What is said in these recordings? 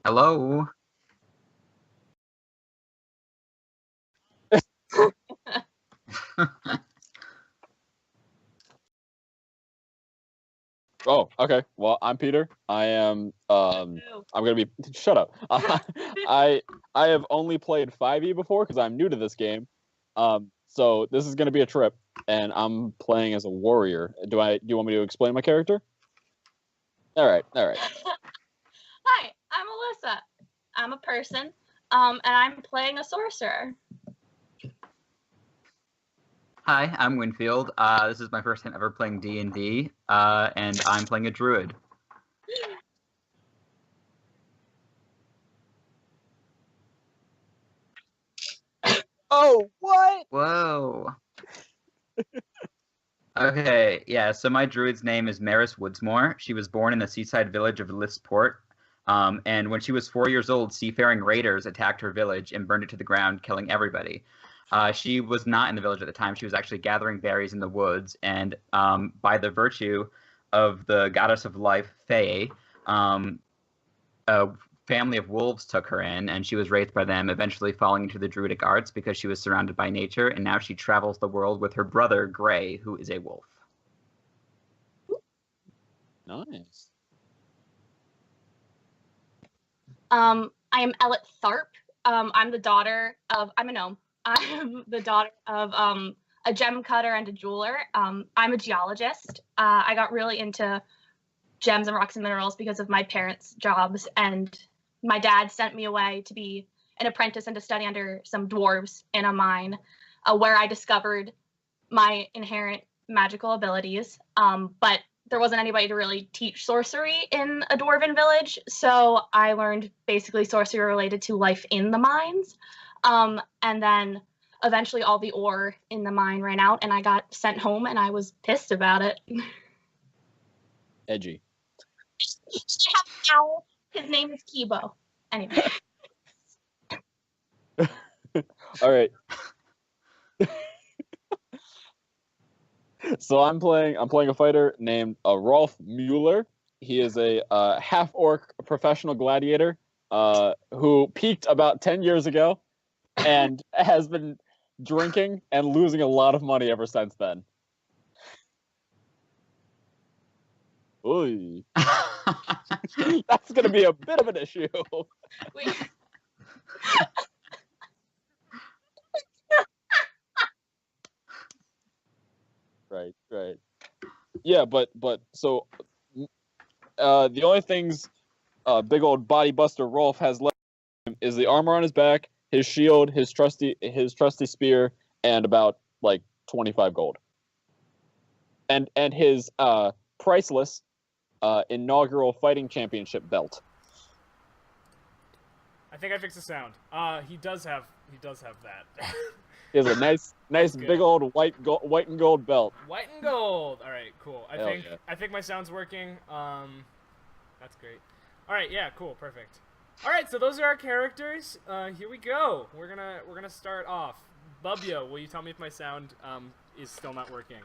Hello. Oh, okay. Well, I'm Peter. I am. I'm gonna be. Shut up. I have only played 5e before because I'm new to this game. So this is gonna be a trip, and I'm playing as a warrior. Do you want me to explain my character? All right. Hi, I'm Alyssa. I'm a person, and I'm playing a sorcerer. Hi, I'm Winfield. This is my first time ever playing D&D, and I'm playing a druid. Oh, what? Whoa. Okay, yeah, so my druid's name is Maris Woodsmore. She was born in the seaside village of Lisport, and when she was 4 years old, seafaring raiders attacked her village and burned it to the ground, killing everybody. She was not in the village at the time. She was actually gathering berries in the woods, and by the virtue of the goddess of life, Fae, a family of wolves took her in, and she was raised by them, eventually falling into the druidic arts because she was surrounded by nature, and now she travels the world with her brother, Gray, who is a wolf. Nice. I am Ellet Tharp. I'm the daughter of. I'm a gnome. I'm the daughter of a gem cutter and a jeweler. I'm a geologist. I got really into gems and rocks and minerals because of my parents' jobs, and my dad sent me away to be an apprentice and to study under some dwarves in a mine, where I discovered my inherent magical abilities. But there wasn't anybody to really teach sorcery in a dwarven village, so I learned basically sorcery related to life in the mines. And then eventually all the ore in the mine ran out, and I got sent home, and I was pissed about it. Edgy. His name is Kibo. Anyway. All right. So I'm playing a fighter named Rolf Mueller. He is a half-orc professional gladiator who peaked about 10 years ago and has been drinking and losing a lot of money ever since then. Oy. That's going to be a bit of an issue. Right. Yeah, but so the only things big old body buster Rolf has left is the armor on his back, his shield, his trusty spear, and about like 25 gold. And his priceless inaugural fighting championship belt. I think I fixed the sound. He does have that. He has a nice big old white and gold belt. White and gold. All right, cool. Yeah. I think my sound's working. That's great. All right, yeah, cool, perfect. All right, so those are our characters. Here we go. We're gonna start off. Bubyo, will you tell me if my sound is still not working?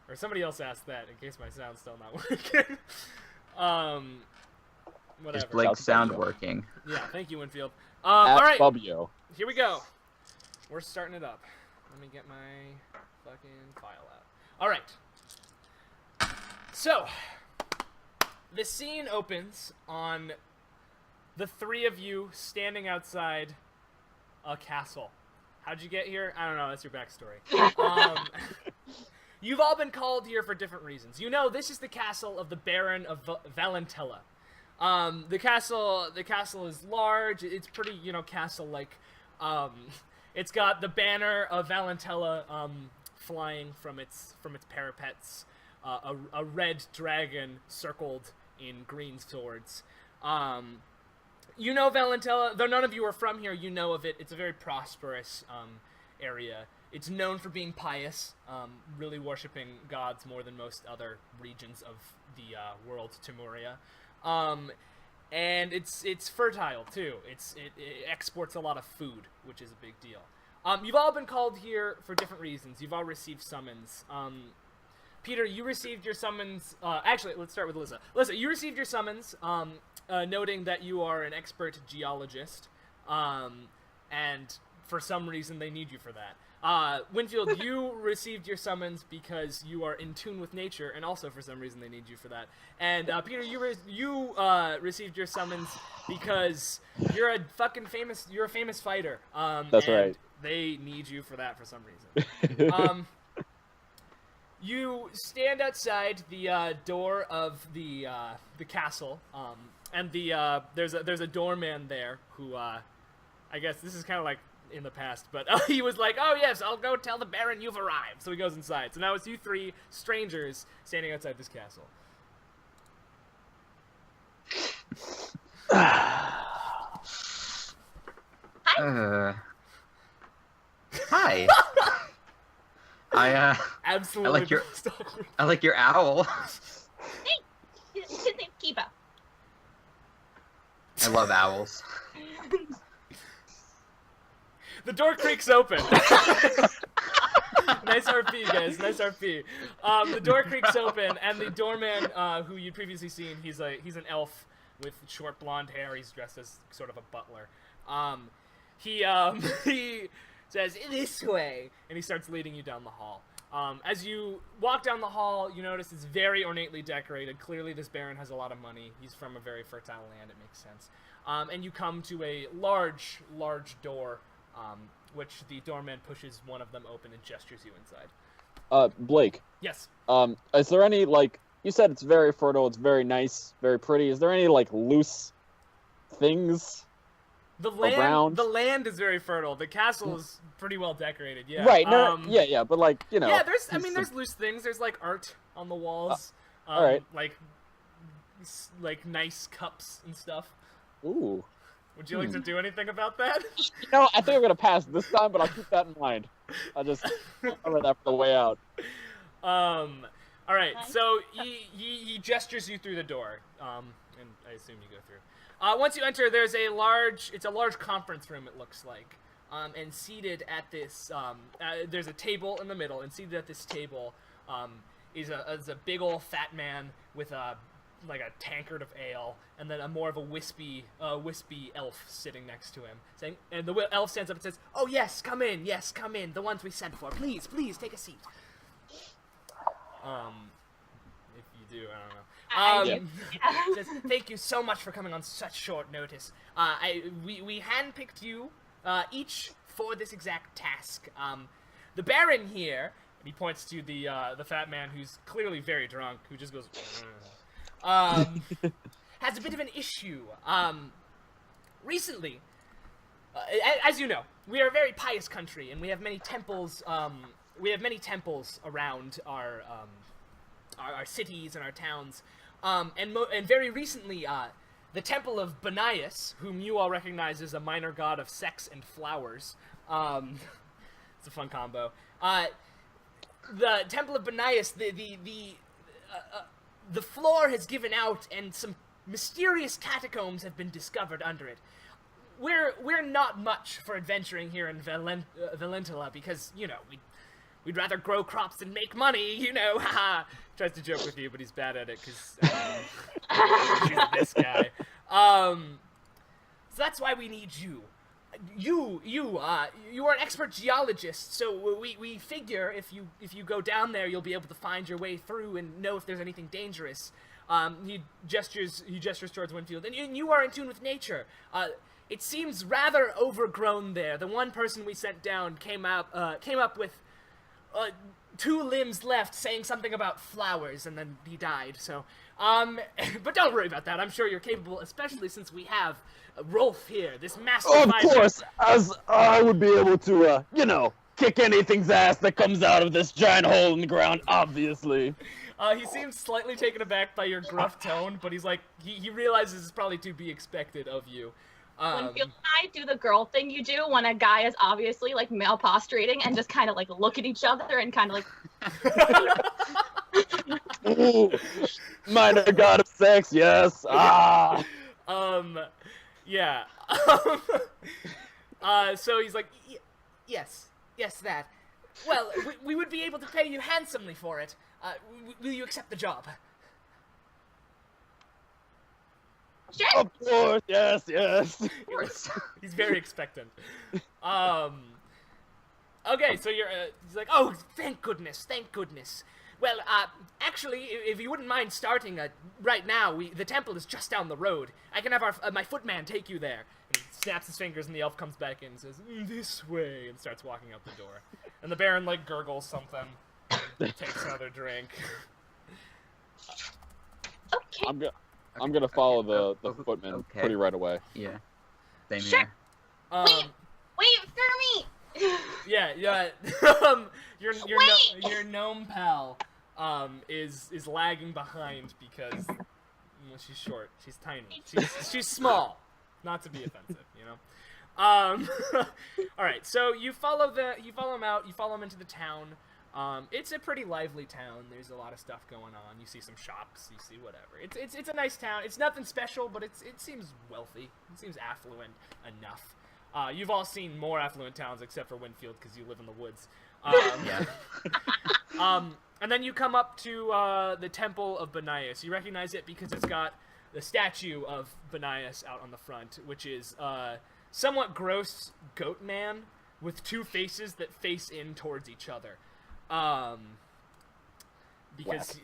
Or somebody else asked that in case my sound's still not working. Whatever. Is Blake's sound working? Yeah, thank you, Winfield. All right, Bubyo. Here we go. We're starting it up. Let me get my fucking file out. All right. So, the scene opens on the three of you standing outside a castle. How'd you get here? I don't know. That's your backstory. You've all been called here for different reasons. You know, this is the castle of the Baron of Valentella. The castle is large. It's pretty, castle-like. It's got the banner of Valentella flying from its parapets. A red dragon circled in green swords. You know Valentella, though none of you are from here, you know of it. It's a very prosperous area. It's known for being pious, really worshipping gods more than most other regions of the world, Timuria. And it's fertile too. It exports a lot of food, which is a big deal. You've all been called here for different reasons. You've all received summons. Peter, you received your summons. Actually, let's start with Alyssa. Alyssa, you received your summons, noting that you are an expert geologist, and for some reason they need you for that. Winfield, you received your summons because you are in tune with nature, and also for some reason they need you for that. And Peter, you received your summons because you're a famous fighter. That's and right. They need you for that for some reason. You stand outside the door of the castle, and there's a doorman there who I guess this is kind of like in the past, but he was like, "Oh yes, I'll go tell the Baron you've arrived." So he goes inside. So now it's you three strangers standing outside this castle. Hi. Absolutely. I like your owl. Hey, his name's Kiba. I love owls. The door creaks open. Nice RP, guys. Nice RP. The door creaks open, and the doorman, who you'd previously seen, he's an elf with short blonde hair. He's dressed as sort of a butler. He says, "This way," and he starts leading you down the hall. As you walk down the hall, you notice it's very ornately decorated. Clearly, this baron has a lot of money. He's from a very fertile land. It makes sense. And you come to a large door. Which the doorman pushes one of them open and gestures you inside. Blake. Yes. Is there any, like, you said it's very fertile, it's very nice, very pretty. Is there any, like, loose things around? The land is very fertile. The castle is pretty well decorated. Yeah. Right. No. Yeah. But like, you know. Yeah. There's loose things. There's like art on the walls. All right. Like nice cups and stuff. Ooh. Would you like to do anything about that? You know, I think I'm gonna pass this time, but I'll keep that in mind. I'll just remember that for the way out. All right. So he gestures you through the door. And I assume you go through. Once you enter, it's a large conference room. It looks like. And seated at this, there's a table in the middle, and seated at this table, is a big old fat man with a tankard of ale, and then a more of a wispy elf sitting next to him, and the elf stands up and says, "Oh yes, come in, the ones we sent for. Please, take a seat." If you do, I don't know. Says, "Thank you so much for coming on such short notice. We handpicked you each for this exact task. The Baron here," and he points to the fat man who's clearly very drunk, who just goes. Has a bit of an issue. Recently, as you know, we are a very pious country, and we have many temples. Around our cities and our towns. And very recently, the Temple of Banias, whom you all recognize as a minor god of sex and flowers. It's a fun combo. The Temple of Banias, the floor has given out, and some mysterious catacombs have been discovered under it. We're not much for adventuring here in Valentilla because, you know, we'd rather grow crops than make money, you know. Haha. Tries to joke with you, but he's bad at it because he's this guy. So that's why we need you. You are an expert geologist, so we figure if you go down there, you'll be able to find your way through and know if there's anything dangerous. He gestures towards Winfield, and you are in tune with nature. It seems rather overgrown there. The one person we sent down came up with 2 limbs left, saying something about flowers, and then he died. So, but don't worry about that. I'm sure you're capable, especially since we have Rolf here, this master Of fighter. course, as I would be able to, kick anything's ass that comes out of this giant hole in the ground, obviously. He seems slightly taken aback by your gruff tone, but he's like, he realizes it's probably to be expected of you. Winfield and I do the girl thing you do when a guy is obviously like male prostrating and just kind of like look at each other and kind of like. Ooh, minor god of sex, yes. Ah. Yeah. So he's like, yes, that. Well, we would be able to pay you handsomely for it. Will you accept the job? Sure. Of course, yes. He's very expectant. Okay, so you're. He's like, oh, thank goodness. Well, actually, if you wouldn't mind starting right now, the temple is just down the road. I can have my footman take you there. And he snaps his fingers, and the elf comes back in and says, this way, and starts walking out the door. And the Baron, like, gurgles something, takes another drink. Okay. I'm gonna follow the footman pretty right away. Yeah. Same Sure. here. Wait for me. Yeah. Your gnome pal is lagging behind because she's short. She's tiny. She's small. Not to be offensive, you know. All right. So you follow him out. You follow him into the town. It's a pretty lively town. There's a lot of stuff going on. You see some shops. You see whatever. It's a nice town. It's nothing special, but it seems wealthy. It seems affluent enough. You've all seen more affluent towns except for Winfield because you live in the woods. Yeah. And then you come up to the Temple of Benias. You recognize it because it's got the statue of Benias out on the front, which is somewhat gross goat man with two faces that face in towards each other. Because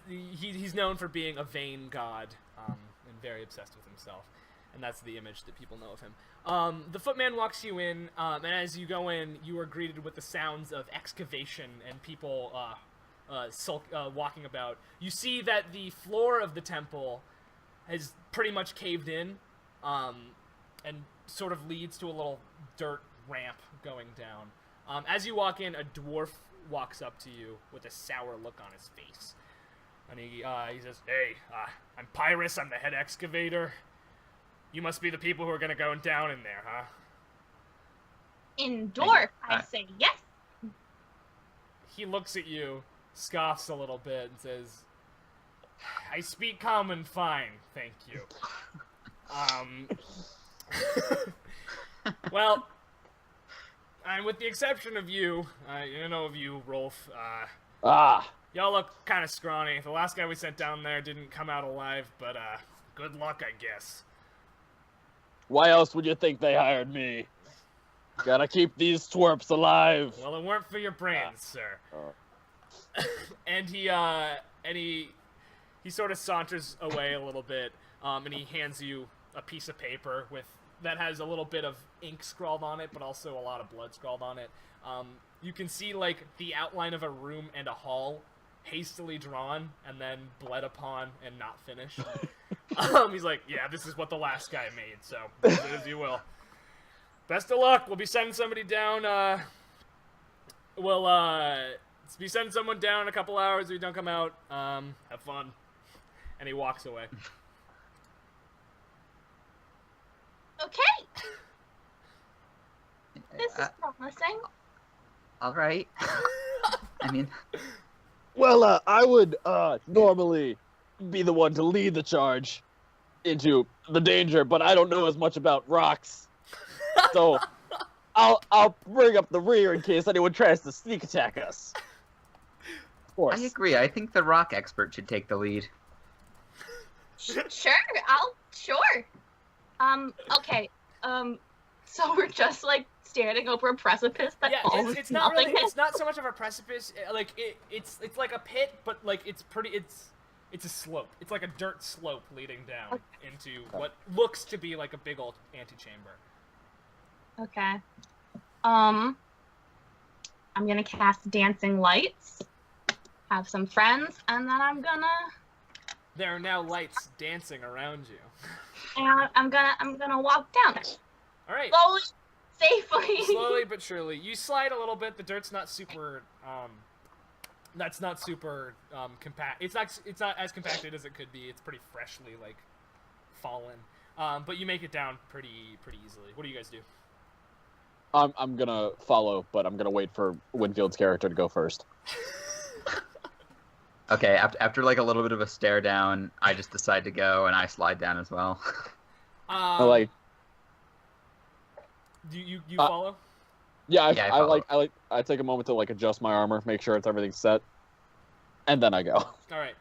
he's known for being a vain god and very obsessed with himself. And that's the image that people know of him. The footman walks you in, and as you go in, you are greeted with the sounds of excavation and people walking about. You see that the floor of the temple has pretty much caved in, and sort of leads to a little dirt ramp going down. As you walk in, a dwarf walks up to you with a sour look on his face. And he says, hey, I'm Pyrus, I'm the head excavator. You must be the people who are going to go down in there, huh? In dwarf, I say yes. He looks at you, scoffs a little bit, and says, I speak common fine, thank you. Well, and with the exception of you, Rolf, y'all look kind of scrawny. The last guy we sent down there didn't come out alive, but good luck, I guess. Why else would you think they hired me? Gotta keep these twerps alive. Well, it weren't for your brains, sir. And he sort of saunters away a little bit, and he hands you a piece of paper that has a little bit of ink scrawled on it, but also a lot of blood scrawled on it. You can see, like, the outline of a room and a hall hastily drawn and then bled upon and not finished. He's like, yeah, this is what the last guy made, so use it as you will. Best of luck. We'll be sending somebody down. We'll be sending someone down in a couple hours if you don't come out. Have fun. And he walks away. Okay. This is promising. All right. I mean, Well, I would normally be the one to lead the charge into the danger, but I don't know as much about rocks. So I'll bring up the rear in case anyone tries to sneak attack us. Of course. I agree. I think the rock expert should take the lead. Sure. Okay. So we're just like standing over a precipice that falls. It's not really. It's not so much of a precipice. Like it's like a pit, but like it's a slope. It's like a dirt slope leading down into what looks to be like a big old antechamber. Okay. I'm gonna cast dancing lights, have some friends, and then I'm gonna. There are now lights dancing around you. And I'm gonna walk down it. All right. Slowly, safely. Slowly but surely. You slide a little bit. The dirt's not super. That's not super compact. It's not as compacted as it could be. It's pretty freshly like fallen. But you make it down pretty easily. What do you guys do? I'm gonna follow, but I'm gonna wait for Winfield's character to go first. Okay, after like a little bit of a stare down, I just decide to go and I slide down as well. You follow? Yeah, I follow. I take a moment to like adjust my armor, make sure everything's set. And then I go. All right.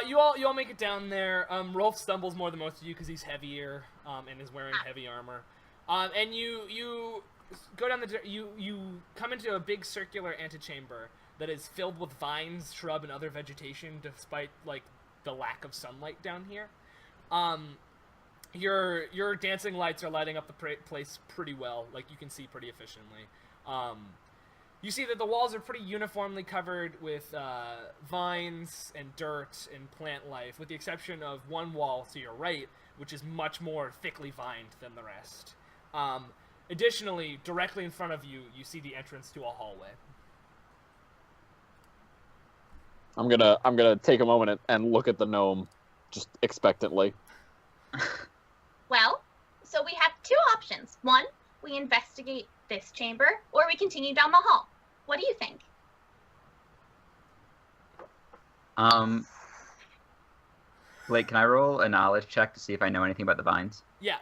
You all make it down there. Rolf stumbles more than most of you because he's heavier and is wearing heavy armor. And you go down you come into a big circular antechamber that is filled with vines, shrub, and other vegetation, despite like the lack of sunlight down here. Your dancing lights are lighting up the place pretty well, like you can see pretty efficiently. You see that the walls are pretty uniformly covered with vines and dirt and plant life, with the exception of one wall to your right, which is much more thickly vined than the rest. Additionally, directly in front of you, you see the entrance to a hallway. I'm gonna take a moment and look at the gnome, just expectantly. Well, so we have two options. One, we investigate this chamber, or we continue down the hall. What do you think? Blake, can I roll a knowledge check to see if I know anything about the vines? Yeah,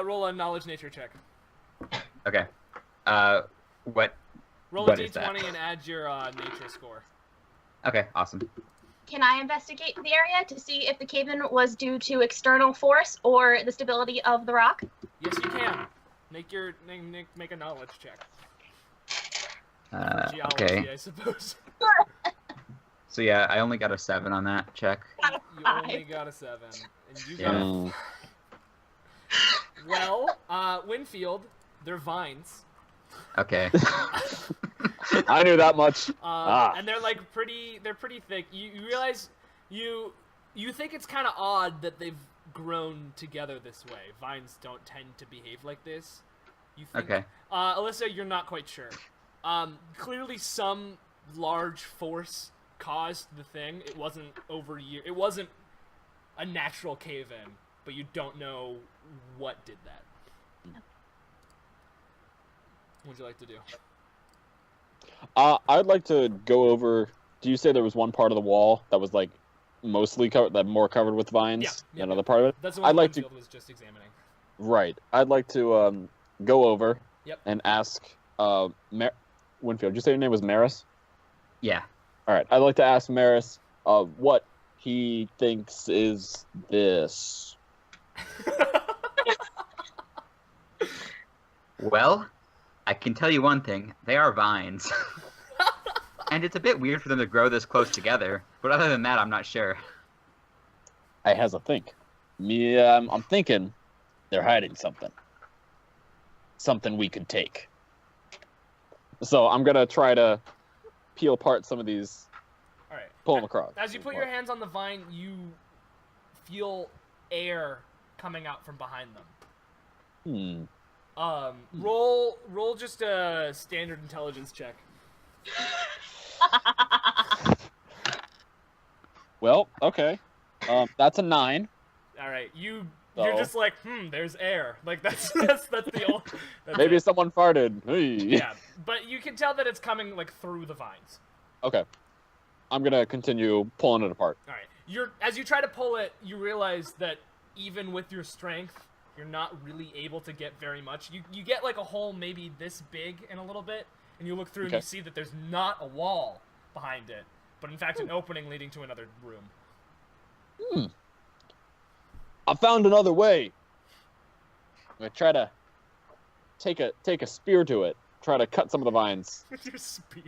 roll a knowledge nature check. Okay. What Roll a What is that? d20 and add your nature score. Okay, awesome. Can I investigate the area to see if the cave-in was due to external force or the stability of the rock? Yes, you can. Make a knowledge check. Geology, Okay. I suppose. So yeah, I only got a 7 on that check. You only got a 7, and you got a... Well, Winfield, they're vines. Okay. I knew that much. And they're like they're pretty thick. You realize you think it's kind of odd that they've grown together this way. Vines don't tend to behave like this. You think, Okay. Alyssa, you're not quite sure. Clearly some large force caused the thing. It wasn't it wasn't a natural cave-in, but you don't know what did that. What would you like to do? I'd like to go over. Do you say there was one part of the wall that was like mostly covered, that more covered with vines? Yeah, Another part of it. That's the one I'd like Winfield was just examining. Right. I'd like to go over. Yep. And ask Winfield. Did you say your name was Maris? Yeah. All right. I'd like to ask Maris what he thinks is this. Well, I can tell you one thing. They are vines. And it's a bit weird for them to grow this close together. But other than that, I'm not sure. I has a think. Yeah, I'm thinking they're hiding something. Something we could take. So I'm going to try to peel apart some of these. All right. Pull them across. As you put your hands on the vine, you feel air coming out from behind them. Roll just a standard intelligence check. Well, okay. That's a 9. All right, you're just like, there's air. Like that's the old. Maybe someone farted. Hey. Yeah, but you can tell that it's coming like through the vines. Okay. I'm gonna continue pulling it apart. All right. As you try to pull it, you realize that even with your strength, you're not really able to get very much. You get like a hole maybe this big in a little bit, and you look through and you see that there's not a wall behind it, but in fact an opening leading to another room. I found another way. I'm gonna try to take a spear to it. Try to cut some of the vines. With your spear.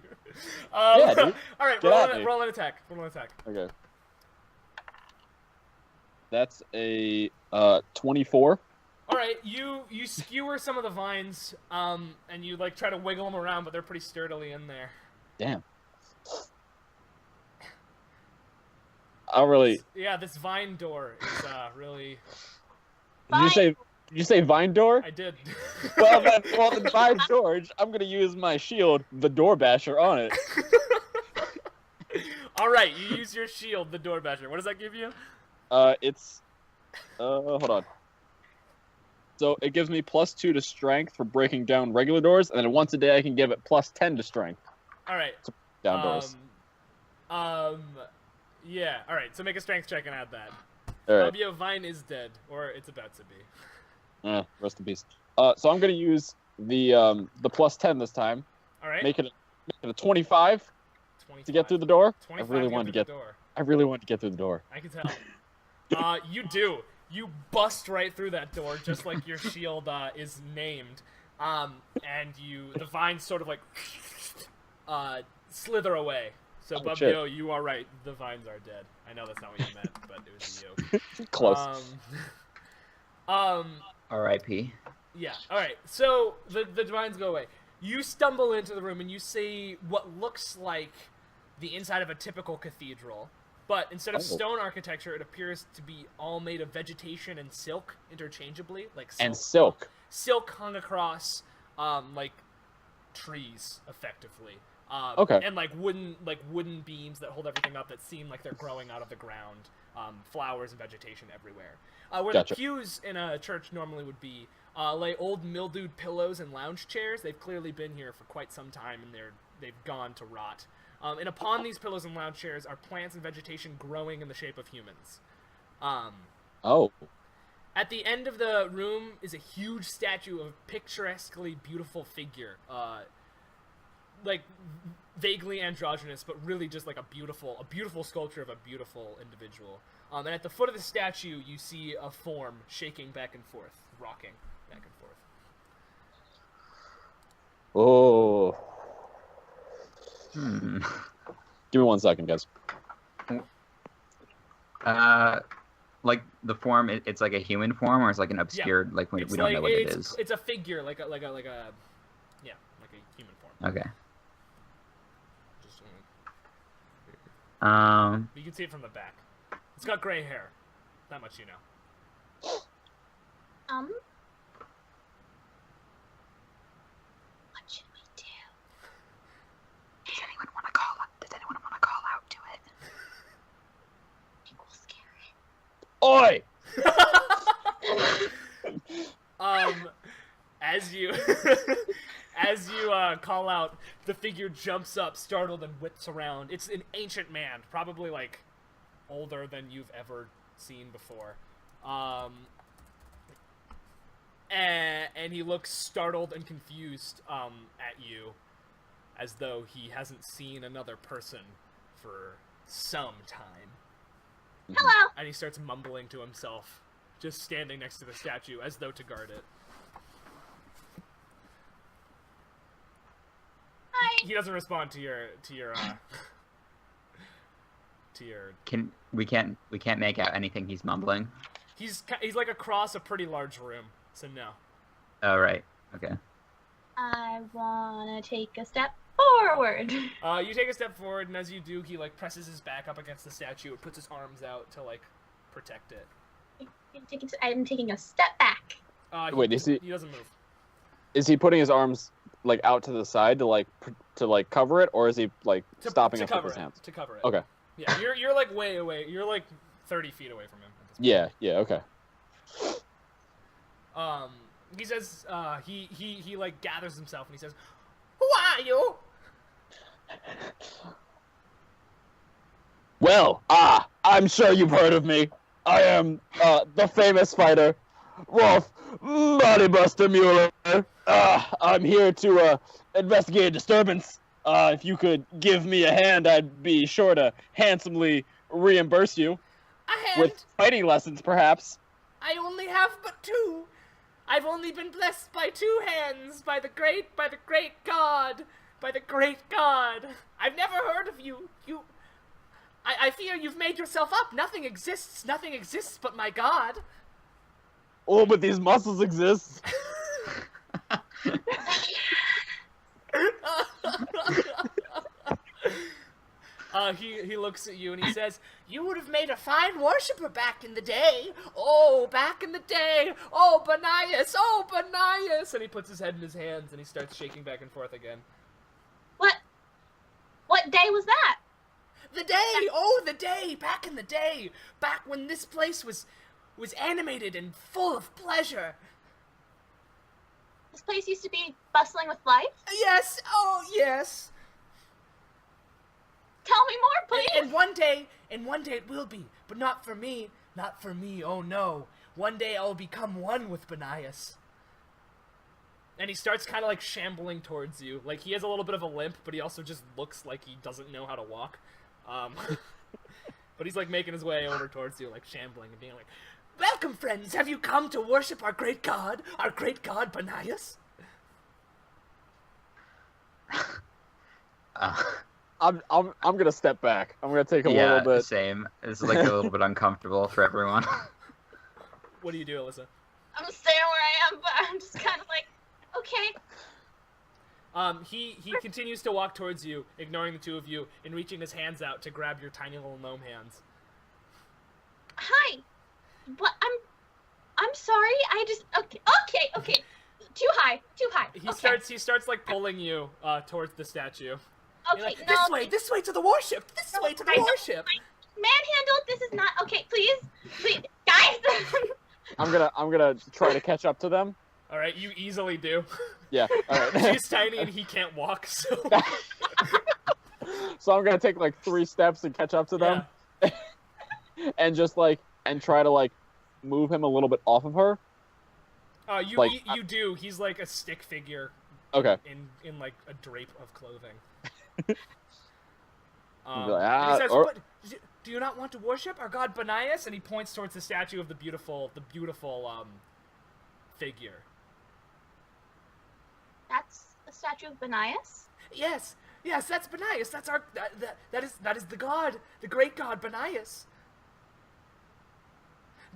Yeah, dude. All right, Get roll an attack. Roll an attack. Okay. That's a 24. All right, you skewer some of the vines, and you like try to wiggle them around, but they're pretty sturdily in there. Damn. I really. Yeah, this vine door is really. Did you say vine door? I did. Well then by George, I'm gonna use my shield, the door basher, on it. All right, you use your shield, the door basher. What does that give you? It's hold on. So it gives me +2 to strength for breaking down regular doors, and then once a day I can give it +10 to strength. All right. Down doors. Yeah. All right. So make a strength check and add that. All right. Fabio, vine is dead, or it's about to be. Rest in peace. So I'm gonna use the +10 this time. All right. Make it a 25. 25. To get through the door? 25 I really to wanted to get get. through the door. I really wanted to get through the door. I can tell. You do. You bust right through that door, just like your shield is named. And the vines sort of like slither away. So, Bubio, you are right. The vines are dead. I know that's not what you meant, but it was a joke. Close. R.I.P. Yeah. All right. So the vines go away. You stumble into the room and you see what looks like the inside of a typical cathedral, but instead of stone architecture, it appears to be all made of vegetation and silk interchangeably, like silk. And silk. Silk hung across, like trees, effectively. Okay. And like wooden beams that hold everything up that seem like they're growing out of the ground. Flowers and vegetation everywhere. Where Gotcha. the pews in a church normally would be, lay old mildewed pillows and lounge chairs. They've clearly been here for quite some time, and they've gone to rot. And upon these pillows and lounge chairs are plants and vegetation growing in the shape of humans. Oh. At the end of the room is a huge statue of a picturesquely beautiful figure. Like vaguely androgynous, but really just like a beautiful sculpture of a beautiful individual. And at the foot of the statue, you see a form shaking back and forth, rocking back and forth. Oh. Give me 1 second, guys. Like the form, it's like a human form, or it's like an obscured, like we don't know what it is. It's a figure, like a human form. Okay. Just, you can see it from the back. It's got gray hair. That much you know. What should we do? Does anyone want to call out to it? I think we'll scare it. Oi! As you call out, the figure jumps up, startled, and whips around. It's an ancient man, probably like older than you've ever seen before. And he looks startled and confused at you, as though he hasn't seen another person for some time. Hello. And he starts mumbling to himself, just standing next to the statue, as though to guard it. Hi. He doesn't respond to your We can't make out anything he's mumbling. He's like across a pretty large room, so no. Oh, right. Okay. I wanna take a step forward. You take a step forward, and as you do, he like presses his back up against the statue and puts his arms out to like protect it. I'm taking a step back. Wait, is he doesn't move. Is he putting his arms like out to the side to like cover it, or is he like stopping us with his hands? To cover it. Okay. Yeah, you're like way away. You're like 30 feet away from him. At this point. Yeah. Okay. He says, he like gathers himself and he says, "Who are you?" Well, I'm sure you've heard of me. I am the famous fighter, Rolf Bodybuster Mueller. I'm here to investigate a disturbance. If you could give me a hand, I'd be sure to handsomely reimburse you. A hand? With fighting lessons, perhaps. I only have but two. I've only been blessed by two hands, by the great God. By the great God. I've never heard of you. I fear you've made yourself up. Nothing exists but my God. Oh, but these muscles exist. He looks at you and he says, "You would have made a fine worshipper back in the day. Oh, back in the day. Oh, Benias. Oh, Benias." And he puts his head in his hands and he starts shaking back and forth again. What day was that? The day. Oh, the day. Back in the day. Back when this place was animated and full of pleasure. This place used to be bustling with life? Yes. Oh, yes. Tell me more, please. And one day it will be, but not for me. Not for me. Oh no. One day I will become one with Benias. and he starts kind of like shambling towards you. Like he has a little bit of a limp, but he also just looks like he doesn't know how to walk. But he's like making his way over towards you, like shambling and being like, "Welcome, friends. Have you come to worship our great god Banias?" I'm gonna step back. I'm gonna take a little bit. Same. This is like a little bit uncomfortable for everyone. What do you do, Alyssa? I'm staying where I am, but I'm just kind of like, okay. He continues to walk towards you, ignoring the two of you, and reaching his hands out to grab your tiny little gnome hands. Hi. What? I'm sorry. I just okay. Too high. He starts like pulling you towards the statue. Okay, like, no. this way to the warship. This way to the warship. Manhandled. This is not okay. Please, guys. I'm gonna try to catch up to them. All right, you easily do. Yeah. All right. He's tiny and he can't walk, so. So I'm gonna take like 3 steps and catch up to them, and just try to move him a little bit off of her. You do. He's like a stick figure. Okay. In like a drape of clothing. He says, or- "But do you not want to worship our god Banias?" And he points towards the statue of the beautiful figure. That's a statue of Banias? Yes, that's Banias. That's our that is the god, the great god Banias.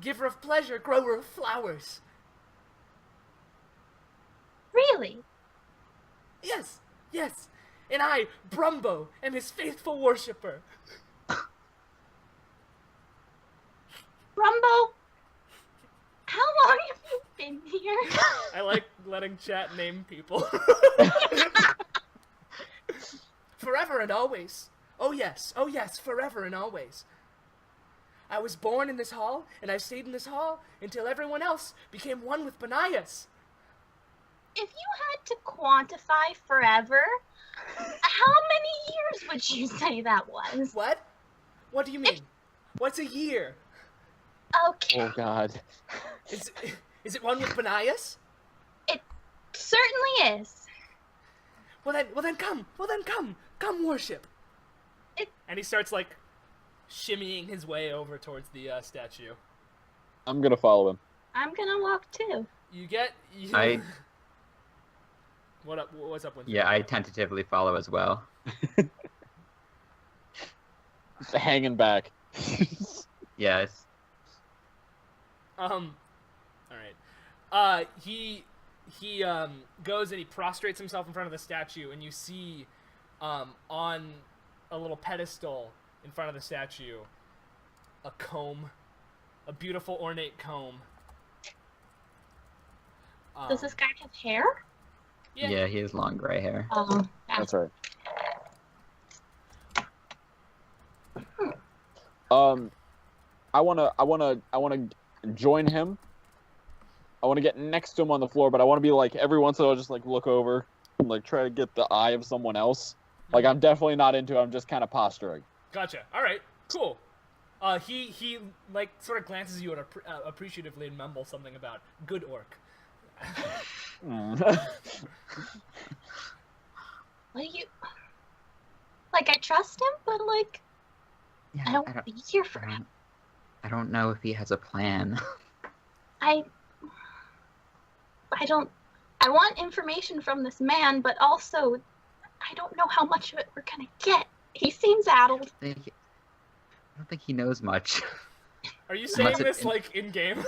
Giver of pleasure, grower of flowers. Really? Yes. And I, Brumbo, am his faithful worshipper. Rumbo, how long have you been here? I like letting chat name people. Forever and always. Oh yes, forever and always. I was born in this hall, and I've stayed in this hall until everyone else became one with Banias. If you had to quantify forever, how many years would you say that was? What? What do you mean? What's a year? Okay. Oh God. Is it one with Banias? It certainly is. Well then come worship. And he starts like shimmying his way over towards the statue. I'm gonna follow him. I'm gonna walk too. What's up with Yeah, I tentatively follow as well. Hanging back. Yes. All right. He goes and he prostrates himself in front of the statue, and you see on a little pedestal in front of the statue a comb, a beautiful ornate comb. Does this guy have hair? Yeah, he has long gray hair. Oh, That's right. I wanna join him. I wanna get next to him on the floor, but I wanna be every once in a while just look over and try to get the eye of someone else. I'm definitely not into it, I'm just kinda posturing. Gotcha. Alright, cool. He sort of glances at you appreciatively and mumbles something about good orc. What do you... I trust him, but Yeah, I don't want to be here for him. I don't know if he has a plan. I want information from this man, but also I don't know how much of it we're gonna get. He seems addled. I don't think he knows much. Are you saying Unless this in game?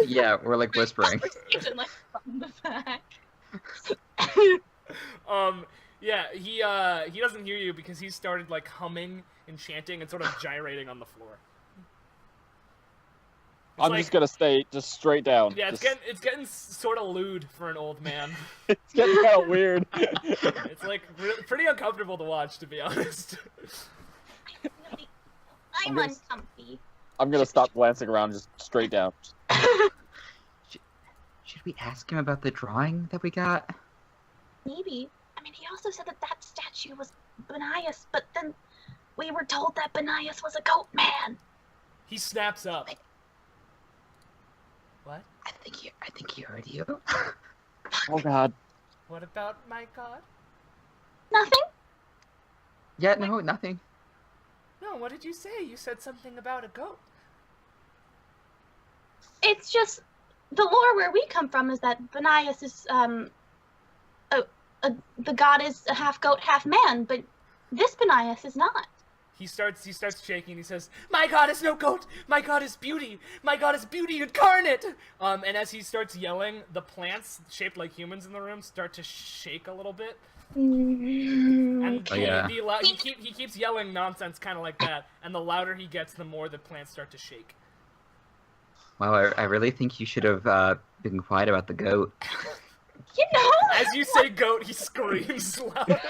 Yeah, we're whispering. Conversation, from the back. Yeah, he doesn't hear you because he started humming and chanting and sort of gyrating on the floor. I'm just gonna stay just straight down. Yeah, it's getting sort of lewd for an old man. It's getting kind of weird. It's pretty uncomfortable to watch, to be honest. I'm uncomfy. I'm gonna stop glancing around, just straight down. Should we ask him about the drawing that we got? Maybe. I mean, he also said that statue was Banias, but then we were told that Banias was a goat man. He snaps up. What? I think he heard you. Oh God. What about my god? Nothing. Yeah, no, nothing. No, what did you say? You said something about a goat. It's just the lore where we come from is that Benias is the god is a half goat, half man, but this Benias is not. He starts shaking. He says, "My god is no goat. My god is beauty. My god is beauty incarnate." And as he starts yelling, the plants shaped like humans in the room start to shake a little bit. And Oh, yeah. he keeps yelling nonsense kind of like that, and the louder he gets, the more the plants start to shake. Wow, I really think you should have been quiet about the goat. You know. As you say goat, he screams louder.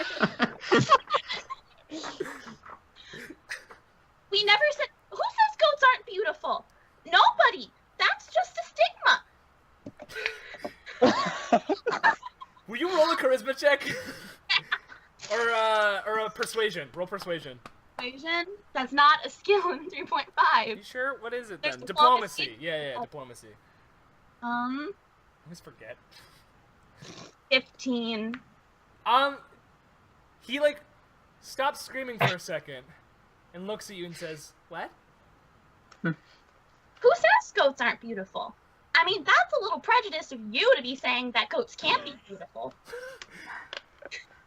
We never said. Who says goats aren't beautiful? Nobody. That's just a stigma. Will you roll a charisma check? or a persuasion. Roll persuasion. Persuasion? That's not a skill in 3.5. You sure? What is it then? There's Diplomacy. diplomacy. Yeah, diplomacy. I always forget. 15. He like stops screaming for a second and looks at you and says, "What?" Who says goats aren't beautiful? I mean, that's a little prejudice of you to be saying that goats can't be beautiful.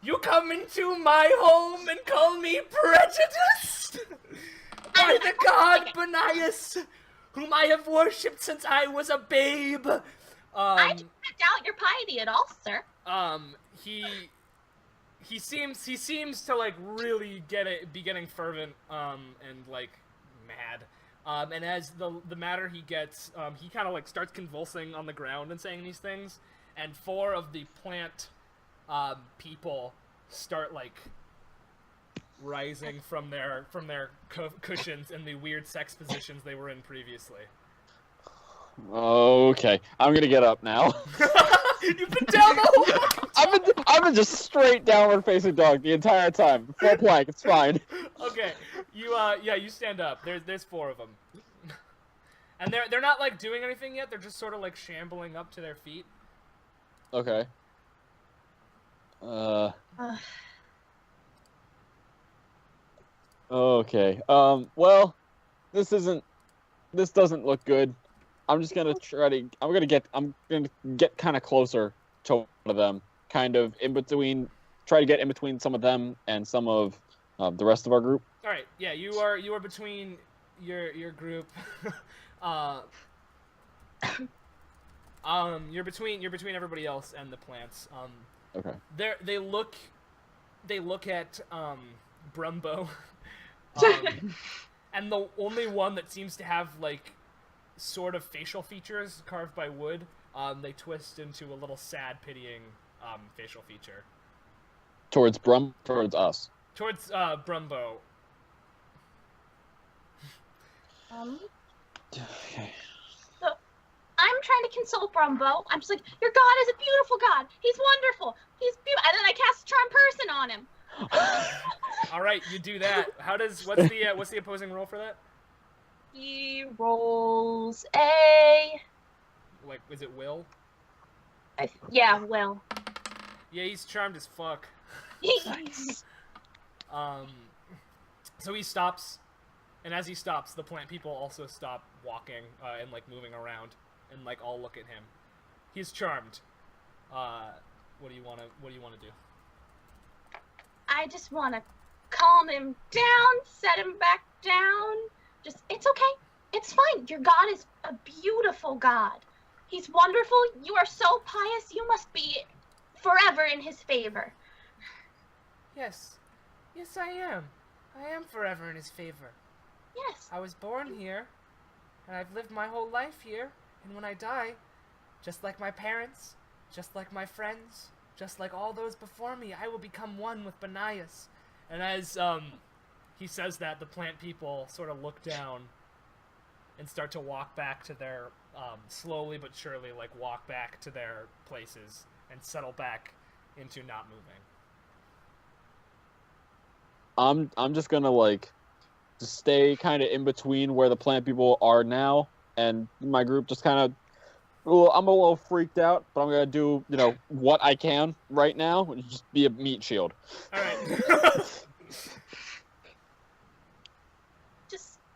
You come into my home and call me prejudiced? By the god Benias, whom I have worshipped since I was a babe. I don't doubt your piety at all, sir. He seems to like really be getting fervent and like mad. And as the madder he gets, he kind of like starts convulsing on the ground and saying these things, and 4 of the plant people start like rising from their cushions in the weird sex positions they were in previously. Okay, I'm gonna get up now. You've been down the whole fucking time. I've been just straight downward facing dog the entire time. Full plank, it's fine. Okay, you stand up. There's 4 of them, and they're not like doing anything yet. They're just sort of like shambling up to their feet. Okay. Okay. Well, this doesn't look good. I'm just gonna I'm gonna get kind of closer to one of them, kind of in between. Try to get in between some of them and some of the rest of our group. All right. Yeah, you are between your group. You're between everybody else and the plants. Okay. They look at Brumbo, and the only one that seems to have like sort of facial features carved by wood, they twist into a little sad, pitying facial feature. Towards us. Towards Brumbo. Okay. So, I'm trying to console Brumbo. I'm just like, your god is a beautiful god. He's wonderful. He's beautiful. And then I cast Charm Person on him. All right, you do that. What's the opposing roll for that? He rolls a... Like, is it will? Yeah, will. Yeah, he's charmed as fuck. So he stops, and as he stops, the plant people also stop walking and like moving around, and like all look at him. He's charmed. What do you want to do? I just want to calm him down, set him back down. It's okay. It's fine. Your god is a beautiful god. He's wonderful. You are so pious. You must be forever in his favor. Yes, I am. I am forever in his favor. Yes. I was born here, and I've lived my whole life here, and when I die, just like my parents, just like my friends, just like all those before me, I will become one with Benias. And as he says that, the plant people sort of look down and start to walk back to their, slowly but surely, like walk back to their places and settle back into not moving. I'm just gonna like just stay kind of in between where the plant people are now and my group, just kind of Well, I'm a little freaked out, but I'm gonna do, what I can right now, and just be a meat shield. All right.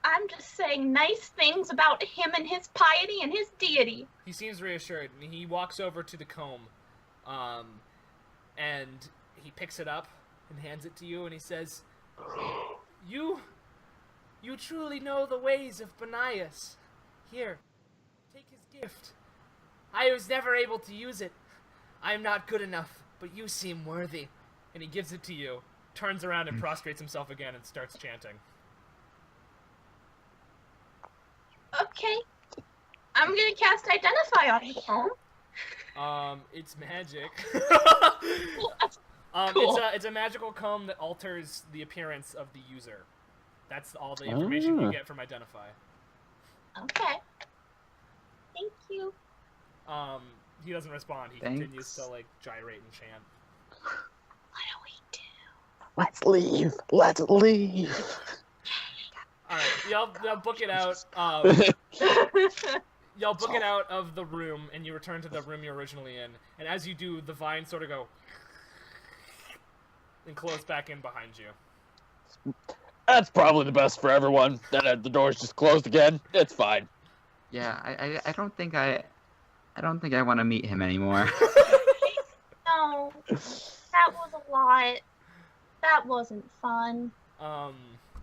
I'm just saying nice things about him and his piety and his deity. He seems reassured, and he walks over to the comb, and he picks it up and hands it to you, and he says, You truly know the ways of Benias. Here, take his gift. I was never able to use it. I am not good enough, but you seem worthy. And he gives it to you, turns around and prostrates himself again and starts chanting. Okay. I'm gonna cast Identify on him. It's magic. Cool. It's a magical comb that alters the appearance of the user. That's all the information you get from Identify. Okay. Thank you. He doesn't respond. He continues to gyrate and chant. What do we do? Let's leave. Let's leave. All right, y'all book it out. Y'all book it out of the room, and you return to the room you're originally in. And as you do, the vines sort of go and close back in behind you. That's probably the best for everyone. Then the door's just closed again. It's fine. Yeah, I don't think I want to meet him anymore. No, that was a lot. That wasn't fun.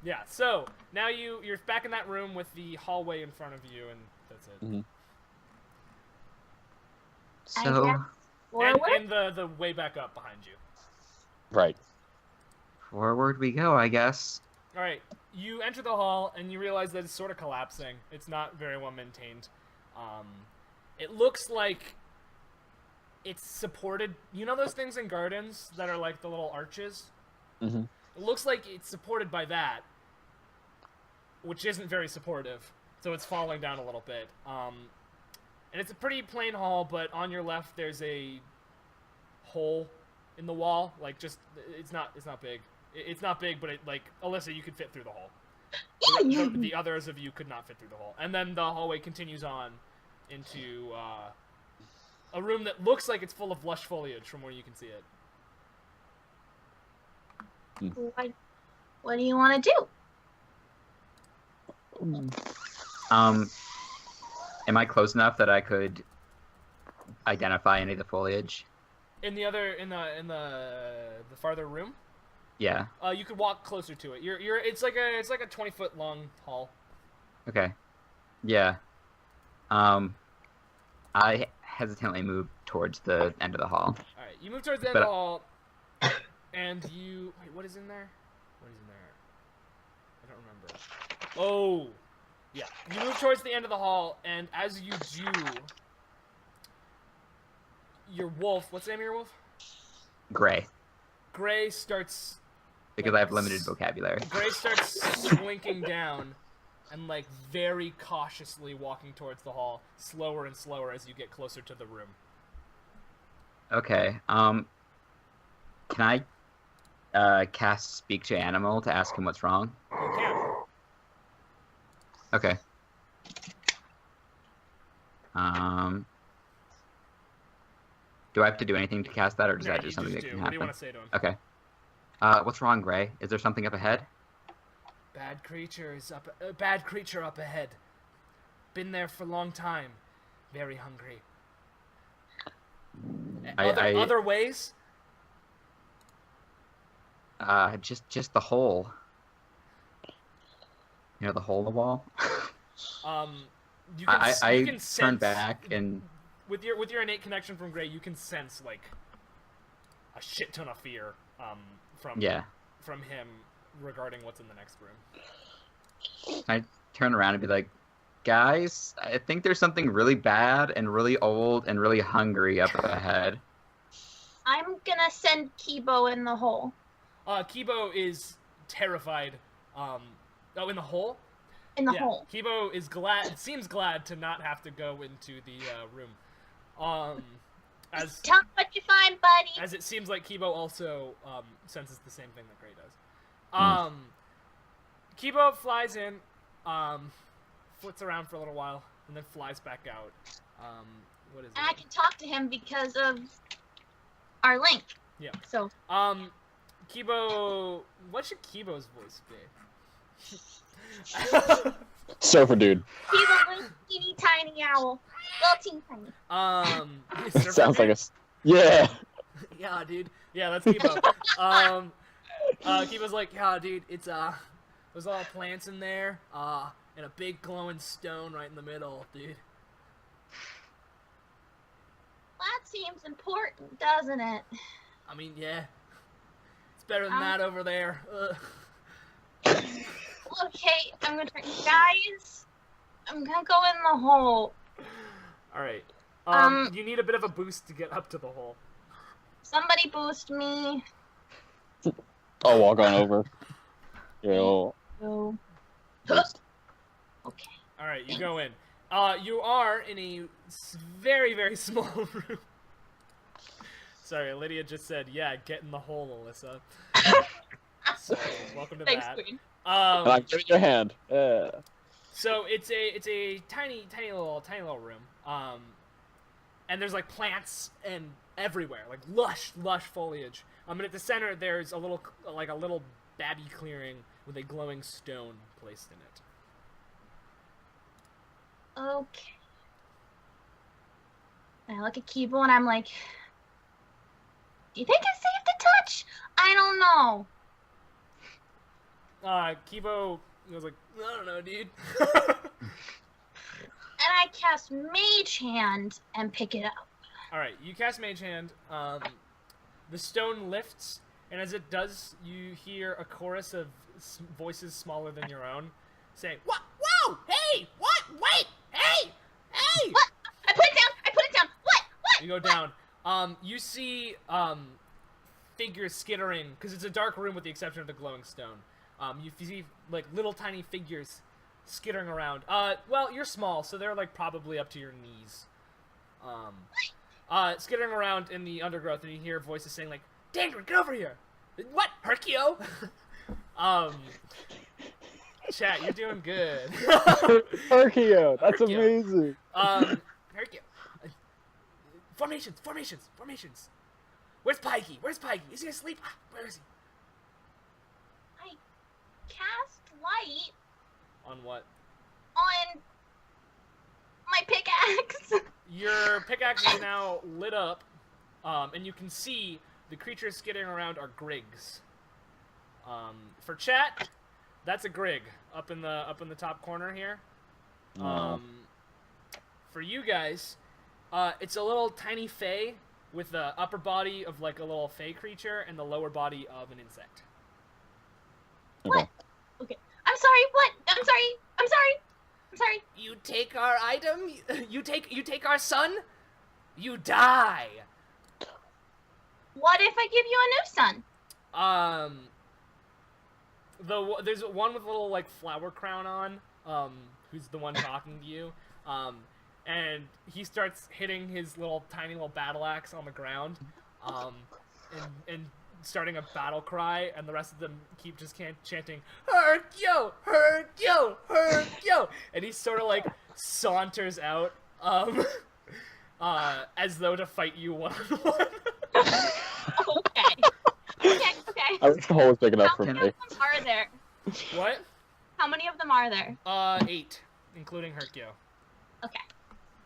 Yeah. So now you're back in that room with the hallway in front of you, and that's it. Mm-hmm. So And the way back up behind you. Right. forward we go, I guess. All right, you enter the hall and you realize that it's sort of collapsing. It's not very well maintained. It looks like it's supported. You know those things in gardens that are like the little arches? Mm-hmm. It looks like it's supported by that, which isn't very supportive. So it's falling down a little bit. And it's a pretty plain hall, but on your left there's a hole in the wall. Like it's not big. It's not big, but Alyssa, you could fit through the hole. The others of you could not fit through the hole. And then the hallway continues on into a room that looks like it's full of lush foliage from where you can see it. What do you want to do? Am I close enough that I could identify any of the foliage? In the farther room? Yeah. You could walk closer to it. It's like a 20-foot long hall. Okay. Yeah. I hesitantly move towards the end of the hall. All right, you move towards the end of the hall, and you wait. What is in there? What is in there? I don't remember. Oh, yeah. You move towards the end of the hall, and as you do, your wolf. What's the name of your wolf? Gray. Gray starts. Because I have limited vocabulary. Gray starts slinking down, and very cautiously walking towards the hall, slower and slower as you get closer to the room. Okay. Can I cast Speak to Animal to ask him what's wrong? You can. Okay. Do I have to do anything to cast that, or is No, that just something that can happen? What do you want to say to him? Okay. What's wrong, Gray? Is there something up ahead? Bad creature up ahead. Been there for a long time. Very hungry. Other ways? Just the hole. You know, the hole in the wall. You can, I turn turn back and with your innate connection from Gray, you can sense a shit ton of fear from him regarding what's in the next room. I turn around and be like, guys, I think there's something really bad and really old and really hungry up ahead. I'm gonna send Kibo in the hole. Kibo is terrified. In the hole? In the hole. Kibo is seems glad to not have to go into the room. Tell me what you find, buddy. As it seems like Kibo also senses the same thing that Gray does. Kibo flies in, flits around for a little while, and then flies back out. What is And I it? can talk to him because of our link. Yeah. So, Kibo, what should Kibo's voice be? Surfer dude. he's a little teeny tiny owl. Little teeny tiny. Surfer Sounds like dude? a. Yeah. Yeah, dude. Yeah, that's Kibo. Kibo's like, yeah, dude, it's there's all plants in there, and a big glowing stone right in the middle, dude. That seems important, doesn't it? I mean, yeah. It's better than that over there. Ugh. Okay, I'm gonna try. Guys, I'm gonna go in the hole. Alright. Um, You need a bit of a boost to get up to the hole. Somebody boost me. I'll walk on over. Yo. No. Okay. Alright, you go in. You are in a very, very small room. Sorry, Lydia just said, yeah, get in the hole, Alyssa. So, welcome to Thanks, that. Queen. And I'm giving your hand. Yeah. So it's a tiny little room. And there's like plants and everywhere, like lush foliage. And at the center there's a little babby clearing with a glowing stone placed in it. Okay. I look at Kibo and I'm like, do you think it's safe to touch? I don't know. Kibo was like, I don't know, dude. And I cast Mage Hand and pick it up. Alright, you cast Mage Hand. The stone lifts, and as it does, you hear a chorus of voices smaller than your own saying, "What? Whoa! Hey! What? Wait! Hey! Hey!" What? I put it down! I put it down! What? What? You go down. You see figures skittering, because it's a dark room with the exception of the glowing stone. You see like little tiny figures skittering around. Well, you're small, so they're like probably up to your knees. Skittering around in the undergrowth, and you hear voices saying like, "Dangren, get over here!" What? Hercule? Chat, you're doing good. Hercule, that's Hercule. amazing. Hercule. Formations. Where's Pikey? Is he asleep? Where is he? I cast light On what? on my pickaxe. Your pickaxe is now lit up, and you can see the creatures skittering around are grigs. For chat, that's a grig up in the top corner here. For you guys, it's a little tiny fey with the upper body of like a little fey creature and the lower body of an insect. What? Okay. I'm sorry. What? I'm sorry. You take our item. You take our son. You die. What if I give you a new son? There's one with a little like flower crown on, who's the one talking to you, and he starts hitting his tiny little battle axe on the ground, and starting a battle cry, and the rest of them keep just chanting, "Hercule, Hercule, Hercule," and he sort of like saunters out, as though to fight you one-on-one. Okay. I wish the hole was big enough for How me. many of them are there? What? How many of them are there? 8, including Hercule. Okay.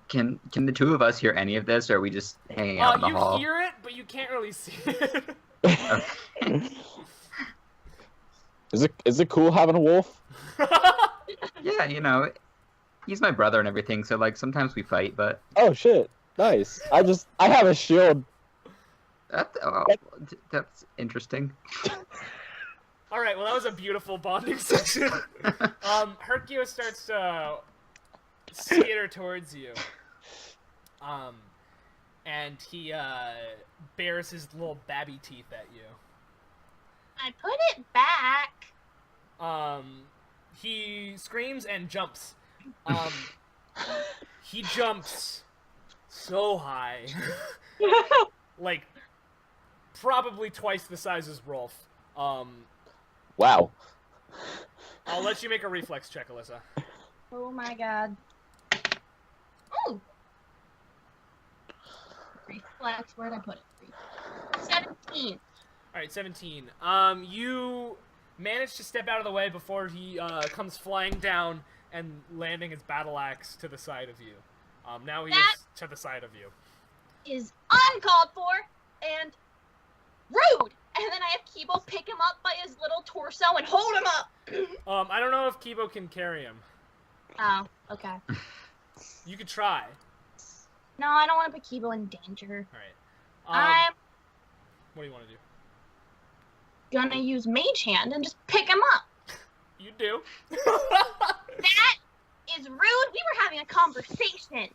Can the two of us hear any of this, or are we just hanging out in the You hall? hear it, but you can't really see it. Is it cool having a wolf? Yeah, you know, he's my brother and everything, so like sometimes we fight, but Oh shit, nice. I have a shield. that's interesting. All right, well that was a beautiful bonding session. Hercule starts to skitter towards you, and he bares his little babby teeth at you. I put it back. He screams and jumps. He jumps so high, like probably twice the size as Rolf. Wow. I'll let you make a reflex check, Alyssa. Oh my god. Ooh. reflex. Where'd I put it? 17. All right, 17. You manage to step out of the way before he comes flying down and landing his battle axe to the side of you. Now he is to the side of you. Is uncalled for and rude. And then I have Kibo pick him up by his little torso and hold him up. I don't know if Kibo can carry him. Oh, okay. You could try. No, I don't want to put Kibo in danger. All right. I'm What do you want to do? gonna use Mage Hand and just pick him up. You do. That is rude. We were having a conversation.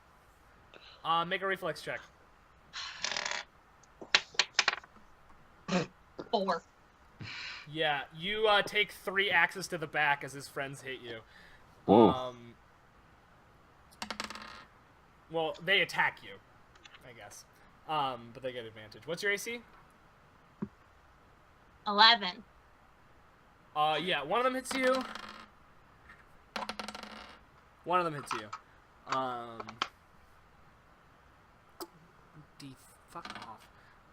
Make a reflex check. 4. Yeah, you take 3 axes to the back as his friends hit you. Whoa. Well, they attack you, I guess. But they get advantage. What's your AC? 11. Yeah, one of them hits you. One of them hits you. Fuck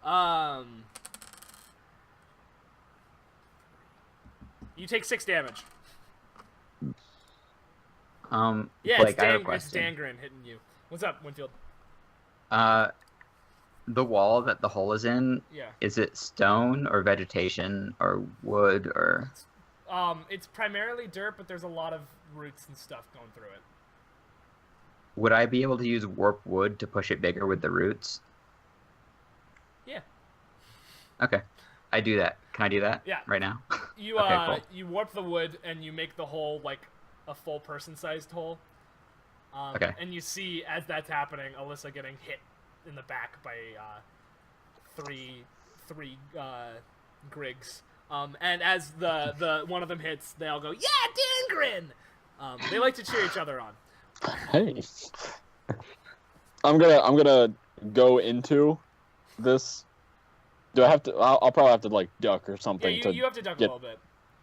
off. You take 6 damage. Blake, Yeah, I have a it's question. Dangren hitting you. What's up, Winfield? The wall that the hole is in, Yeah. is it stone or vegetation or wood or? It's primarily dirt, but there's a lot of roots and stuff going through it. Would I be able to use warp wood to push it bigger with the roots? Yeah. Okay, I do that. Can I do that? Yeah. Right now? You Okay, cool. you warp the wood and you make the hole like a full person-sized hole. Okay. And you see as that's happening, Alyssa getting hit in the back by three Griggs. And as the one of them hits, they all go, "Yeah, Dangren!" They like to cheer each other on. Hey. I'm gonna go into this. Do I have to? I'll probably have to like duck or Yeah, something you have to duck a little bit.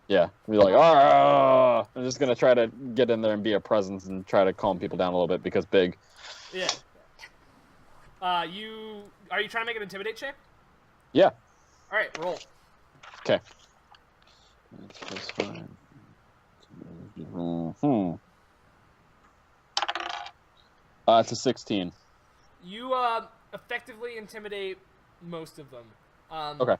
Yeah, be like, ah! I'm just gonna try to get in there and be a presence and try to calm people down a little bit because big. Yeah. Are you trying to make an intimidate check? Yeah. All right, roll. Okay. That's fine. It's a 16. You effectively intimidate most of them. Okay.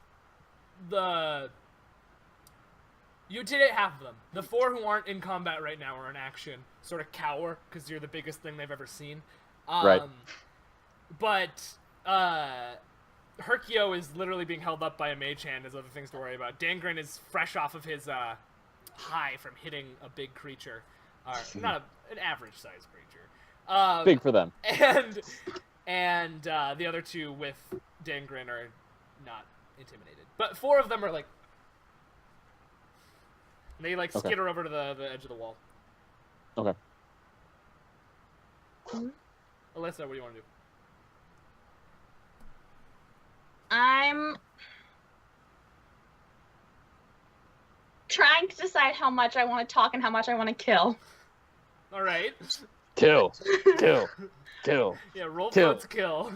You intimidate half of them. The 4 who aren't in combat right now or in action sort of cower because you're the biggest thing they've ever seen. Right. But Herkio is literally being held up by a mage hand. There's other things to worry about. Dangren is fresh off of his high from hitting a big creature. Not an average-sized creature. Big for them. And the other 2 with Dangren are not intimidated. But 4 of them are like... They like Okay. skitter over to the edge of the wall. Okay. Alyssa, what do you want to do? I'm trying to decide how much I want to talk and how much I want to kill. All right. Kill. Kill. Kill. Yeah, roll Kill. for kill.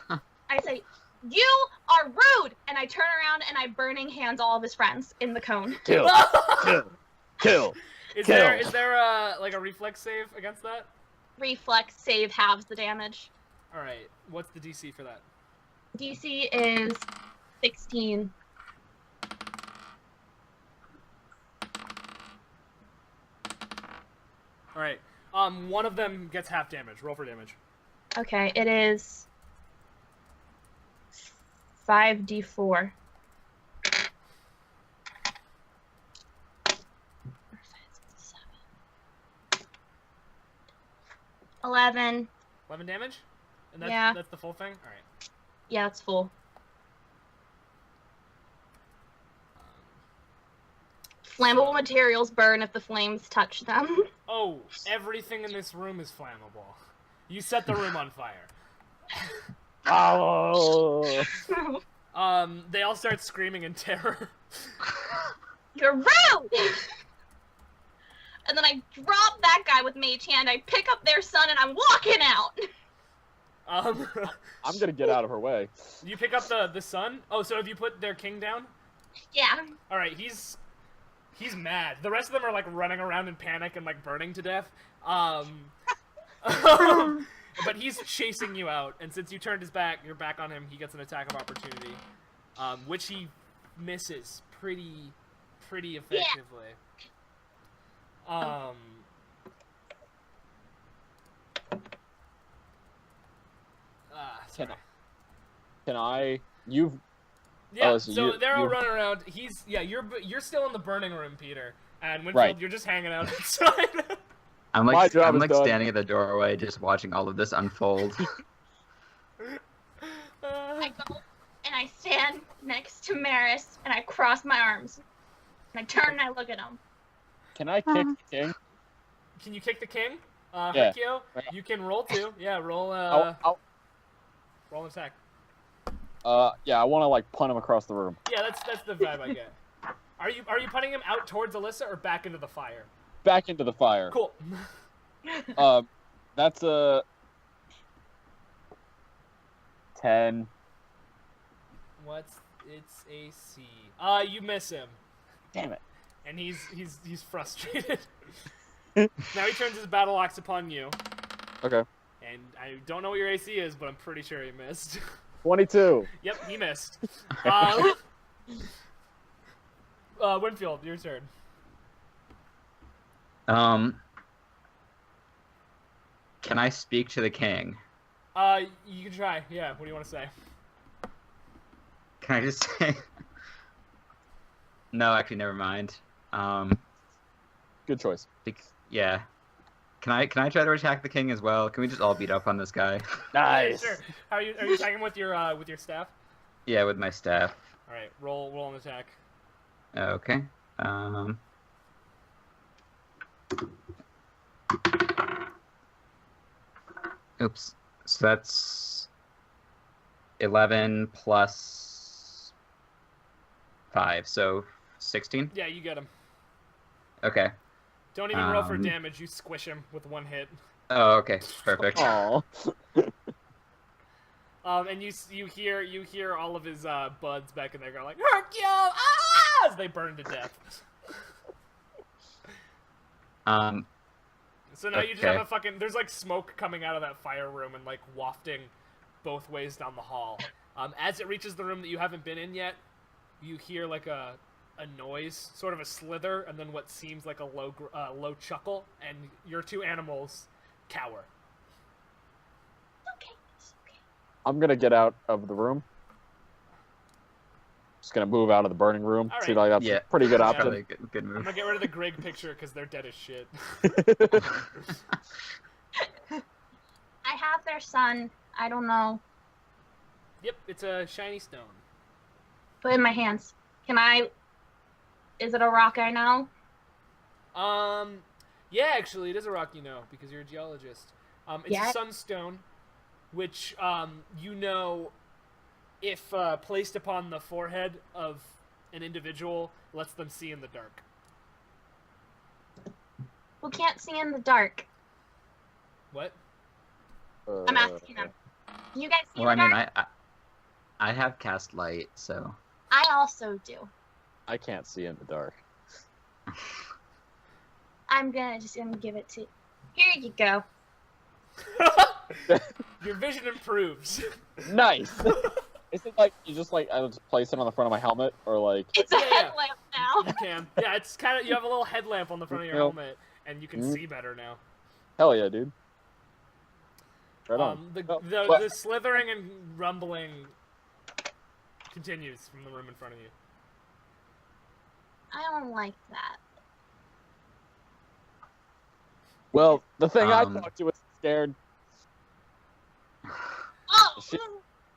I say, "You are rude!" And I turn around and I burning hands all of his friends in the cone. Kill. Kill. Kill. Is Kill. there a reflex save against that? Reflex save halves the damage. All right. What's the DC for that? DC is 16. All right. One of them gets half damage. Roll for damage. Okay, it is 5d4. 11. 11 damage? And Yeah. That's the full thing? All right. Yeah, it's full. Flammable materials burn if the flames touch them. Oh, everything in this room is flammable. You set the room on fire. Oh. They all start screaming in terror. You're rude! And then I drop that guy with Mage Hand, I pick up their son, and I'm walking out! I'm gonna get out of her way. You pick up the son. Oh, so have you put their king down? Yeah. All right, he's mad. The rest of them are like running around in panic and like burning to death. But he's chasing you out, and since you turned his back, your back on him, he gets an attack of opportunity, which he misses pretty effectively. Sorry. Can I? You've. Yeah, so they're all running around. You're still in the burning room, Peter, and Winfield, you're just hanging out outside. I'm My like job is done. standing at the doorway, just watching all of this unfold. I go and I stand next to Maris and I cross my arms. And I turn and I look at him. Can I kick the king? Can you kick the king? Yeah. Hekio? You can roll too. Yeah, roll. I'll, Roll an attack. yeah, I want to like punt him across the room. Yeah, that's the vibe I get. Are you punting him out towards Alyssa or back into the fire? Back into the fire. Cool. That's a 10. What's its AC? You miss him. Damn it. And he's frustrated. Now he turns his battle axe upon you. Okay. And I don't know what your AC is, but I'm pretty sure he missed. 22. Yep, he missed. Winfield, your turn. Can I speak to the king? You can try. Yeah, what do you want to say? Can I just say? No, actually, never mind. Good choice. Yeah. Can I try to attack the king as well? Can we just all beat up on this guy? Nice. Yeah, sure. Are you attacking with your staff? Yeah, with my staff. All right, roll an attack. Okay. Oops. So that's 11 plus 5, so 16? Yeah, you get him. Okay. Don't even roll for damage. You squish him with one hit. Oh, okay. Perfect. Aw. And you hear all of his buds back in there going like Hercule, ah! As they burn to death. So now you just have a fucking. There's like smoke coming out of that fire room and like wafting both ways down the hall. As it reaches the room that you haven't been in yet, you hear like a noise, sort of a slither, and then what seems like a low chuckle, and your two animals cower. Okay. I'm gonna get out of the room. Just gonna move out of the burning room. All right. See, like that's a pretty good option. Probably a good I'm move. gonna get rid of the Greg picture because they're dead as shit. I have their son. I don't know. Yep, it's a shiny stone. Put it in my hands. Can I? Is it a rock I know? Yeah, actually, it is a rock you know because you're a geologist. It's a sunstone, which you know, if placed upon the forehead of an individual, lets them see in the dark. Who can't see in the dark? What? I'm asking them. Can you guys see Well, I in the mean, dark? I have cast light, so. I also do. I can't see in the dark. I'm gonna give it to you. Here you go. Your vision improves. Nice. Is it like you just like I just place it on the front of my helmet or like? It's a Yeah. headlamp now. You can. Yeah, it's kind of. You have a little headlamp on the front of your Yep. helmet, and you can see better now. Hell yeah, dude. Right on. The slithering and rumbling continues from the room in front of you. I don't like that. Well, the thing I talked to was scared. Oh, Shit.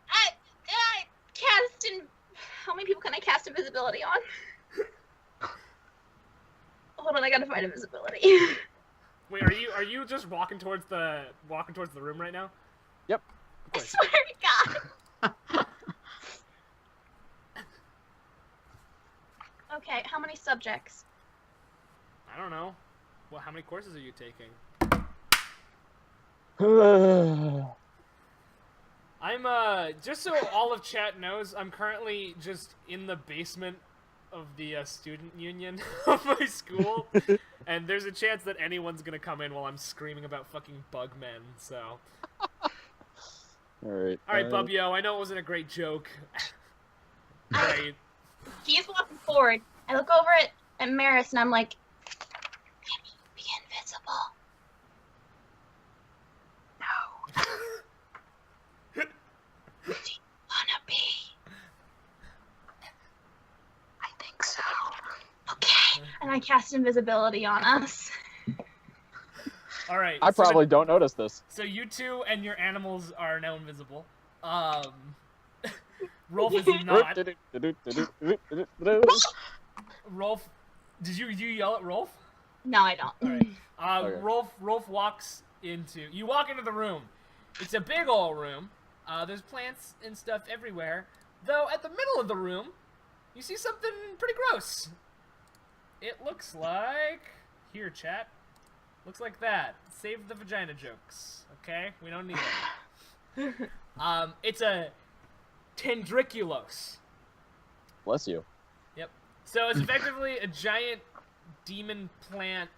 I cast in. How many people can I cast invisibility on? Hold on, I gotta find invisibility. Wait, are you just walking towards the room right now? Yep. I swear to God. Okay, how many subjects? I don't know. Well, how many courses are you taking? I'm just so all of chat knows, I'm currently just in the basement of the student union of my school, and there's a chance that anyone's gonna come in while I'm screaming about fucking bug men. So. All right, Bubio. I know it wasn't a great joke. Right. He's walking forward. I look over at Maris and I'm like, "Can you be invisible?" No. Do you wanna be? I think so. Okay. And I cast invisibility on us. All right. I probably don't notice this. So you two and your animals are now invisible. Rolf is not. Rolf, did you yell at Rolf? No, I don't. All right. Okay. Rolf walks into. You walk into the room. It's a big old room. There's plants and stuff everywhere. Though at the middle of the room, you see something pretty gross. It looks like here, chat. Looks like that. Save the vagina jokes. Okay, we don't need it. It's a tendriculos. Bless you. Yep. So it's effectively a giant demon plant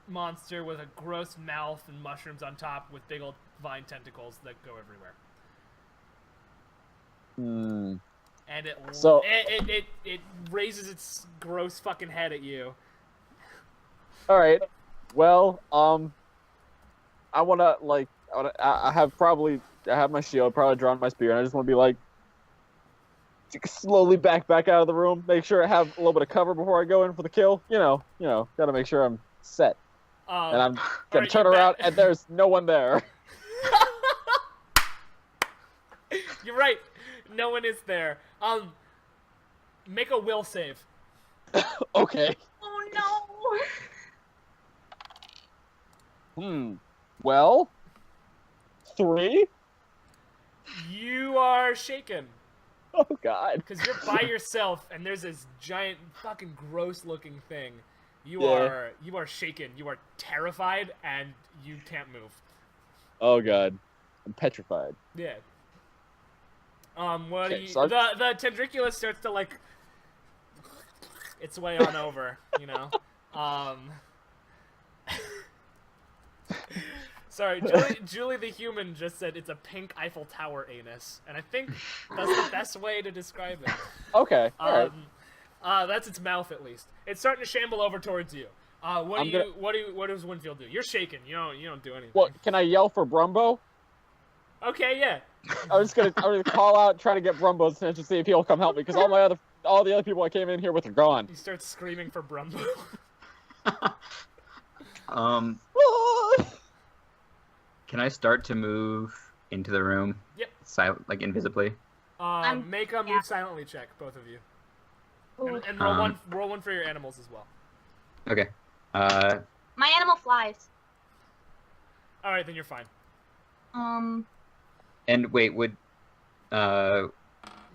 monster with a gross mouth and mushrooms on top with big old vine tentacles that go everywhere. Hmm. And So- it raises its gross fucking head at you. All right. Well, I wanna like, I have my shield, probably drawn my spear, and I just want to be like, slowly back out of the room, make sure I have a little bit of cover before I go in for the kill. You know, gotta make sure I'm set. And I'm gonna turn around, and there's no one there. You're right. No one is there. Make a will save. Okay. Oh no. Well, 3. You are shaken. Oh God. Because you're by yourself, and there's this giant, fucking gross-looking thing. You Yeah. are shaken. You are terrified, and you can't move. Oh God. I'm petrified. Yeah. What do Okay, you? so The tendriculus starts to like its way on over. You know. Sorry, Julie the human just said it's a pink Eiffel Tower anus, and I think that's the best way to describe it. Okay. All right. That's its mouth at least. It's starting to shamble over towards you. What does Winfield do? You're shaken. You don't do anything. Well, can I yell for Brumbo? Okay, yeah. I'm gonna call out, try to get Brumbo's attention, see if he'll come help me, because all the other people I came in here with are gone. He starts screaming for Brumbo. Can I start to move into the room? Yep. Like invisibly. Make a move silently check, both of you, Ooh. and roll one for your animals as well. Okay. My animal flies. All right, then you're fine. And wait, would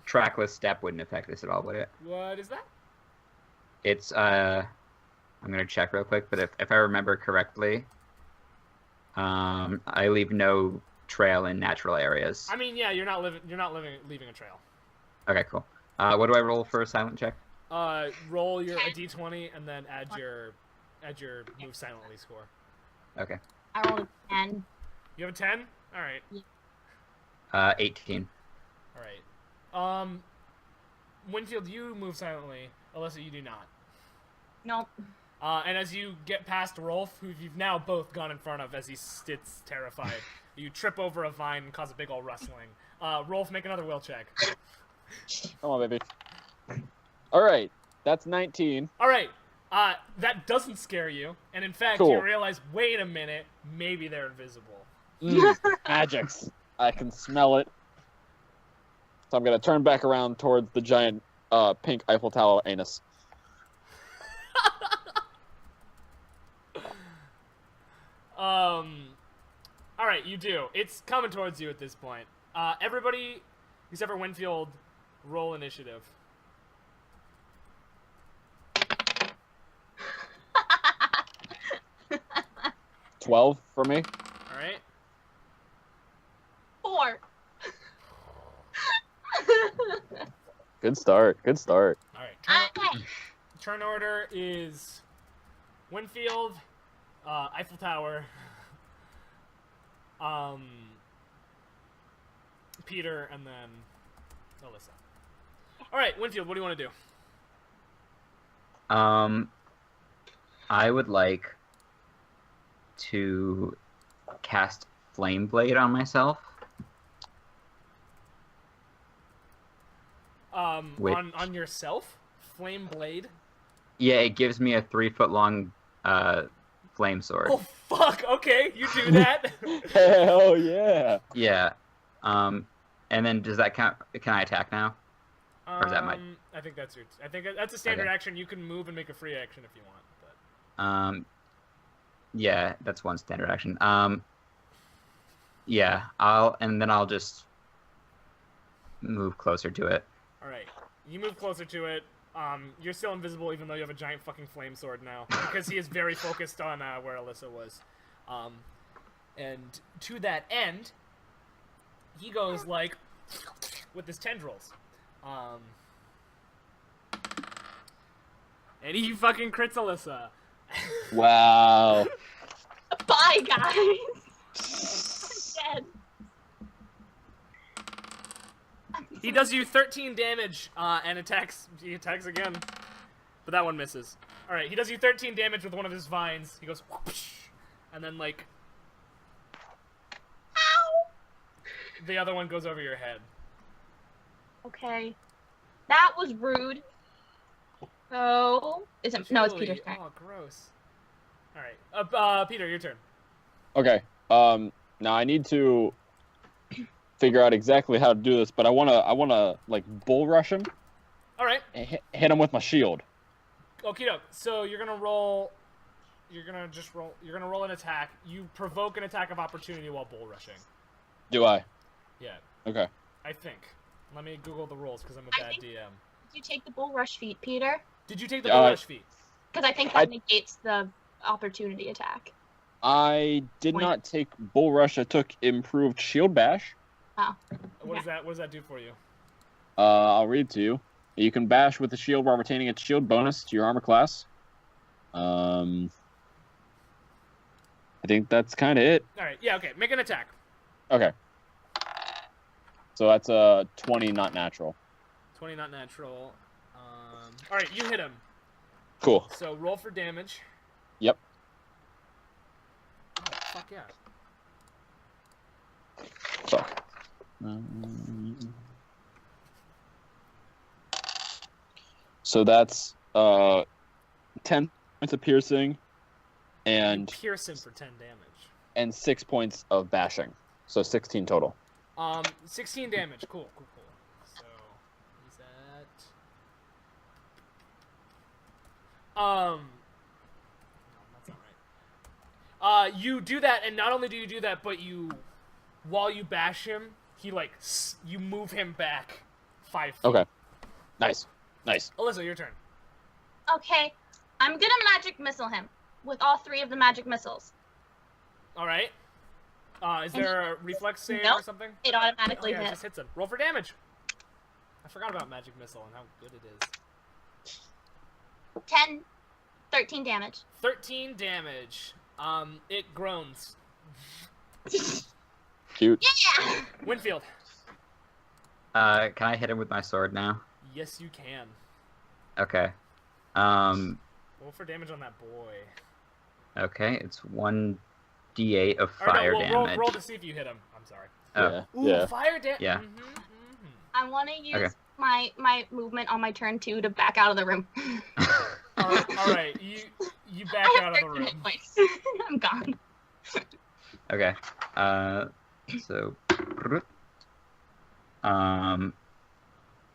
trackless step wouldn't affect this at all, would it? What is that? It's I'm gonna check real quick, but if I remember correctly, I leave no trail in natural areas. I mean, yeah, you're not leaving a trail. Okay, cool. What do I roll for a silent check? Roll a d20 and then add your move silently score. Okay. I rolled a 10. You have a 10? All right. 18. All right. Winfield, you move silently. Alyssa, you do not. Nope. And as you get past Rolf, who you've now both gone in front of as he sits terrified, you trip over a vine and cause a big old rustling. Rolf, make another will check. Come on, baby. All right, that's 19. All right. That doesn't scare you, and in fact, Cool. you realize, wait a minute, maybe they're invisible. Magics. I can smell it. So I'm gonna turn back around towards the giant pink Eiffel Tower anus. All right, you do. It's coming towards you at this point. Everybody, except for Winfield, roll initiative. 12 for me. All right. 4. Good start. Good start. All right. Okay. Turn order is Winfield, Eiffel Tower, Peter, and then Alyssa. All right, Winfield, what do you want to do? I would like to cast Flame Blade on myself. On yourself? Flame Blade? Yeah, it gives me a 3-foot long flame sword. Oh, fuck! Okay, you do that. Hell yeah. Yeah. And then does that count? Can I attack now? Or is that my... I think that's that's a standard Okay. action. You can move and make a free action if you want. But... Yeah, that's one standard action. Yeah, I'll just move closer to it. All right, you move closer to it. You're still invisible, even though you have a giant fucking flame sword now, because he is very focused on where Alyssa was. And to that end, he goes like with his tendrils. And he fucking crits Alyssa. Wow. Bye, guys. I'm dead. He does you 13 damage and attacks. He attacks again, but that one misses. All right, he does you 13 damage with one of his vines. He goes, whoosh, and then like, Ow! the other one goes over your head. Okay. That was rude. So, no, it's Peter's turn. Oh, gross. All right, Peter, your turn. Okay. Now I need to figure out exactly how to do this, but I wanna like bull rush him All right. and hit him with my shield. Okie doke. So you're gonna roll. You're gonna roll an attack. You provoke an attack of opportunity while bull rushing. Do I? Yeah, Okay. I think. Let me Google the rules because I'm a bad DM. Did you take the bull rush feat, Peter? Did you take the bull rush feat? Because I think that negates the opportunity attack. I did not take bull rush. I took improved shield bash. Oh. What does that do for you? I'll read it to you. You can bash with the shield while retaining its shield bonus to your armor class. I think that's kind of it. All right. Yeah. Okay. Make an attack. Okay. So that's a 20, not natural. 20 not natural. All right. You hit him. Cool. So roll for damage. Yep. Oh, fuck yeah. Fuck. So that's 10 points of piercing and Pierce him for 10 damage. and 6 points of bashing. So 16 total. 16 damage. Cool. So he's at. No, that's not right. You do that, and not only do you do that, but while you bash him, he you move him back 5 feet. Okay. Nice. Alyssa, your turn. Okay. I'm gonna magic missile him with all 3 of the magic missiles. All right. Is there a reflex save Nope. or something? It automatically Yeah, it hits. just hits him. Roll for damage. I forgot about magic missile and how good it is. 13 damage. 13 damage. It groans. Cute. Yeah! Winfield. Can I hit him with my sword now? Yes, you can. Okay. Roll for damage on that boy. Okay, it's 1d8 of fire damage. Roll to see if you hit him. I'm sorry. Oh, Yeah. Ooh, fire damage. Yeah. I want to use Okay. my movement on my turn 2 to back out of the room. All right. You back I have out of the 13 room. hit points. I'm gone. Okay. So.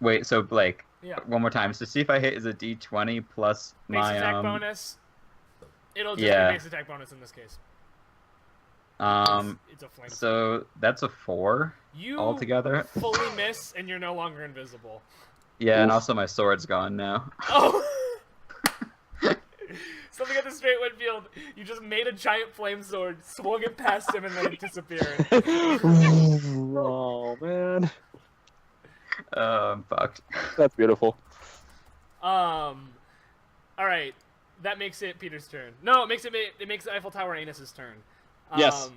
Wait. So Blake. Yeah. One more time. So see if I hit is a d20 plus Base my attack bonus. It'll just yeah. be base attack bonus in this case. It's a flame. So that's a 4 You altogether. fully miss, and you're no longer invisible. Yeah, and also my sword's gone now. Oh. So we got this straight, Winfield. You just made a giant flame sword, swung it past him, and then it disappeared. Oh man. I'm fucked. That's beautiful. All right, that makes it Peter's turn. No, it makes Eiffel Tower Anus's turn. Yes.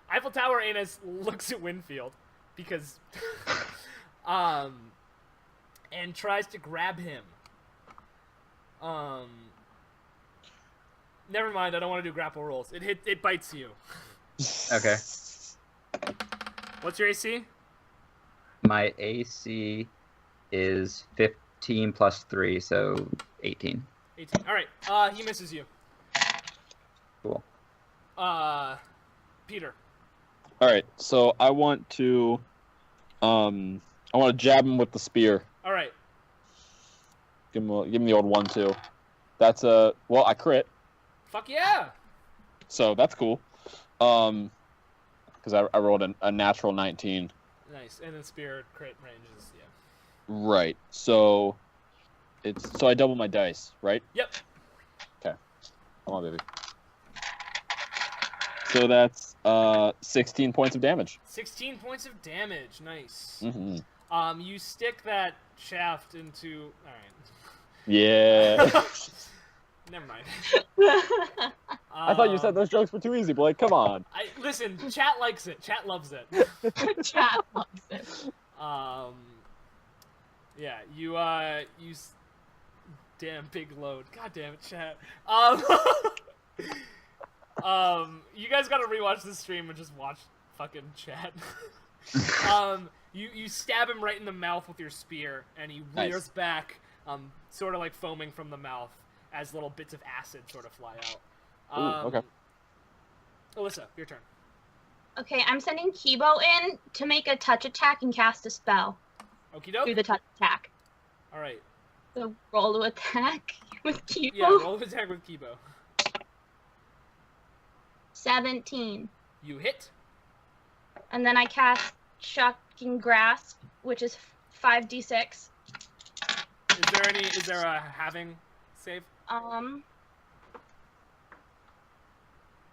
Eiffel Tower Anus looks at Winfield because, and tries to grab him. Never mind. I don't want to do grapple rolls. It bites you. Okay. What's your AC? My AC is 15 plus 3, so 18. 18. All right. He misses you. Cool. Peter. All right, so I want to jab him with the spear. All right. Give him the old 1-2. That's I crit, Fuck yeah. so that's cool. Because I rolled a natural 19. Nice. And then spear crit ranges. Yeah. Right. So I double my dice, right? Yep. Okay. Come on, baby. So that's 16 points of damage. 16 points of damage. Nice. Mm-hmm. You stick that shaft into. All right. Yeah. Never mind. I thought you said those jokes were too easy, Blake. Come on. Listen, chat likes it. Chat loves it. Chat loves it. Yeah, you damn big load. God damn it, chat. You guys gotta rewatch this stream and just watch fucking chat. You stab him right in the mouth with your spear, and he rears back, sort of like foaming from the mouth, as little bits of acid sort of fly out. Okay. Alyssa, your turn. Okay, I'm sending Kibo in to make a touch attack and cast a spell. Okie doke. Do the touch attack. All right. So roll to attack with Kibo. Yeah, roll an attack with Kibo. 17. You hit. And then I cast Shocking Grasp, which is 5d6. Is there a halving save?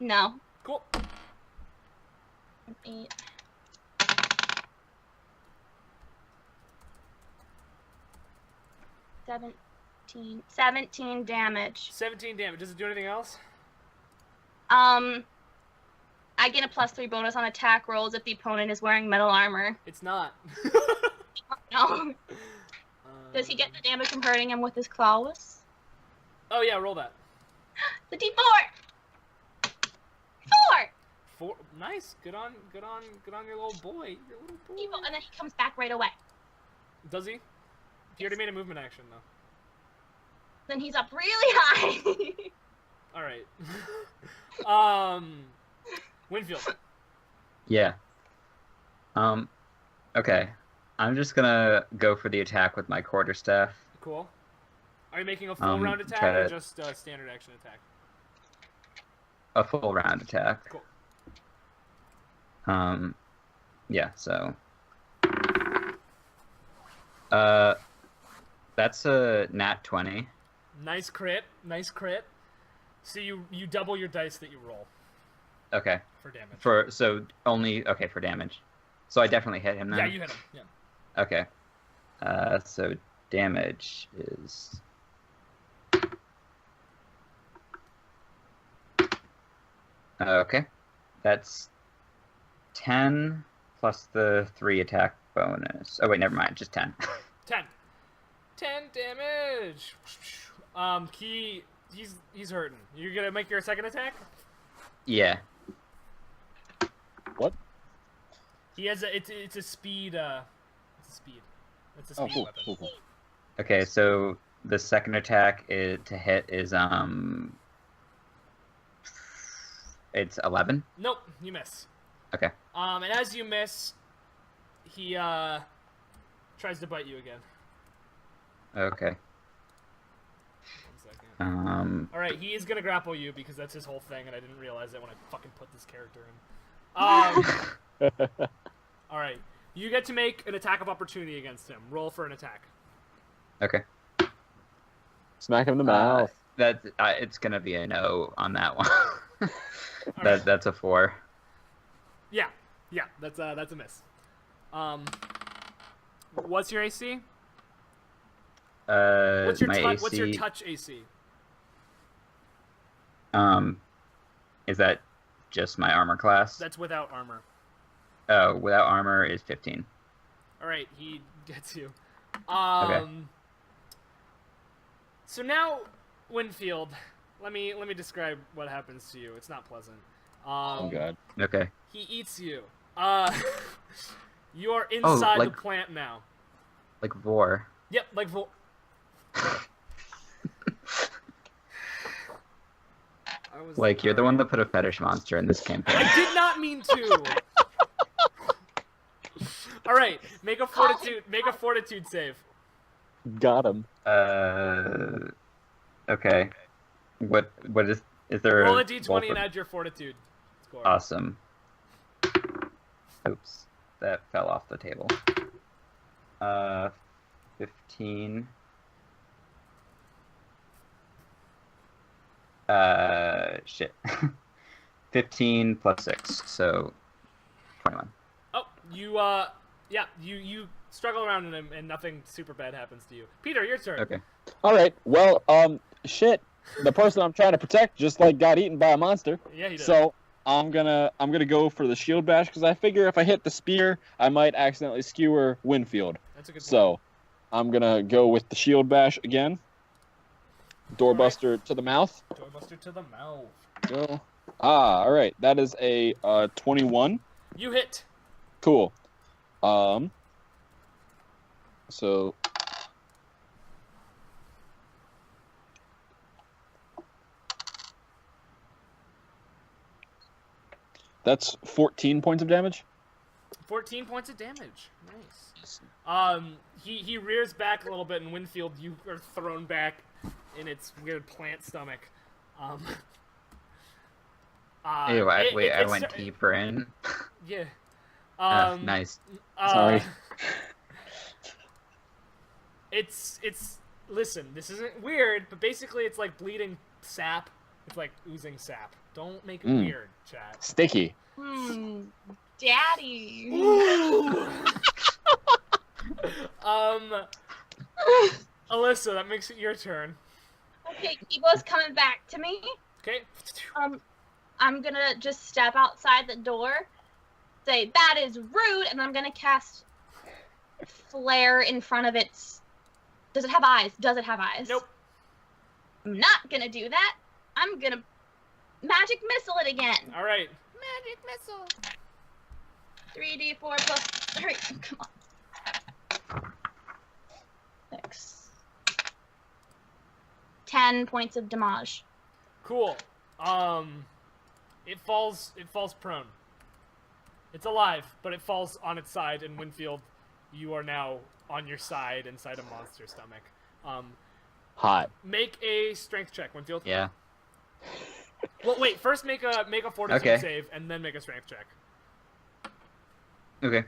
No. Cool. 8. Seventeen damage. 17 damage. Does it do anything else? I get a +3 bonus on attack rolls if the opponent is wearing metal armor. It's not. No. Does he get the damage from hurting him with his claws? Oh yeah, roll that. The D4. 4. 4. Nice. Good on your little boy. Your little boy. And then he comes back right away. Does he? He already made a movement action though. Then he's up really high. All right. Winfield. Yeah. Okay. I'm just gonna go for the attack with my quarterstaff. Cool. Are you making a full round attack try or to- just standard action attack? A full round attack. Cool. Yeah, so that's a nat 20. Nice crit. Nice crit. So you double your dice that you roll Okay. for damage. For damage. So I definitely hit him then. Yeah, you hit him. Yeah. Okay. So damage is okay. That's 10 plus the 3 attack bonus. Oh wait, never mind. Just 10. 10 damage. He's hurting. You gonna make your second attack? Yeah. What? He has it's a speed. It's a speed. It's a speed Cool. weapon. Cool. Okay, so the second attack to hit is it's 11. Nope, you miss. Okay. And as you miss, he tries to bite you again. Okay. 1 second. All right, he is gonna grapple you because that's his whole thing, and I didn't realize that when I fucking put this character in. All right, you get to make an attack of opportunity against him. Roll for an attack. Okay. Smack him in the mouth. It's gonna be a no on that one. That's a 4. Yeah, that's a miss. What's your AC? My AC. What's your touch AC? Is that just my armor class? That's without armor. Oh, without armor is 15. All right, he gets you. Okay. So now, Winfield, let me describe what happens to you. It's not pleasant. Oh god. Okay. He eats you. You are inside the plant now. Like Vor. Yep, like Like, you're the one that put a fetish monster in this campaign. I did not mean to. All right, make a fortitude save. Got him. Okay. What is there? Roll a d20 and add your fortitude score. Awesome. Oops, that fell off the table. 15. Shit. 15 plus 6, so 21. Oh, you struggle around in him and nothing super bad happens to you. Peter, your turn. Okay. All right. Well, shit. The person I'm trying to protect just like got eaten by a monster. Yeah, he did. So I'm gonna go for the shield bash because I figure if I hit the spear, I might accidentally skewer Winfield. That's a good point. So I'm gonna go with the shield bash again. Doorbuster to the mouth. Doorbuster to the mouth. Go. All right. That is a 21. You hit. Cool. So that's 14 points of damage. 14 points of damage. Nice. He rears back a little bit, and Winfield, you are thrown back in its weird plant stomach. Ew, I went deeper in. Yeah. Nice. Sorry. It's listen, this isn't weird, but basically it's like bleeding sap. It's like oozing sap. Don't make it weird, chat. Sticky. Daddy. Alyssa, that makes it your turn. Okay, Evo's coming back to me. Okay. I'm gonna just step outside the door, say that is rude, and I'm gonna cast flare in front of its. Does it have eyes? Does it have eyes? Nope. I'm not gonna do that. I'm gonna magic missile it again. All right. Magic missile. 3d4 plus 3. Come on. 6. 10 points of damage. Cool. It falls prone. It's alive, but it falls on its side, and Winfield, you are now on your side inside a monster stomach. Hot. Make a strength check, Winfield. Yeah. Well, wait. First, make a fortitude save, and then make a strength check. Okay.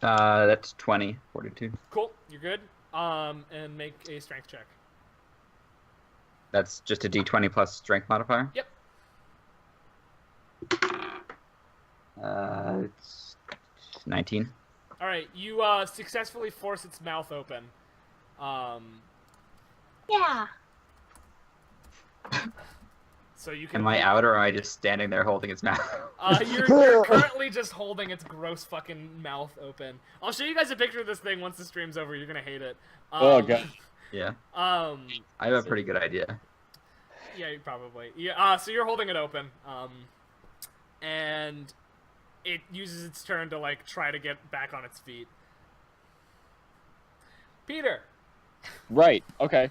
That's 20, 42. Cool. You're good. And make a strength check. That's just a d20 plus strength modifier? Yep. It's 19. All right. You successfully force its mouth open. Yeah. So you can. Am I out, or am I just standing there holding its mouth? You're currently just holding its gross fucking mouth open. I'll show you guys a picture of this thing once the stream's over. You're gonna hate it. Oh god. Yeah. I have a pretty good idea. Yeah, probably. Yeah. So you're holding it open. And it uses its turn to like try to get back on its feet. Peter. Right. Okay.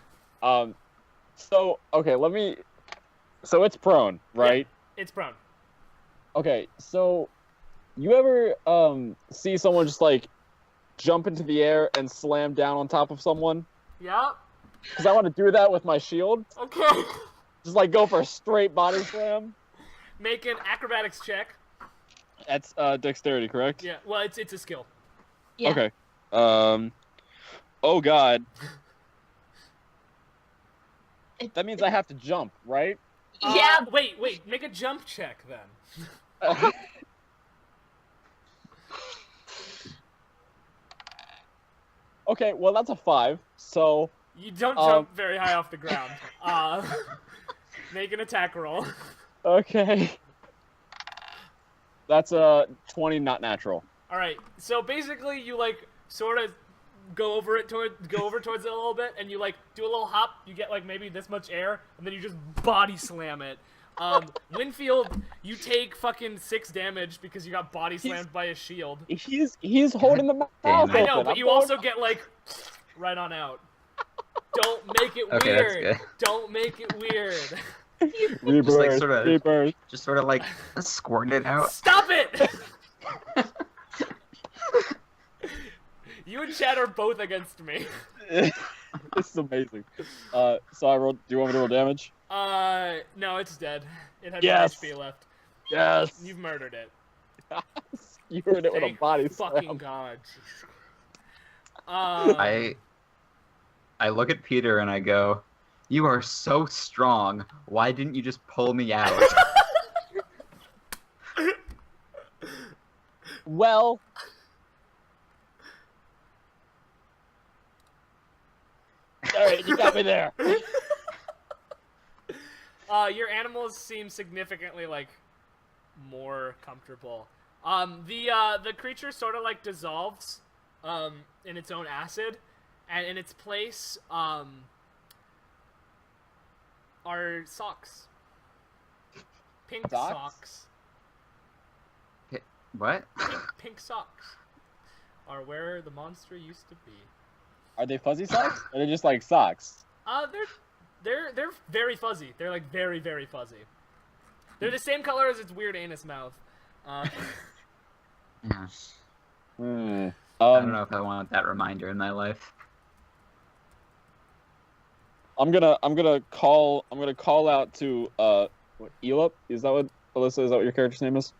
So it's prone, right? Yeah, it's prone. Okay. So you ever see someone just like jump into the air and slam down on top of someone? Yeah. Because I want to do that with my shield. Okay. Just like go for a straight body slam. Make an acrobatics check. That's dexterity, correct? Yeah. Well, it's a skill. Yeah. Okay. Oh god. That means I have to jump, right? Yeah. Wait. Make a jump check then. Okay, well that's a 5. So You don't jump very high off the ground. Make an attack roll. okay. That's a 20, not natural. All right. So basically, you like sort of go over towards it a little bit, and you like do a little hop. You get like maybe this much air, and then you just body slam it. Winfield, you take fucking 6 damage because you got body slammed by a shield. He's holding the mouth open. I know, but you also get like right on out. Don't make it Okay, that's weird. good. Don't make it weird. Rebirth. Just sort of like squirting it out. Stop it! You and Chad are both against me. This is amazing. So I rolled. Do you want me to roll damage? No, it's dead. It had Yes. 1 HP left. Yes. You've murdered it. You heard it with a Thank body fucking slam. God. I look at Peter and I go, "You are so strong. Why didn't you just pull me out?" Well. All right, you got me there. Your animals seem significantly like more comfortable. The creature sort of like dissolves in its own acid, and in its place are socks. Pink socks. What? Pink socks are where the monster used to be. Are they fuzzy socks? Or are they just like socks? They're very fuzzy. They're like very, very fuzzy. They're the same color as its weird anus mouth. Yeah. Hmm. I don't know if I want that reminder in my life. I'm gonna call out to what, Elip? Is that what Alyssa? Is that what your character's name is?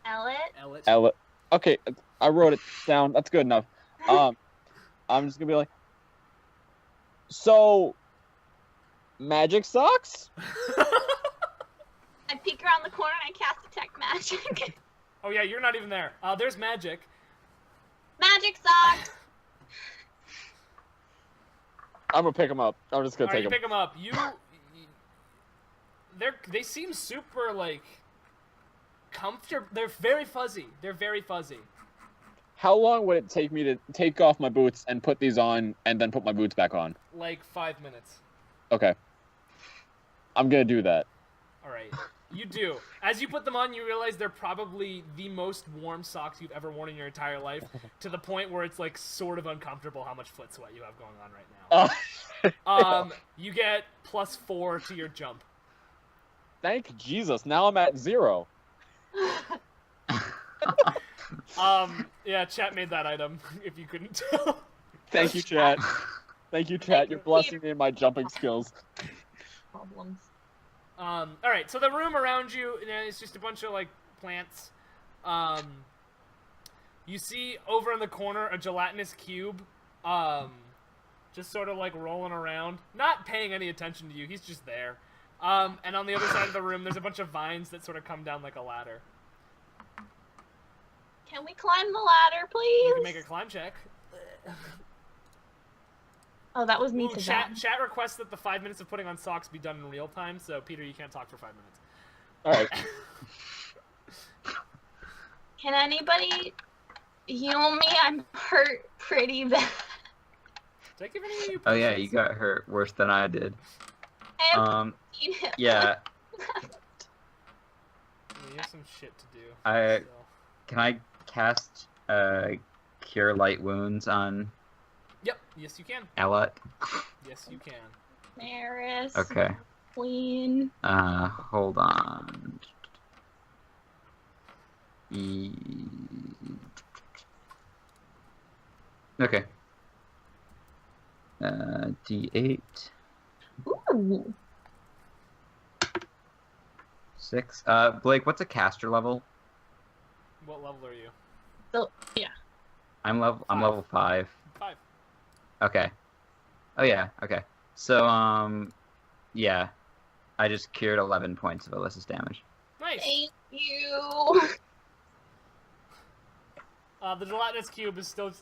Ellet. Elip. Okay, I wrote it down. That's good enough. I'm just gonna be like, so, magic socks? I peek around the corner and I cast Detect Magic. Oh yeah, you're not even there. There's magic. Magic socks! I'm gonna pick them up. I'm just gonna Alright, take you them. pick them up. They seem super like comfortable. They're very fuzzy. They're very fuzzy. How long would it take me to take off my boots and put these on, and then put my boots back on? Like 5 minutes. Okay. I'm gonna do that. All right. You do. As you put them on, you realize they're probably the most warm socks you've ever worn in your entire life, to the point where it's like sort of uncomfortable how much foot sweat you have going on right now. You get +4 to your jump. Thank Jesus. Now I'm at 0. Yeah, chat made that item, if you couldn't tell. Thank you, chat. Thank you, chat. You're blessing me in my jumping skills. Problems. Alright, so the room around you, it's just a bunch of, like, plants. You see over in the corner a gelatinous cube, just sort of, like, rolling around. Not paying any attention to you, he's just there. And on the other side of the room, there's a bunch of vines that sort of come down like a ladder. Can we climb the ladder, please? You can make a climb check. Oh, that was me Ooh, to chat that. requests that the 5 minutes of putting on socks be done in real time, so Peter, you can't talk for 5 minutes. Alright. Can anybody heal me? I'm hurt pretty bad. Did I give any of you Oh yeah, potions? you got hurt worse than I did. I have 15 hit Yeah. points. You have some shit to do. I can I cast Cure Light Wounds on Yep, yes you can. Ellet? Yes you can. Maris. Okay. Queen. Hold on. Okay. D8. Ooh. 6. Blake, what's a caster level? What level are you? So, yeah. I'm level 5. 5. Okay. Oh yeah, okay. So yeah. I just cured 11 points of Alyssa's damage. Nice. Thank you. The gelatinous cube is still...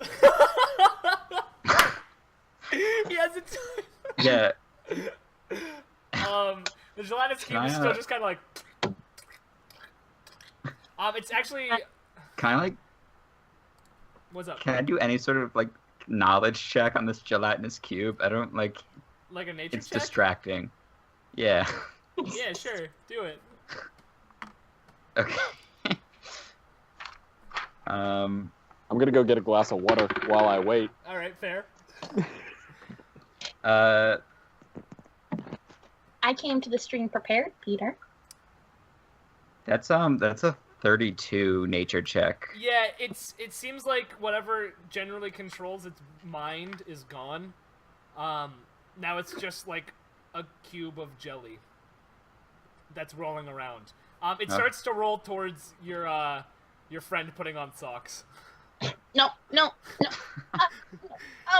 He has a time. Yeah. The gelatinous cube is still just kind of like. It's actually. Can I like? What's up? Can I do any sort of like knowledge check on this gelatinous cube? I don't like. Like a nature It's check? distracting. Yeah. Yeah, sure. Do it. Okay. I'm gonna go get a glass of water while I wait. All right, fair. I came to the stream prepared, Peter. That's a 32 nature check. Yeah, it seems like whatever generally controls its mind is gone. Now it's just like a cube of jelly that's rolling around. It starts to roll towards your friend putting on socks. No.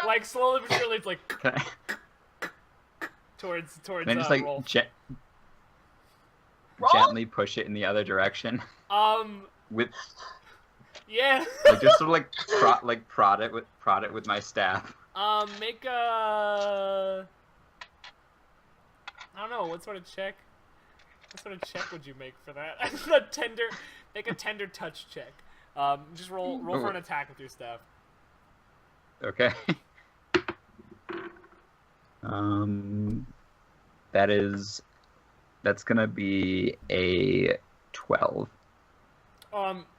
Like slowly but surely, it's like Can I, towards can I just like roll. Roll? gently push it in the other direction with Yeah. like just sort of like prod it with my staff. Make a. I don't know. What sort of check? What sort of check would you make for that? Make a tender touch check. Just roll for an attack with your staff. Okay. That's gonna be a 12.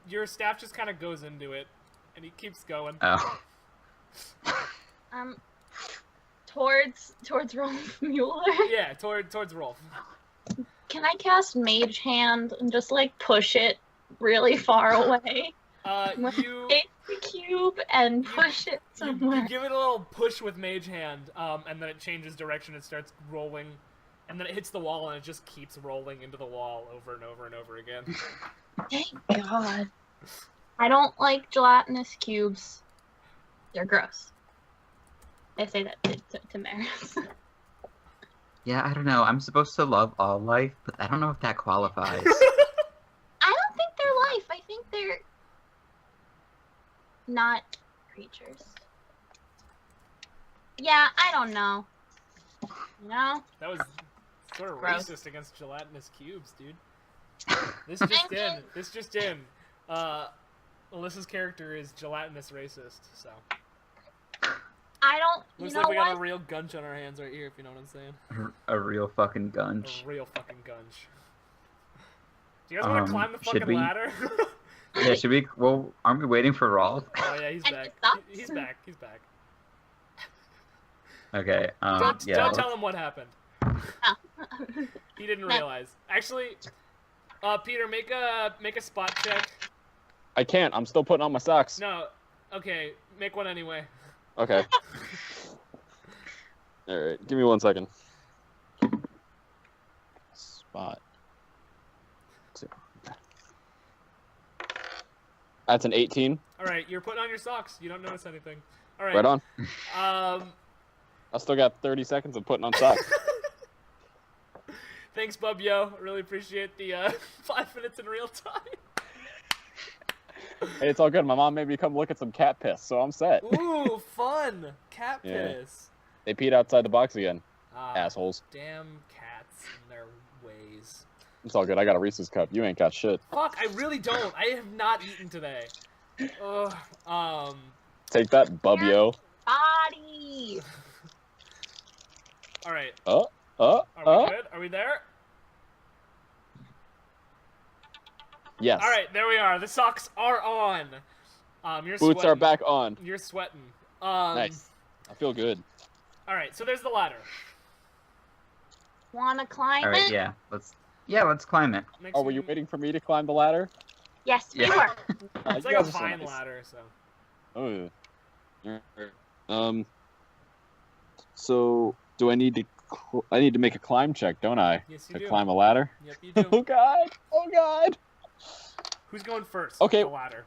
Your staff just kind of goes into it, and he keeps going. Oh. Towards Rolf Mueller. Yeah, towards Rolf. Can I cast Mage Hand and just like push it really far away? You Take the cube and push it you somewhere. give it a little push with Mage Hand, and then it changes direction. It starts rolling, and then it hits the wall, and it just keeps rolling into the wall over and over and over again. Thank God. I don't like gelatinous cubes. They're gross. I say that to Maris. Yeah, I don't know. I'm supposed to love all life, but I don't know if that qualifies. I don't think they're life. I think they're not creatures. Yeah, I don't know. You know? That was sort of Gross. racist against gelatinous cubes, dude. This just in. Alyssa's character is gelatinous racist, so. I don't. Looks you know like we what? got a real gunch on our hands right here, if you know what I'm saying. A real fucking gunch. A real fucking gunch. Do you guys want to climb the should fucking we? ladder? Yeah, should we? Well, aren't we waiting for Rolf? Oh yeah, he's And back. it sucks. He's back. He's back. Okay. Don't Yeah. tell him what happened. He didn't realize. Actually, Peter, make a spot check. I can't. I'm still putting on my socks. No. Okay, make one anyway. Okay. Alright, give me 1 second. Spot. That's an 18. All right, you're putting on your socks. You don't notice anything. All right. Right on. I I still got 30 seconds of putting on socks. Thanks, Bub Yo. Really appreciate the 5 minutes in real time. Hey, it's all good. My mom made me come look at some cat piss, so I'm set. Ooh, fun. Cat Yeah. piss. They peed outside the box again. Ah, Assholes. Damn cats and their ways. It's all good. I got a Reese's cup. You ain't got shit. Fuck, I really don't. I have not eaten today. Ugh. Take that, Bubby-o. Body. All right. Uh. Are we good? Are we there? Yes. All right, there we are. The socks are on. You're Boots sweating. are back on. You're sweating. Nice. I feel good. All right, so there's the ladder. Wanna climb All right. it? Yeah. Let's climb it. Makes Oh, were me- you waiting for me to climb the ladder? Yes, we Yeah. were. It's You like a guys are so vine nice. ladder, so. Oh. So do I need to? I need to make a climb check, don't I? Yes, you To do. climb a ladder. Yep, you do. Oh God! Oh God! Who's going first? Okay. The ladder.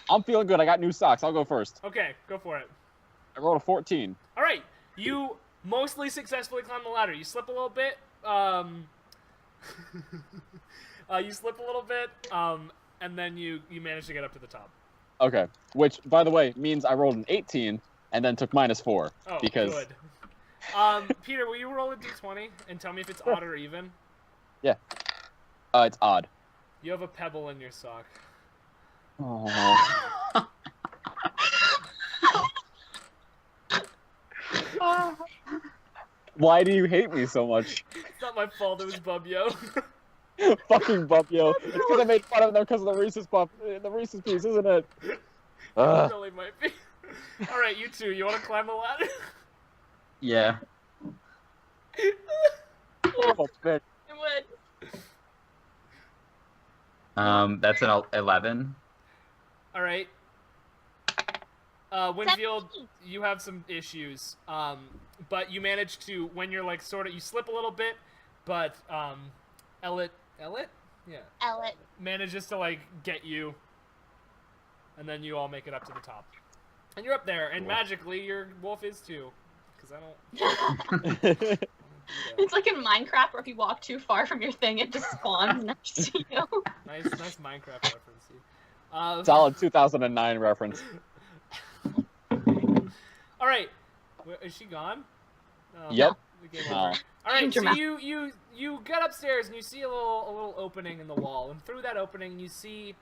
I'm feeling good. I got new socks. I'll go first. Okay, go for it. I rolled a 14. All right, you mostly successfully climb the ladder. You slip a little bit. You slip a little bit. And then you manage to get up to the top. Okay. Which, by the way, means I rolled an 18 and then took -4 Oh, because good. Peter, will you roll a d20 and tell me if it's Sure. odd or even? yeah, it's odd. You have a pebble in your sock. Oh. Why do you hate me so much? It's not my fault. It was Bubyo. Fucking Bubyo. It's because I made fun of them because of the Reese's piece, isn't it? It Ugh. really might be. All right, you two. You want to climb the ladder? Yeah. Oh, bitch. It would. That's an 11. All right. Winfield, you have some issues. But you manage to, when you're like sort of, you slip a little bit, but Elliot, yeah, Elliot. manages to like get you, and then you all make it up to the top, and you're up there, and Cool. magically your wolf is too, because I don't. It's like in Minecraft where if you walk too far from your thing, it just spawns next to you. Nice Minecraft reference. Solid 2009 reference. All right, is she gone? Yep. The game No. over. All right, so Dramatic. you get upstairs and you see a little opening in the wall, and through that opening you see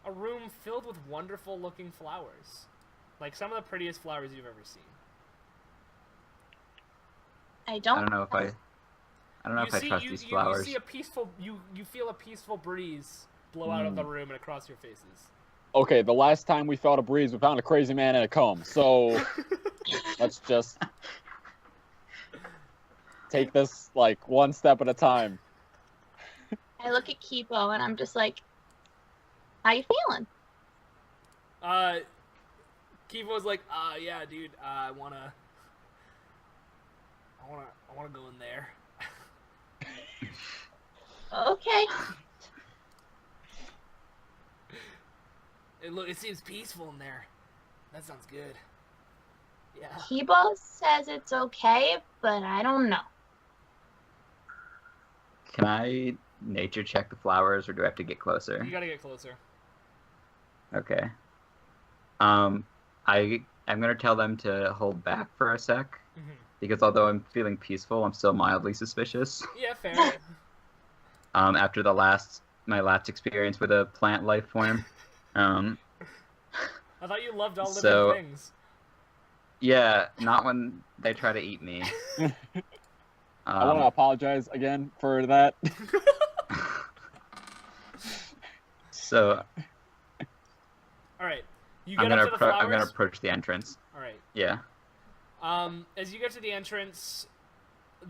a room filled with wonderful looking flowers, like some of the prettiest flowers you've ever seen. I I don't. don't know if I trust these flowers. You see a peaceful you feel a peaceful breeze blow out of the room and across your faces. Okay, the last time we felt a breeze, we found a crazy man in a comb. So let's just take this like one step at a time. I look at Kipo and I'm just like, how you feeling? Kivo's like, yeah, dude, I wanna go in there. Okay. It seems peaceful in there. That sounds good. Yeah. Kipo says it's okay, but I don't know. Can I nature check the flowers, or do I have to get closer? You gotta get closer. Okay. I'm gonna tell them to hold back for a sec, Mm-hmm. because although I'm feeling peaceful, I'm still mildly suspicious. Yeah, fair. After my last experience with a plant life form. I thought you loved all living So- things. Yeah, not when they try to eat me. I want to apologize again for that. So All right. You I'm get up to the flowers. gonna approach the entrance. All right. Yeah. As you get to the entrance,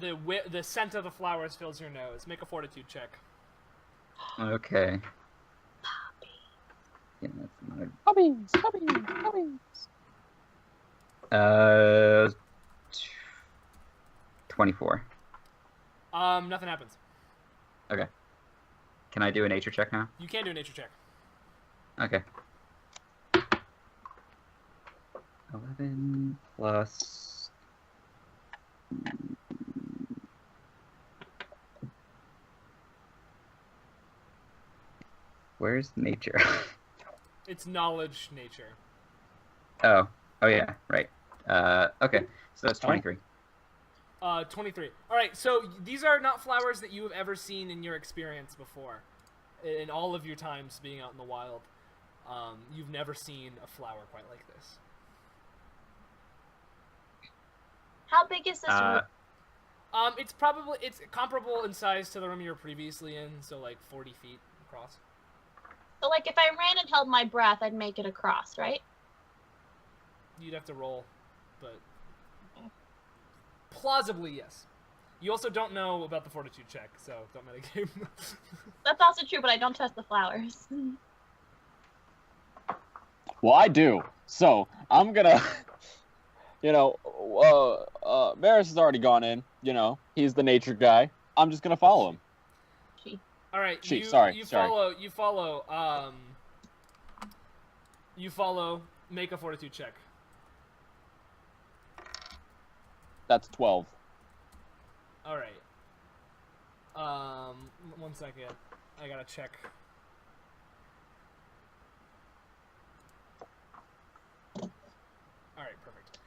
the scent of the flowers fills your nose. Make a fortitude check. Okay. Yeah, that's not Puppies. a... 24. Nothing happens. Okay. Can I do a nature check now? You can do a nature check. Okay. 11 plus... Where's nature? It's knowledge nature. Oh yeah, right. Okay, so that's 23. 23. All right. So these are not flowers that you have ever seen in your experience before. In all of your times being out in the wild, you've never seen a flower quite like this. How big is this room? It's comparable in size to the room you were previously in, so like 40 feet across. So, like, if I ran and held my breath, I'd make it across, right? You'd have to roll, but plausibly yes. You also don't know about the fortitude check, so don't metagame. That's also true, but I don't trust the flowers. Well, I do. So I'm gonna, Maris has already gone in. He's the nature guy. I'm just gonna follow him. All right, She, you sorry. follow. Make a fortitude check. That's 12. All right. 1 second. I gotta check. All right, perfect.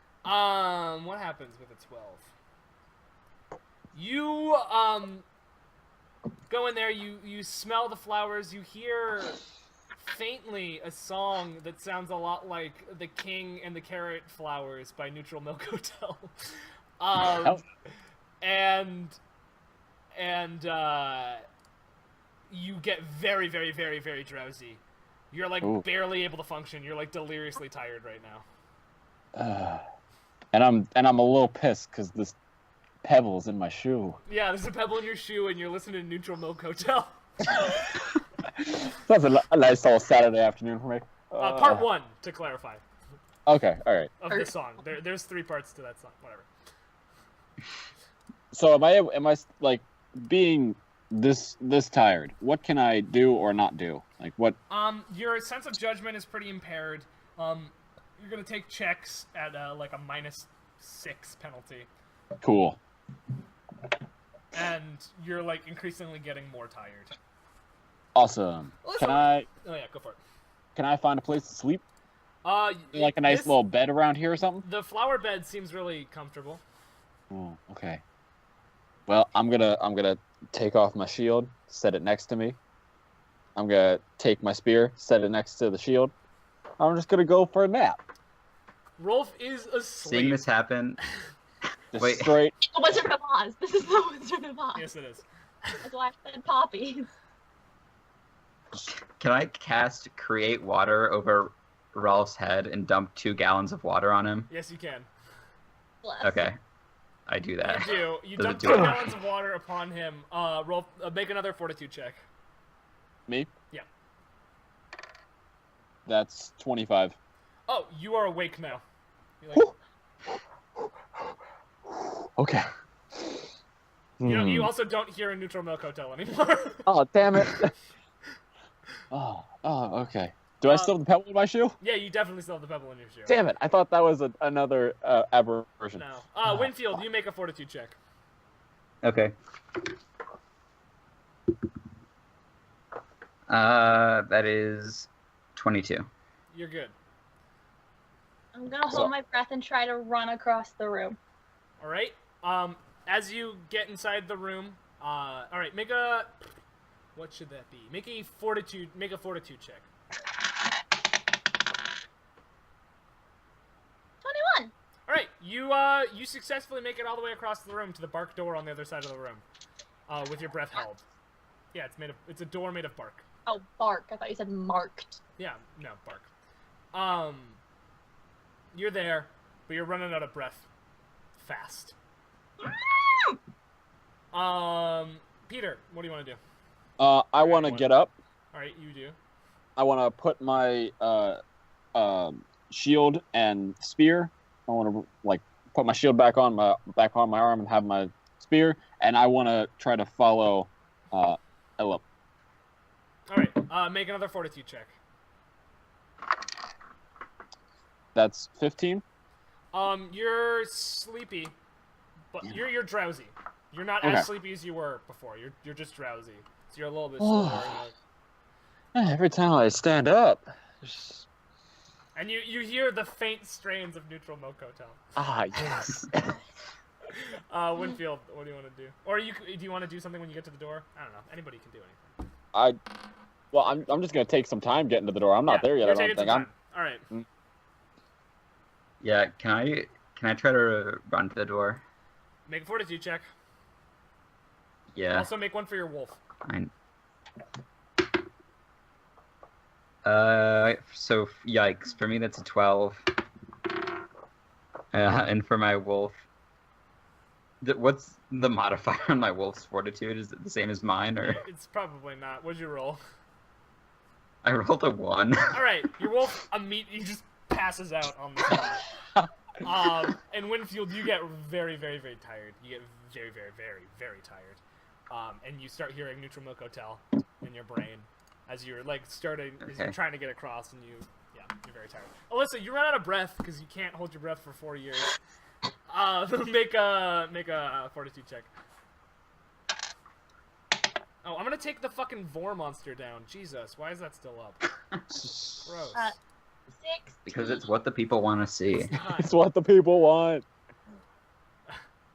What happens with a 12? You go in there. You smell the flowers. You hear faintly a song that sounds a lot like "The King and the Carrot Flowers" by Neutral Milk Hotel. And you get very, very, very, very drowsy. You're like barely able to function. You're like deliriously tired right now. And I'm a little pissed because this pebble's in my shoe. Yeah, there's a pebble in your shoe, and you're listening to Neutral Milk Hotel. That's a nice little Saturday afternoon for me. Part 1, to clarify. Okay, all right. Of the song. There's 3 parts to that song. Whatever. So am I like being this tired? What can I do or not do? Like what? Your sense of judgment is pretty impaired. You're gonna take checks at like a -6 penalty. Cool. And you're like increasingly getting more tired. Awesome. Can I? Oh yeah, go for it. Can I find a place to sleep? Like a nice this, little bed around here or something? The flower bed seems really comfortable. Oh, okay. Well, I'm gonna take off my shield, set it next to me. I'm gonna take my spear, set it next to the shield. I'm just gonna go for a nap. Rolf is asleep. Seeing this happen. Just Wait. straight. The Wizard of Oz. This is the Wizard of Oz. Yes, it is. That's why I said poppies. Can I cast Create Water over Rolf's head and dump 2 gallons of water on him? Yes, you can. Bless. Okay. I do that. You do. You Does dump it 2 do it? gallons of water upon him. Rolf, make another fortitude check. Me? Yeah. That's 25. Oh, you are awake now. You're like, Okay. you also don't hear a Neutral Milk Hotel anymore. Oh, damn it. Oh, okay. Do I still have the pebble in my shoe? Yeah, you definitely still have the pebble in your shoe. Damn it. I thought that was another aberration. No. Winfield, you make a fortitude check. Okay. That is 22. You're good. I'm gonna hold my breath and try to run across the room. All right. As you get inside the room, all right, make a. What should that be? Make a fortitude check. 21. All right, you successfully make it all the way across the room to the bark door on the other side of the room, with your breath held. Yeah, it's a door made of bark. Oh, bark. I thought you said marked. Yeah, no, bark. You're there, but you're running out of breath fast. Peter, what do you want to do? I want to get up. All right, you do. I want to put my shield and spear. I want to like put my shield back on my arm and have my spear, and I want to try to follow Ella. All right, make another fortitude check. That's 15. You're sleepy, but you're drowsy. You're not Okay. as sleepy as you were before. You're just drowsy, so you're a little bit slower. Every time I stand up. And you hear the faint strains of Neutral Milk Hotel. Ah, yes. Winfield, what do you want to do? Or do you want to do something when you get to the door? I don't know. Anybody can do anything. I'm just gonna take some time getting to the door. I'm not there yet. You're I don't taking think some I'm. time. All right. Yeah, can I try to run to the door? Make a fortitude check. Yeah. Also make one for your wolf. Fine. So yikes. For me, that's a 12. And for my wolf, what's the modifier on my wolf's fortitude? Is it the same as mine, or? It's probably not. What'd you roll? I rolled a 1. All right, your wolf he just passes out on the spot. And Winfield, you get very, very, very tired. You get very, very, very, very tired. And you start hearing Neutral Milk Hotel in your brain as you're like as you're trying to get across, and you're very tired. Alyssa, you run out of breath because you can't hold your breath for 4 years. Make a fortitude check. Oh, I'm gonna take the fucking Vor monster down. Jesus, why is that still up? Gross. Because it's what the people want to see. It's what the people want.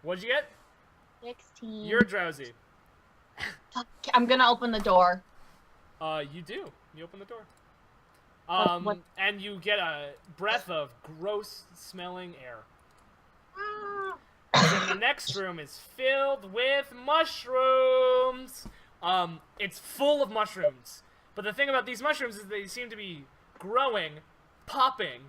What'd you get? 16. You're drowsy. Fuck, I'm gonna open the door. You do. You open the door. What? And you get a breath of gross-smelling air. And the next room is filled with mushrooms. It's full of mushrooms. But the thing about these mushrooms is they seem to be growing, popping,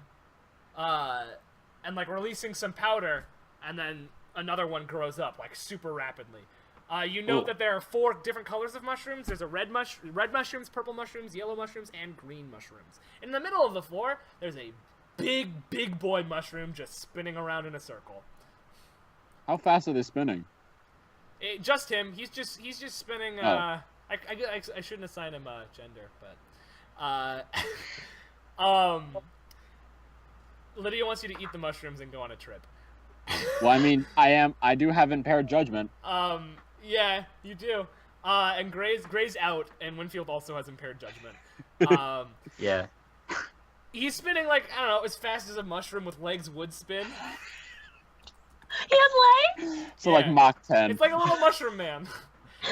and like releasing some powder, and then another one grows up like super rapidly. You note that there are 4 different colors of mushrooms. There's a red mushrooms, purple mushrooms, yellow mushrooms, and green mushrooms. In the middle of the floor, there's a big boy mushroom just spinning around in a circle. How fast are they spinning? Just him. He's just spinning. Oh. I shouldn't assign him gender, but Lydia wants you to eat the mushrooms and go on a trip. Well, I mean, I do have impaired judgment. Yeah, you do. And Gray's out, and Winfield also has impaired judgment. Yeah. He's spinning like, I don't know, as fast as a mushroom with legs would spin. He has legs? So Yeah. like Mach 10. It's like a little mushroom man.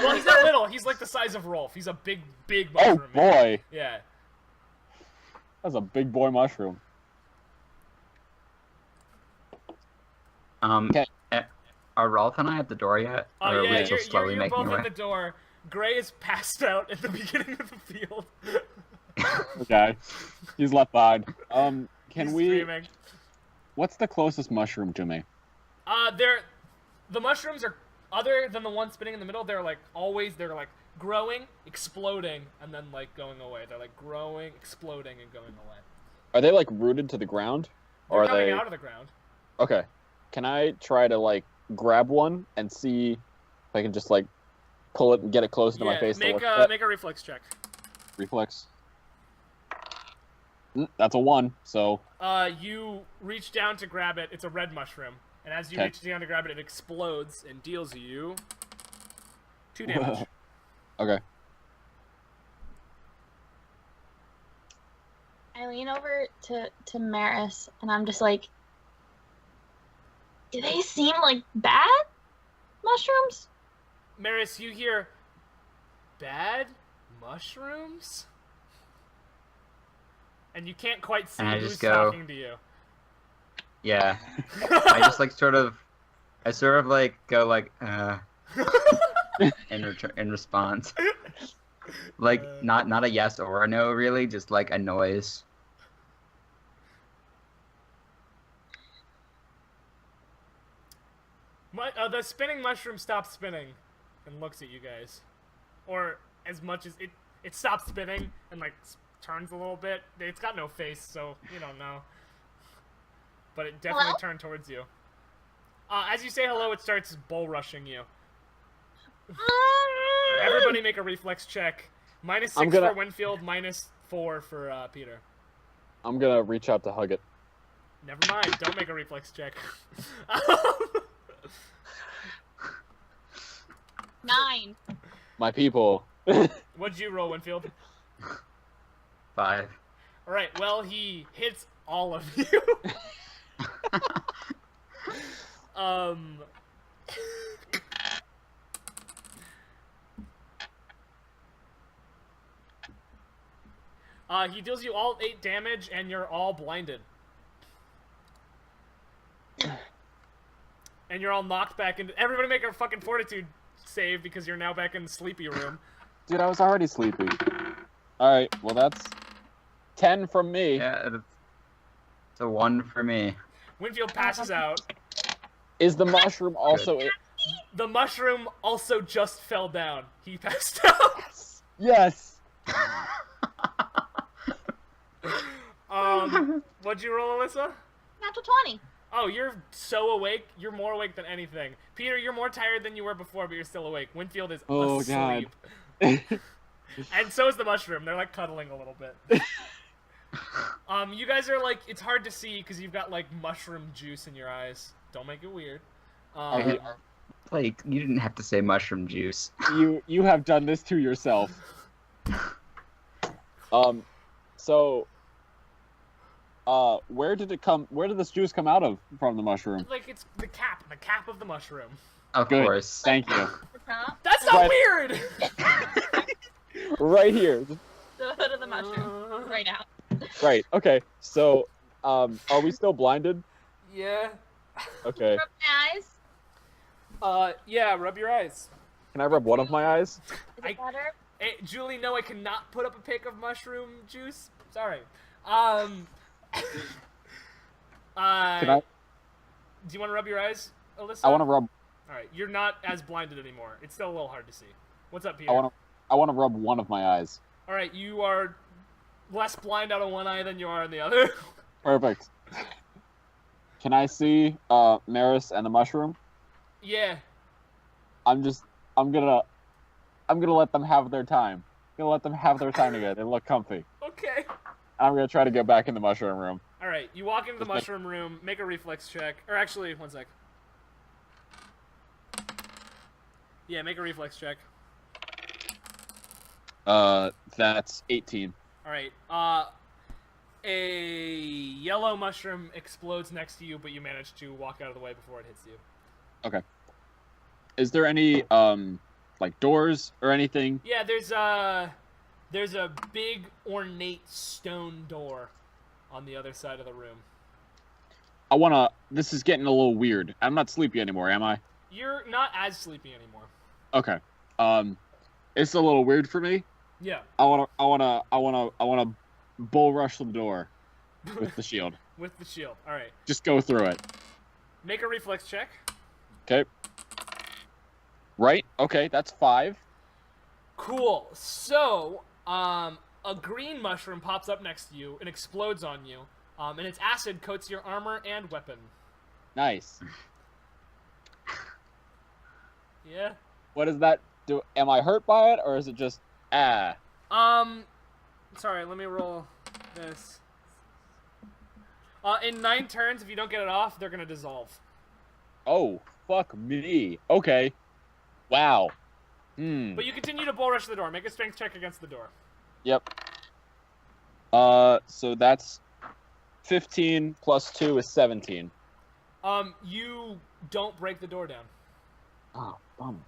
Well, he's not little. He's like the size of Rolf. He's a big mushroom Oh man. boy, Yeah. that's a big boy mushroom. Okay. Are Rolf and I at the door yet? Or are Yeah, we still slowly you're making both our at way? the door. Gray is passed out at the beginning of the field. Okay, he's left behind. Can He's we? screaming. What's the closest mushroom to me? The mushrooms are, other than the one spinning in the middle, they're like growing, exploding, and then like going away. They're like growing, exploding, and going away. Are they like rooted to the ground, They're or are coming they? out of the ground. Okay. Can I try to like grab one and see if I can just like pull it and get it close to my face? Make to look make a reflex check. Reflex. That's a 1. So. You reach down to grab it. It's a red mushroom, and as you Okay. reach down to grab it, it explodes and deals you 2 damage. Okay. I lean over to Maris, and I'm just like, do they seem like bad mushrooms? Maris, you hear bad mushrooms? And you can't quite see And I who's just go- talking to you. Yeah. I just like sort of like go like in response. Like not a yes or a no really, just like a noise. The spinning mushroom stops spinning and looks at you guys. Or as much as it stops spinning and like turns a little bit. It's got no face, so you don't know. But it definitely Hello? turned towards you. As you say hello, it starts bull rushing you. Everybody make a reflex check. -6 I'm gonna- for Winfield, -4 for Peter. I'm gonna reach out to hug it. Never mind, don't make a reflex check. 9. My people. What'd you roll, Winfield? 5. Alright, well, he hits all of you. He deals you all 8 damage, and you're all blinded. And you're all knocked back into... Everybody make a fucking fortitude save, because you're now back in the sleepy room. Dude, I was already sleepy. Alright, well that's 10 from me. Yeah, it's a 1 for me. Winfield passes out. Is the mushroom also it? The mushroom also just fell down. He passed out. Yes! What'd you roll, Alyssa? Natural 20. Oh, you're so awake. You're more awake than anything. Peter, you're more tired than you were before, but you're still awake. Winfield is Oh, asleep. God. And so is the mushroom. They're, like, cuddling a little bit. You guys are, like, it's hard to see because you've got, like, mushroom juice in your eyes. Don't make it weird. Like, you didn't have to say mushroom juice. You have done this to yourself. So where did this juice come out of from the mushroom? Like it's the cap of the mushroom. Of Good. course. Thank you. The top, That's not Right. weird. Right here. the hood of the mushroom, right out. Right. Okay. So, are we still blinded? Yeah. Okay. Rub my eyes. Yeah. Rub your eyes. Can I rub one of my eyes? Is it better? Hey, Julie, no, I cannot put up a pic of mushroom juice. Sorry. Can I? Do you want to rub your eyes, Alyssa? I want to rub. All right, you're not as blinded anymore. It's still a little hard to see. What's up, Peter? I want to rub one of my eyes. All right, you are less blind out of one eye than you are in the other. Perfect. Can I see Maris and the mushroom? Yeah. I'm gonna let them have their time. I'm gonna let them have their time together. They look comfy. Okay. I'm gonna try to get back in the mushroom room. All right, you walk into the mushroom room. Make a reflex check. Or actually, one sec. Yeah, make a reflex check. That's 18. All right. A yellow mushroom explodes next to you, but you manage to walk out of the way before it hits you. Okay. Is there any like doors or anything? Yeah, there's a big ornate stone door on the other side of the room. This is getting a little weird. I'm not sleepy anymore, am I? You're not as sleepy anymore. Okay. It's a little weird for me. Yeah. I wanna bull rush the door with the shield. With the shield. All right. Just go through it. Make a reflex check. Okay. Right? Okay, that's 5. Cool. So, a green mushroom pops up next to you and explodes on you. And its acid coats your armor and weapon. Nice. Yeah. What does that do? Am I hurt by it, or is it just Sorry, let me roll this. In 9 turns, if you don't get it off, they're gonna dissolve. Oh, fuck me. Okay. Wow. But you continue to bull rush the door. Make a strength check against the door. Yep. So that's 15 plus 2 is 17. You don't break the door down. Oh, bum.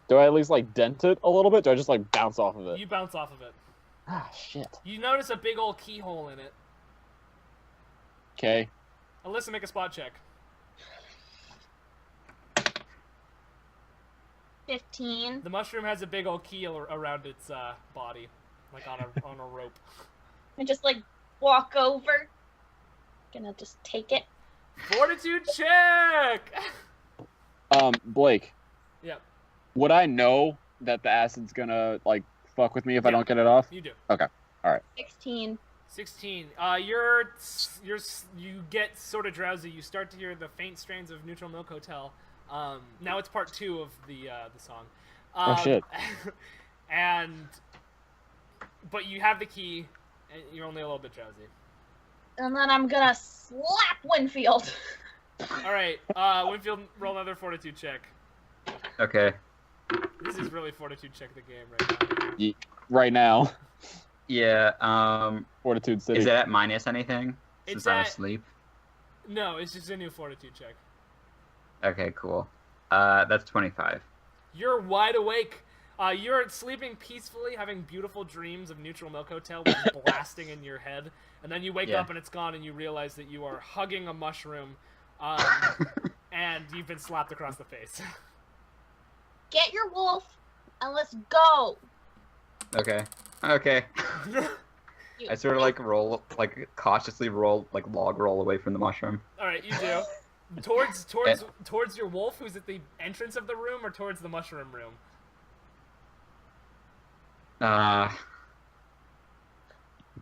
Do I at least, like, dent it a little bit? Do I just, like, bounce off of it? You bounce off of it. Ah, shit. You notice a big old keyhole in it. Okay. Alyssa, make a spot check. 15. The mushroom has a big old key around its body, like on a rope. And just like walk over. Gonna just take it. Fortitude check. Blake. Yep. Would I know that the acid's gonna, like, fuck with me if I don't get it off? You do. Okay. Alright. 16. 16. You get sort of drowsy. You start to hear the faint strains of Neutral Milk Hotel. Now it's part 2 of the song. Oh shit. But you have the key, and you're only a little bit drowsy. And then I'm gonna slap Winfield. All right, Winfield, roll another Fortitude check. Okay. This is really Fortitude check the game right now. Right now. Yeah. Fortitude City. Is it at minus anything? It's Since I'm at- asleep. No, it's just a new Fortitude check. Okay, cool. That's 25. You're wide awake. You're sleeping peacefully, having beautiful dreams of Neutral Milk Hotel, which is blasting in your head. And then you wake up and it's gone, and you realize that you are hugging a mushroom, and you've been slapped across the face. Get your wolf and let's go. Okay. Okay. You- I sort of cautiously log roll away from the mushroom. All right, you do. Towards your wolf, who's at the entrance of the room, or towards the mushroom room.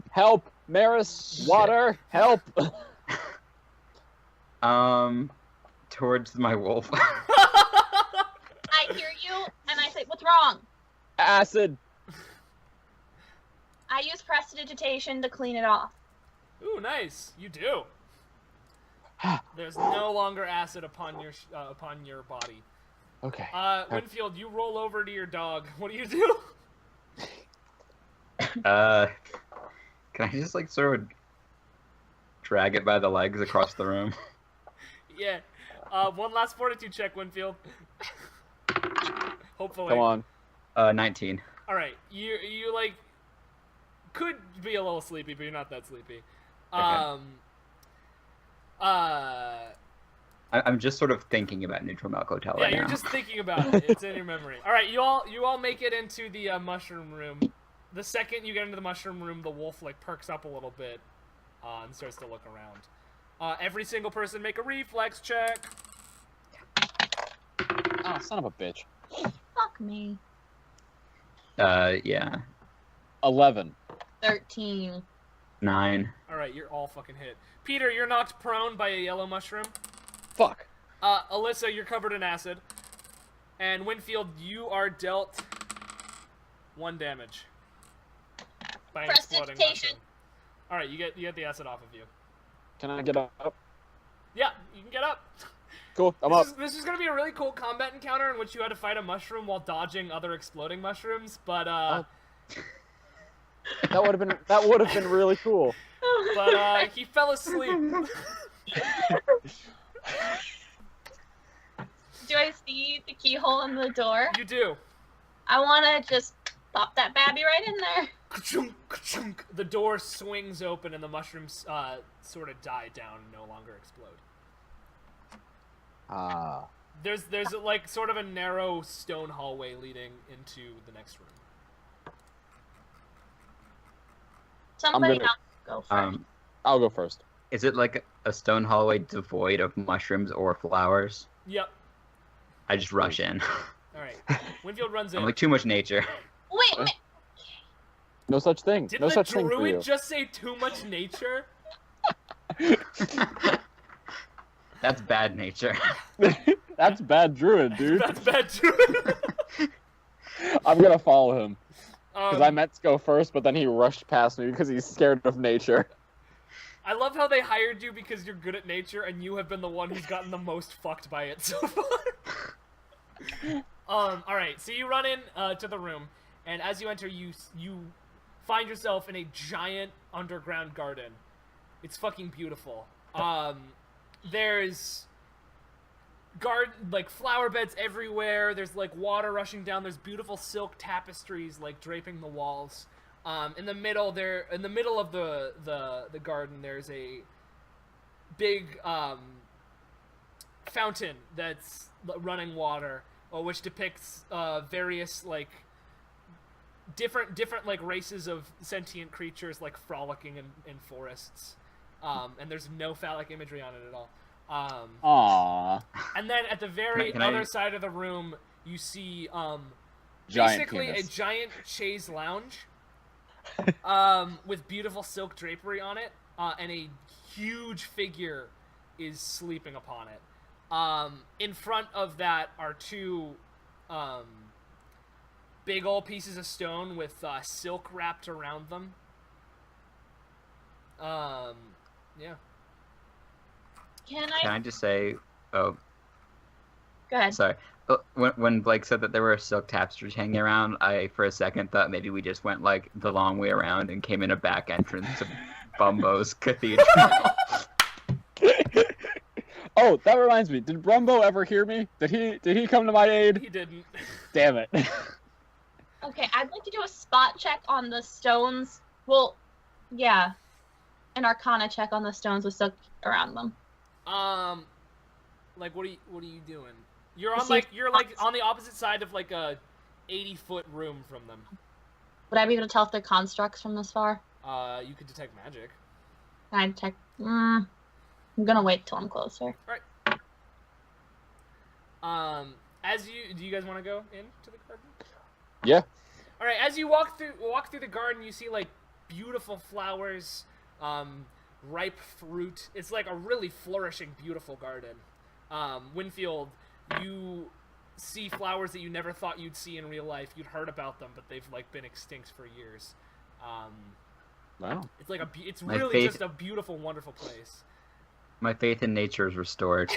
Help! Maris! Water! Help! Towards my wolf. I hear you and I say, what's wrong? Acid! I use prestidigitation to clean it off. Ooh, nice. You do. There's no longer acid upon your body. Okay. Winfield, you roll over to your dog. What do you do? Can I just sort of drag it by the legs across the room. Yeah. One last fortitude check, Winfield. Hopefully. Come on. 19. All right. You like could be a little sleepy, but you're not that sleepy. Okay. I'm just sort of thinking about Neutral Milk Hotel right now. Yeah, you're just thinking about it. It's in your memory. All right, you all make it into the mushroom room. The second you get into the mushroom room, the wolf like perks up a little bit and starts to look around. Every single person make a reflex check. Oh, son of a bitch. Fuck me. Yeah. 11. 13. 9. All right, you're all fucking hit. Peter, you're knocked prone by a yellow mushroom. Fuck. Alyssa, you're covered in acid. And Winfield, you are dealt 1 damage by an exploding Prestidigitation. mushroom. All right, you get the acid off of you. Can I get up? Yeah, you can get up. Cool, I'm up. This is gonna be a really cool combat encounter in which you had to fight a mushroom while dodging other exploding mushrooms, but That would have been really cool. he fell asleep. Do I see the keyhole in the door? You do. I want to just pop that babby right in there. Ka-chunk, ka-chunk. The door swings open and the mushrooms sort of die down and no longer explode. Ah. There's like sort of a narrow stone hallway leading into the next room. Somebody gonna- else go first. I'll go first. Is it like a stone hallway devoid of mushrooms or flowers? Yep. I just rush in. All right. Winfield runs in. I'm like, too much nature. Wait. No such thing. Did No the such thing for you. druid just say too much nature? That's bad nature. That's bad druid, dude. That's bad druid. I'm gonna follow him. Because I Um, meant to go first, but then he rushed past me because he's scared of nature. I love how they hired you because you're good at nature, and you have been the one who's gotten the most fucked by it so far. All right. So you run in to the room, and as you enter, you find yourself in a giant underground garden. It's fucking beautiful. There's like flower beds everywhere. There's like water rushing down. There's beautiful silk tapestries like draping the walls. In the middle of the garden, there's a big fountain that's running water, which depicts various like different like races of sentient creatures like frolicking in forests. And there's no phallic imagery on it at all. Aww. And then at the very Can other I- side of the room, you see Giant basically penis. a giant chaise lounge with beautiful silk drapery on it, and a huge figure is sleeping upon it. In front of that are two big old pieces of stone with silk wrapped around them. Yeah. Can Can I? I just say, oh, Go ahead. sorry. When Blake said that there were silk tapestries hanging around, I for a second thought maybe we just went like the long way around and came in a back entrance of Bumbo's cathedral. Oh, that reminds me. Did Brumbo ever hear me? Did he come to my aid? He didn't. Damn it. Okay, I'd like to do a spot check on the stones. Well, yeah, an Arcana check on the stones with silk around them. Like what are you doing? You're I on see like you're like spots. on the opposite side of like a 80-foot room from them. Would I be able to tell if they're constructs from this far? You could detect magic. Can I detect? I'm gonna wait till I'm closer. Do you guys want to go into the garden? Yeah. All right. As you walk through the garden, you see like beautiful flowers, ripe fruit. It's like a really flourishing, beautiful garden. Winfield, you see flowers that you never thought you'd see in real life. You'd heard about them, but they've like been extinct for years. Wow. It's like it's My really faith- just a beautiful, wonderful place. My faith in nature is restored.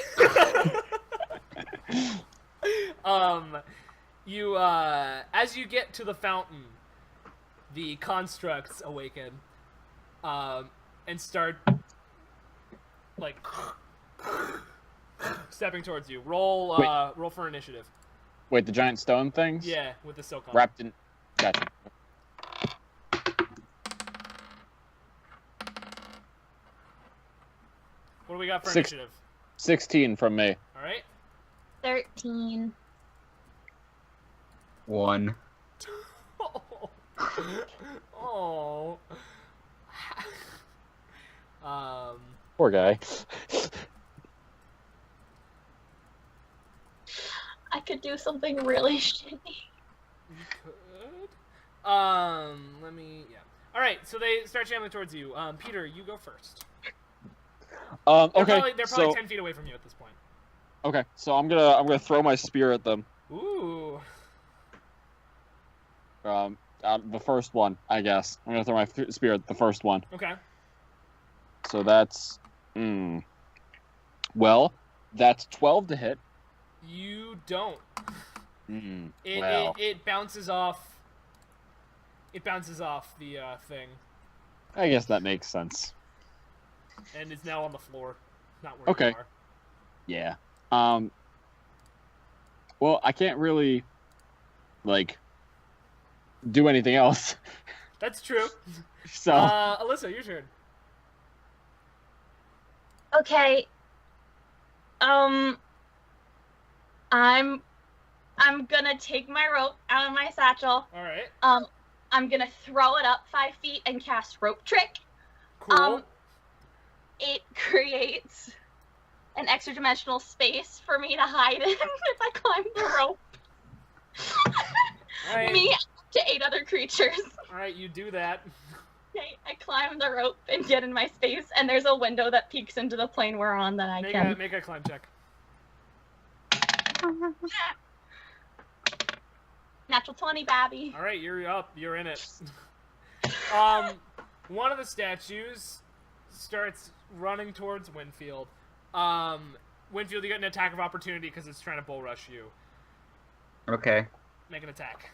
You as you get to the fountain, the constructs awaken, and start like stepping towards you. Roll roll for initiative. Wait, the giant stone things? Yeah, with the silk on. Wrapped in. Gotcha. What do we got for initiative? 16 from me. All right. 13. 1. Oh. Poor guy. I could do something really shitty. You could. Let me. Yeah. All right. So they start shambling towards you. Peter, you go first. Okay. They're probably 10 feet away from you at this point. Okay, so I'm gonna throw my spear at them. Ooh. The first one, I guess. I'm gonna throw my spear at the first one. Okay. So that's, well, that's 12 to hit. You don't. Well. It bounces off. It bounces off the thing. I guess that makes sense. And is now on the floor, not where you are. Yeah. Well, I can't really, like, do anything else. That's true. So. Alyssa, your turn. Okay. I'm gonna take my rope out of my satchel. All right. I'm gonna throw it up 5 feet and cast rope trick. Cool. It creates an extra dimensional space for me to hide in if I climb the rope. Right. Me to 8 other creatures. All right, you do that. Okay, I climb the rope and get in my space, and there's a window that peeks into the plane we're on that I can. Make a climb check. Natural 20, Babby. All right, you're up. You're in it. One of the statues starts running towards Winfield. Winfield, you get an attack of opportunity because it's trying to bull rush you. Okay. Make an attack.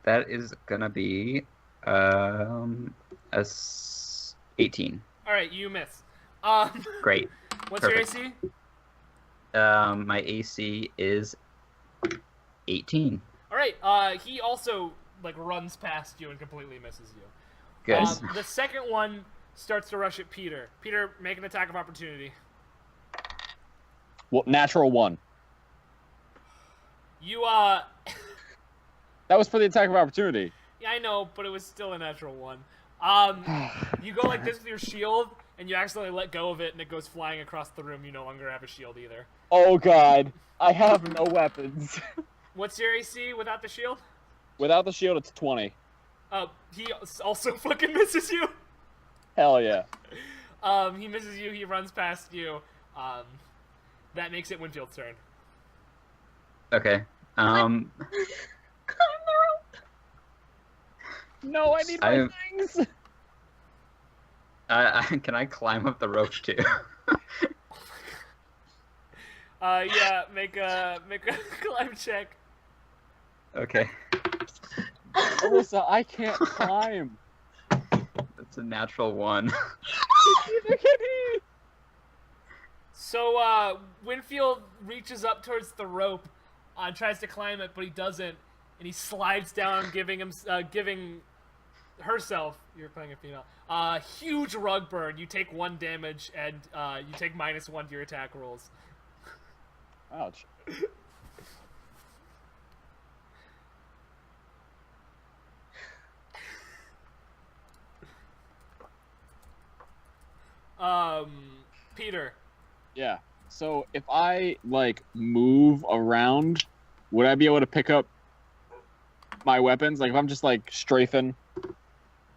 That is gonna be 18. All right, you miss. Great. What's Perfect. your AC? My AC is 18. All right. He also like runs past you and completely misses you. Good. The second one starts to rush at Peter. Peter, make an attack of opportunity. Well, natural 1. You That was for the attack of opportunity. Yeah, I know, but it was still a natural 1. You go like this with your shield, and you accidentally let go of it, and it goes flying across the room. You no longer have a shield either. Oh god, I have no weapons. What's your AC without the shield? Without the shield, it's 20. He also fucking misses you. Hell yeah. He misses you. He runs past you. That makes it Winfield's turn. Okay. Climb the rope. No, I need my things. Can I climb up the rope too? Yeah, make a climb check. Okay. Alyssa, I can't climb. That's a natural 1. Neither can he. So, Winfield reaches up towards the rope, tries to climb it, but he doesn't, and he slides down, giving herself, you're playing a female, huge rug burn. You take 1 damage, and you take -1 to your attack rolls. Ouch. Peter. Yeah. So if I like move around, would I be able to pick up my weapons? Like if I'm just like strafing.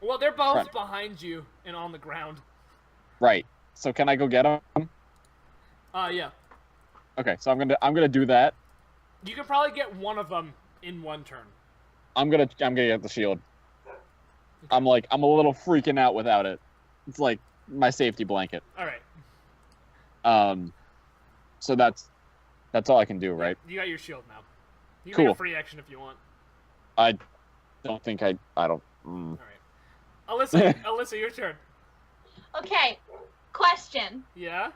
Well, they're both Right. behind you and on the ground. Right. So can I go get them? Yeah. Okay. So I'm gonna do that. You can probably get one of them in 1 turn. I'm gonna get the shield. I'm a little freaking out without it. It's like my safety blanket. All right. So that's all I can do, right? You got your shield now. You can Cool. make a free action if you want. I don't think I don't. All right. Alyssa, your turn. Okay, question. Yeah?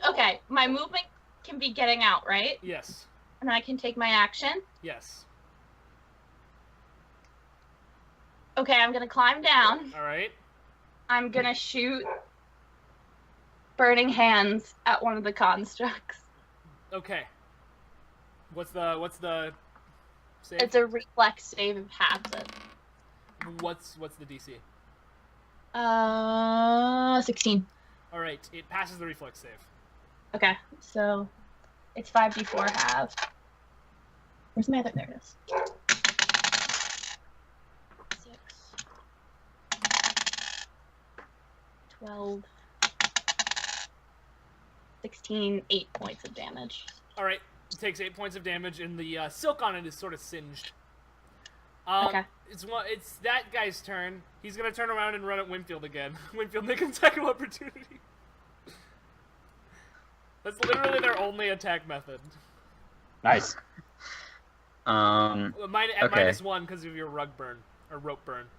Okay, my movement can be getting out, right? Yes. And I can take my action. Yes. Okay, I'm gonna climb down. All right. I'm gonna shoot burning hands at one of the constructs. Okay. What's the save? It's a reflex save of halves it. What's the DC? 16. All right, it passes the reflex save. Okay, so it's 5d4 half. Where's my other? There it is. 6, 12, 16, 8 points of damage. All right, it takes 8 points of damage, and the silk on it is sort of singed. Okay. It's that guy's turn. He's gonna turn around and run at Winfield again. Winfield, make an attack of opportunity. That's literally their only attack method. Nice. At Okay. -1 because of your rug burn or rope burn.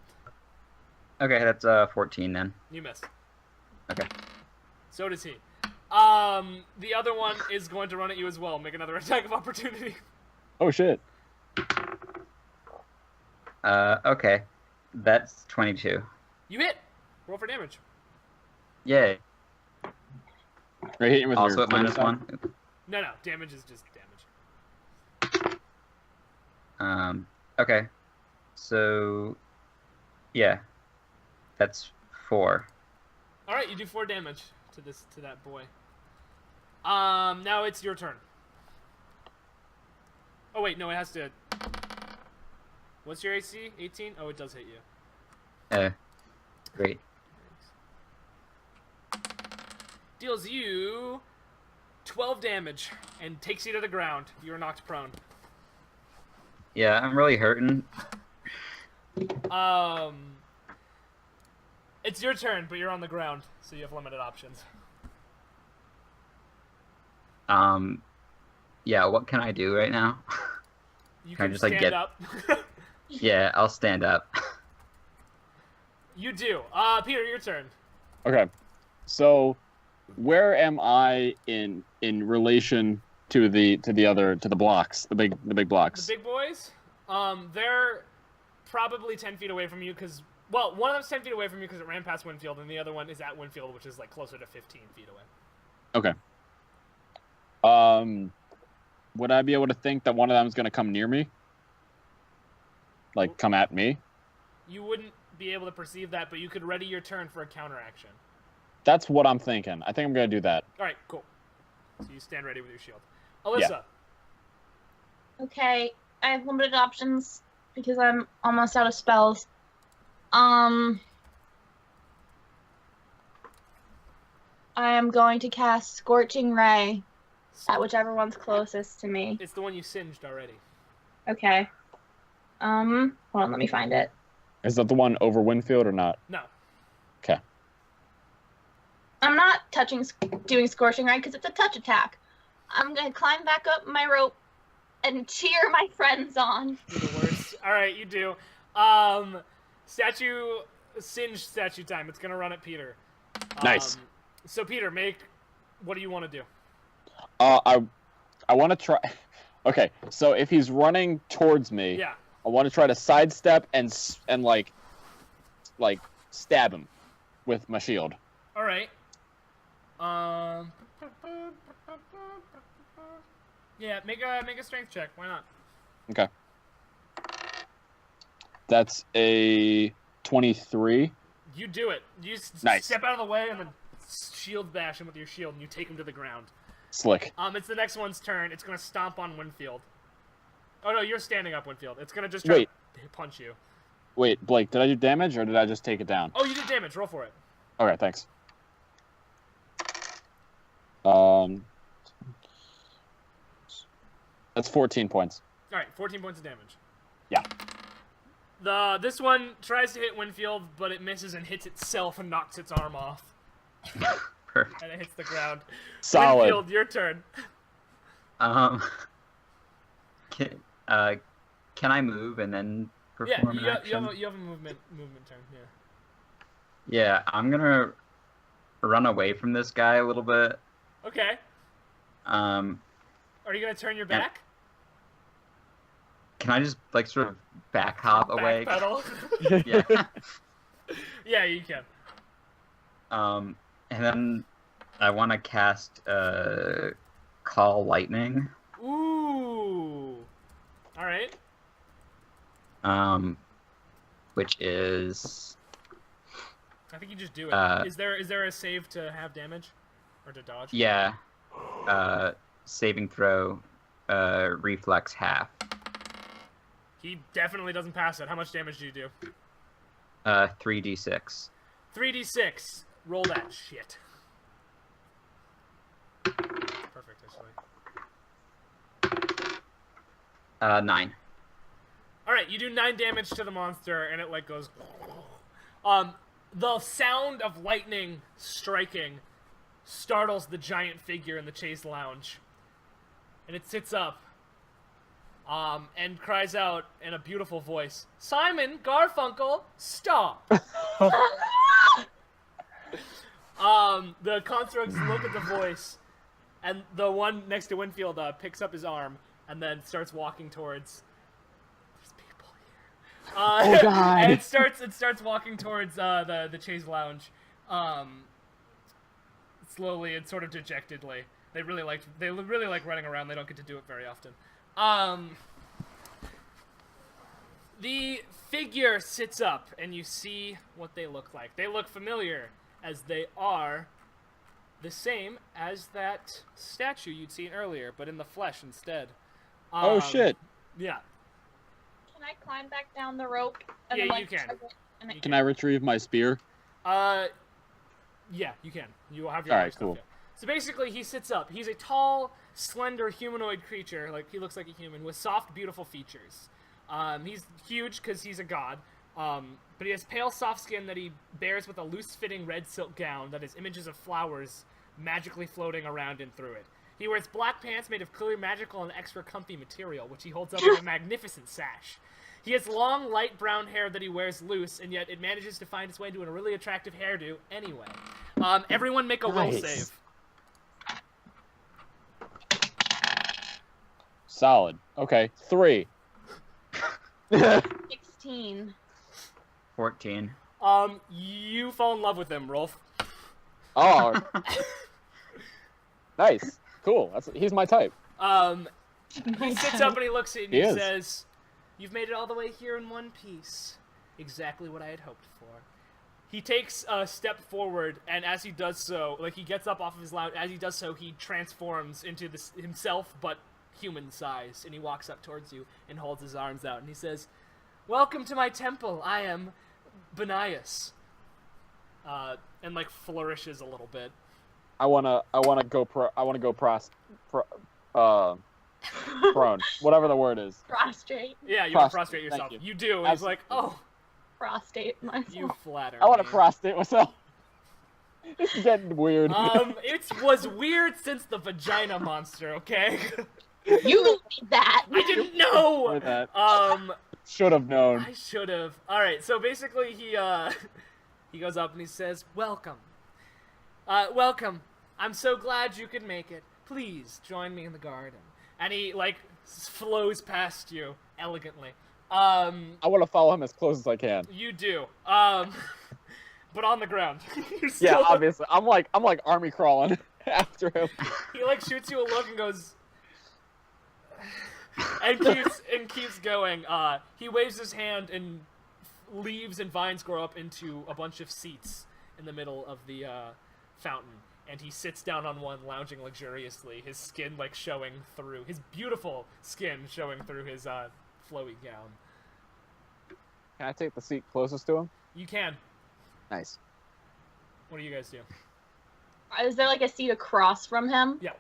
Okay, that's 14 then. You miss. Okay. So does he. The other one is going to run at you as well. Make another attack of opportunity. Oh shit. Okay. That's 22. You hit. Roll for damage. Yay. Are you hitting with Also your at minus flaming 1. No, damage is just damage. Okay. So, yeah. That's 4. All right, you do 4 damage to that boy. Now it's your turn. Oh wait, no, it has to. What's your AC? 18? Oh, it does hit you. Great. Deals you 12 damage and takes you to the ground. You're knocked prone. Yeah, I'm really hurting. It's your turn, but you're on the ground, so you have limited options. Yeah, what can I do right now? You Can I can just, like, stand get- up. Yeah, I'll stand up. You do. Peter, your turn. Okay. So where am I in relation to the blocks, the big blocks? The big boys, they're probably 10 feet away from you because, well, one of them's 10 feet away from you because it ran past Winfield, and the other one is at Winfield, which is like closer to 15 feet away. Okay. Would I be able to think that one of them is going to come near me? Like, come at me? You wouldn't be able to perceive that, but you could ready your turn for a counter action. That's what I'm thinking. I think I'm going to do that. All right, cool. So you stand ready with your shield. Alyssa. Okay, I have limited options because I'm almost out of spells. I am going to cast Scorching Ray at whichever one's closest to me. It's the one you singed already. Okay. Hold on, let me find it. Is that the one over Winfield or not? No. Okay. I'm not doing Scorching Ray because it's a touch attack. I'm going to climb back up my rope and cheer my friends on. You're the worst. All right, you do. Singe statue time. It's going to run at Peter. Nice. So, Peter, what do you want to do? I want to try... Okay, so if he's running towards me... Yeah. I want to try to sidestep and like stab him with my shield. All right. Yeah, make a strength check. Why not? Okay. That's a 23. You do it. You Nice. step out of the way and then shield bash him with your shield, and you take him to the ground. Slick. It's the next one's turn. It's gonna stomp on Winfield. Oh no, you're standing up, Winfield. It's gonna just try to punch you. Wait, Blake, did I do damage or did I just take it down? Oh, you did damage. Roll for it. Okay, thanks. That's 14 points. All right, 14 points of damage. Yeah. This one tries to hit Winfield, but it misses and hits itself and knocks its arm off. Perfect. And it hits the ground. Solid. Winfield, your turn. Can I move and then perform an action? you have a movement turn. Yeah. Yeah, I'm gonna run away from this guy a little bit. Okay. Um, Are you gonna turn your and- back? can I just like sort of back hop away? Backpedal. Yeah. Yeah, you can. And then I want to cast Call Lightning. Ooh. All right. Which is I think you just do it. Uh, Is there a save to have damage or to dodge? yeah, saving throw, reflex half. He definitely doesn't pass it. How much damage do you do? 3d6. 3d6. Roll that shit. Perfect, actually. 9. All right, you do 9 damage to the monster, and it like goes. The sound of lightning striking startles the giant figure in the chase lounge, and it sits up, and cries out in a beautiful voice, "Simon Garfunkel, stop!" The constructs look at the voice, and the one next to Winfield picks up his arm and then starts walking towards. There's people here. Oh, God. And it starts walking towards the Chase Lounge, slowly and sort of dejectedly. They really like running around. They don't get to do it very often. The figure sits up, and you see what they look like. They look familiar, as they are the same as that statue you'd seen earlier, but in the flesh instead. Oh, shit. Yeah. Can I climb back down the rope? And Yeah, then, you can. Can I retrieve my spear? Yeah, you can. You will have your Alright, other stuff, cool. yeah. So basically, he sits up. He's a tall, slender humanoid creature. Like, he looks like a human with soft, beautiful features. He's huge because he's a god. But he has pale, soft skin that he bears with a loose-fitting red silk gown that has images of flowers magically floating around and through it. He wears black pants made of clear, magical, and extra comfy material, which he holds up with a magnificent sash. He has long, light brown hair that he wears loose, and yet it manages to find its way into a really attractive hairdo anyway. Everyone make a will Nice. save. Solid. Okay, 3. 16. 14. You fall in love with him, Rolf. Oh. Nice. Cool. He's my type. He sits up and he looks at you and He he is. says, "You've made it all the way here in one piece. Exactly what I had hoped for." He takes a step forward, and as he does so, like, he gets up off of his lounge. As he does so, he transforms into himself, but human size, and he walks up towards you and holds his arms out, and he says, "Welcome to my temple. I am Benias." And like flourishes a little bit. I wanna go prone. Whatever the word is. Prostrate. Yeah, you want to Prostrate, prostrate thank yourself. you. You do. And he's like, "Oh, Prostate myself. you flatter I want to me." prostrate myself. This is getting weird. It was weird since the vagina monster, okay? You did that. I didn't know! Or that. Should have known. I should have. Alright, so basically he goes up and he says, "Welcome. Welcome. I'm so glad you could make it. Please join me in the garden." And he, like, flows past you elegantly. I want to follow him as close as I can. You do. But on the ground. You're Yeah, still- obviously. I'm like army crawling after him. He like shoots you a look and goes and keeps going. He waves his hand and leaves and vines grow up into a bunch of seats in the middle of the fountain, and he sits down on one, lounging luxuriously, his skin like showing through, his beautiful skin showing through his flowy gown. Can I take the seat closest to him? You can. Nice. What do you guys do? Is there like a seat across from him? Yeah.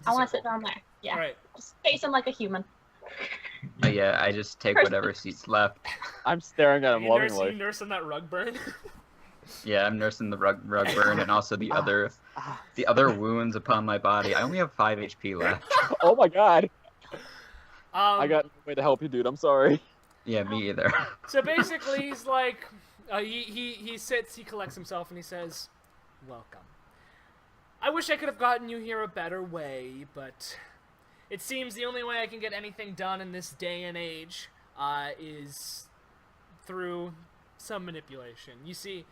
I want to sit down there. Yeah. All right. Just face him like a human. Yeah, I just take whatever seat's left. I'm staring at him You lovingly. nursing that rug burn? Yeah, I'm nursing the rug burn and also the other wounds upon my body. I only have 5 HP left. Oh my god. I I got no way to help you, dude. I'm sorry. Yeah, me either. So basically, he's like, He sits, he collects himself, and he says, "Welcome. I wish I could have gotten you here a better way, but it seems the only way I can get anything done in this day and age is through some manipulation. You see,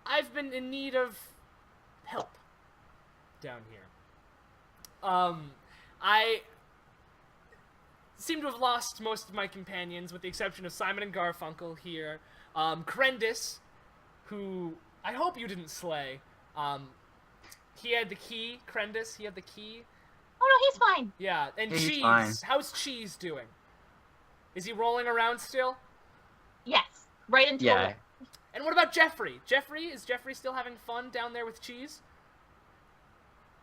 I've been in need of help down here. I seem to have lost most of my companions, with the exception of Simon and Garfunkel here. Crendus, who I hope you didn't slay. He had the key. Crendus, he had the key. Oh no, he's fine. Yeah, and He's Cheese. fine. How's Cheese doing? Is he rolling around still? Yes, right into Yeah. it. And what about Jeffrey? Is Jeffrey still having fun down there with Cheese?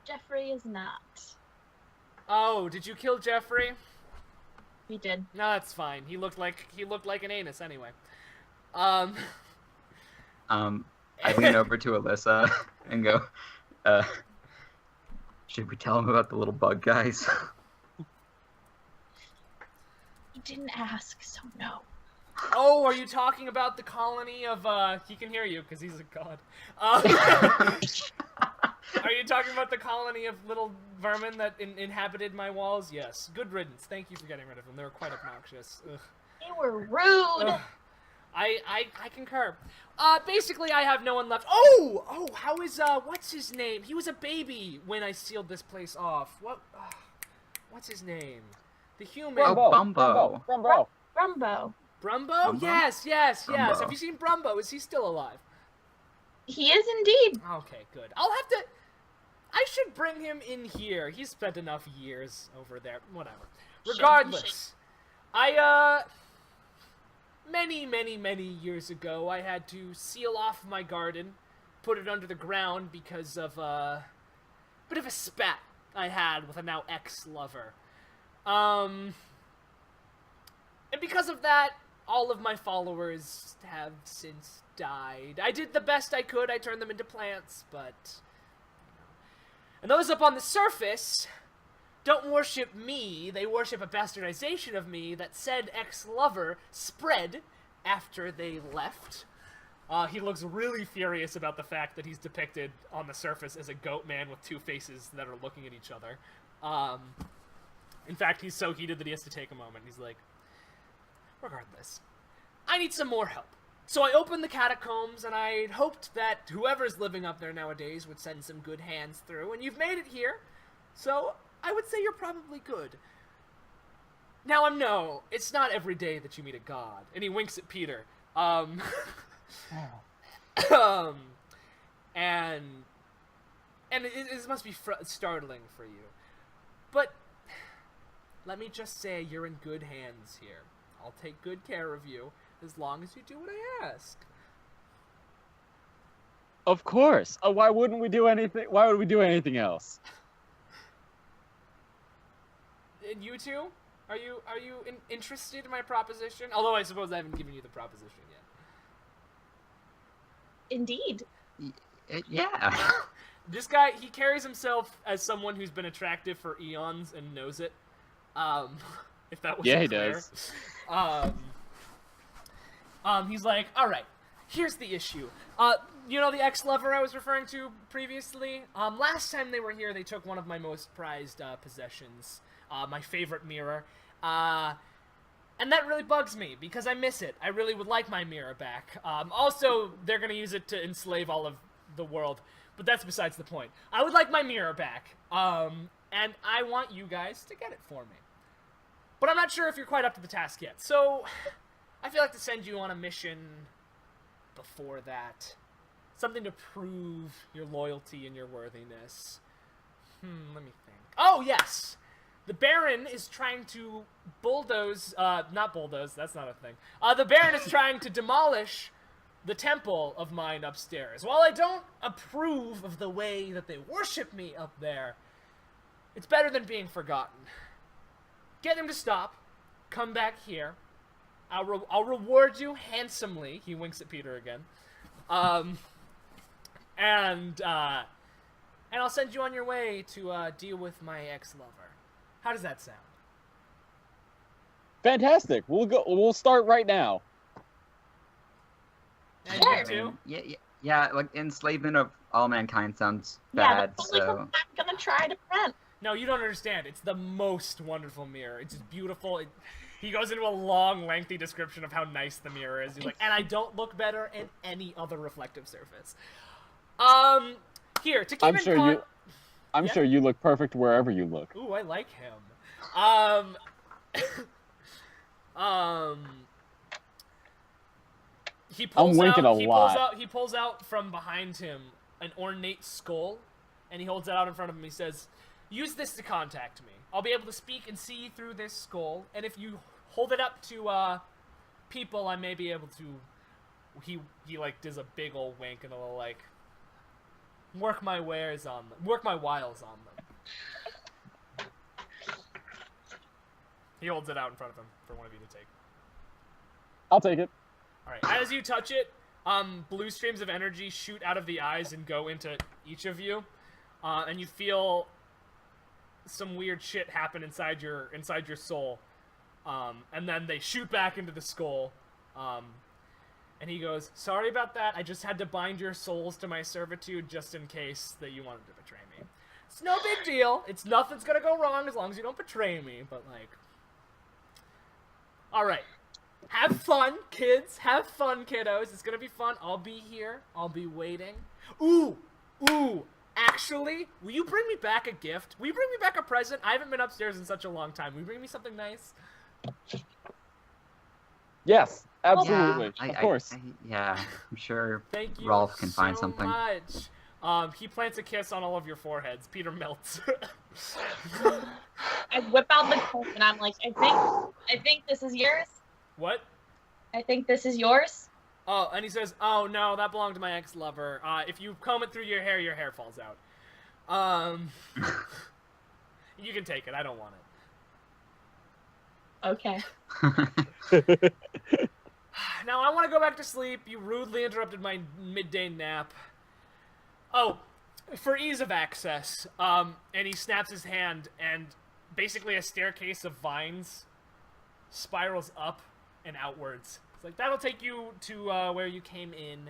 Jeffrey is not. Oh, did you kill Jeffrey? We did. No, that's fine. He looked like an anus anyway. I lean over to Alyssa and go, should we tell him about the little bug guys? You didn't ask, so no. Oh, are you talking about the colony of, he can hear you because he's a god. Are you talking about the colony of little vermin that inhabited my walls? Yes. Good riddance. Thank you for getting rid of them. They were quite obnoxious. Ugh. They were rude. Ugh. I concur. Basically, I have no one left. Oh, how is, what's his name? He was a baby when I sealed this place off. What's his name? The human. Oh, Bumbo. Brumbo. Brumbo. Brumbo? Brumbo? Yes. Brumbo. Have you seen Brumbo? Is he still alive? He is indeed. Okay, good. I should bring him in here. He's spent enough years over there. Whatever. Regardless, many years ago, I had to seal off my garden, put it under the ground because of a bit of a spat I had with a now ex-lover. And because of that, all of my followers have since died. I did the best I could. I turned them into plants, but... And those up on the surface don't worship me. They worship a bastardization of me that said ex-lover spread after they left. He looks really furious about the fact that he's depicted on the surface as a goat man with two faces that are looking at each other. In fact, he's so heated that he has to take a moment. He's like, regardless, I need some more help. So I opened the catacombs, and I hoped that whoever's living up there nowadays would send some good hands through, and you've made it here, so I would say you're probably good. Now, it's not every day that you meet a god. And he winks at Peter. And it must be startling for you. But let me just say you're in good hands here. I'll take good care of you as long as you do what I ask. Of course. Why wouldn't we do anything? Why would we do anything else? And you two? Are you interested in my proposition? Although I suppose I haven't given you the proposition yet. Indeed. Yeah. This guy, he carries himself as someone who's been attractive for eons and knows it. If that wasn't clear. Does. He's like, all right, here's the issue. You know the ex-lover I was referring to previously? Last time they were here, they took one of my most prized possessions, my favorite mirror. And that really bugs me, because I miss it. I really would like my mirror back. Also, they're going to use it to enslave all of the world, but that's besides the point. I would like my mirror back, and I want you guys to get it for me. But I'm not sure if you're quite up to the task yet, so I feel like to send you on a mission before that. Something to prove your loyalty and your worthiness. Let me think. Oh, yes! The Baron is trying to not bulldoze, that's not a thing. The Baron is trying to demolish the temple of mine upstairs. While I don't approve of the way that they worship me up there, it's better than being forgotten. Get him to stop, come back here, I'll reward you handsomely. He winks at Peter again. And I'll send you on your way to deal with my ex-lover. How does that sound? Fantastic. We'll start right now. And Sure. you too? Yeah, like enslavement of all mankind sounds Yeah, bad. that's like So what I'm gonna try to prevent. No, you don't understand. It's the most wonderful mirror. It's just beautiful. He goes into a long, lengthy description of how nice the mirror is. He's like, and I don't look better in any other reflective surface. Here to keep I'm in sure con- you. I'm Yeah. sure you look perfect wherever you look. Ooh, I like him. Um, he pulls winking out. a He lot. pulls out. He pulls out from behind him an ornate skull, and he holds it out in front of him. He says, "Use this to contact me. I'll be able to speak and see through this skull. And if you hold it up to people, I may be able to." He like does a big old wink and a little like work my wiles on them. He holds it out in front of him for one of you to take. I'll take it. All right. As you touch it, blue streams of energy shoot out of the eyes and go into each of you, and you feel some weird shit happen inside your soul, and then they shoot back into the skull. And he goes, "Sorry about that. I just had to bind your souls to my servitude just in case that you wanted to betray me. It's no big deal. It's nothing's gonna go wrong as long as you don't betray me. But like, all right." Have fun, kids. Have fun, kiddos. It's gonna be fun. I'll be here. I'll be waiting. Ooh. Actually, will you bring me back a gift? Will you bring me back a present? I haven't been upstairs in such a long time. Will you bring me something nice? Yes, absolutely. yeah, Of course. I'm sure Thank you Rolf can find so something. much. He plants a kiss on all of your foreheads. Peter melts. I whip out the comb and I'm like, I think this is yours. What? I think this is yours. Oh, and he says, "Oh no, that belonged to my ex-lover. If you comb it through your hair falls out. You can take it. I don't want it." Okay. Now I want to go back to sleep. You rudely interrupted my midday nap. Oh, for ease of access, and he snaps his hand, and basically a staircase of vines spirals up and outwards. It's like, that'll take you to where you came in.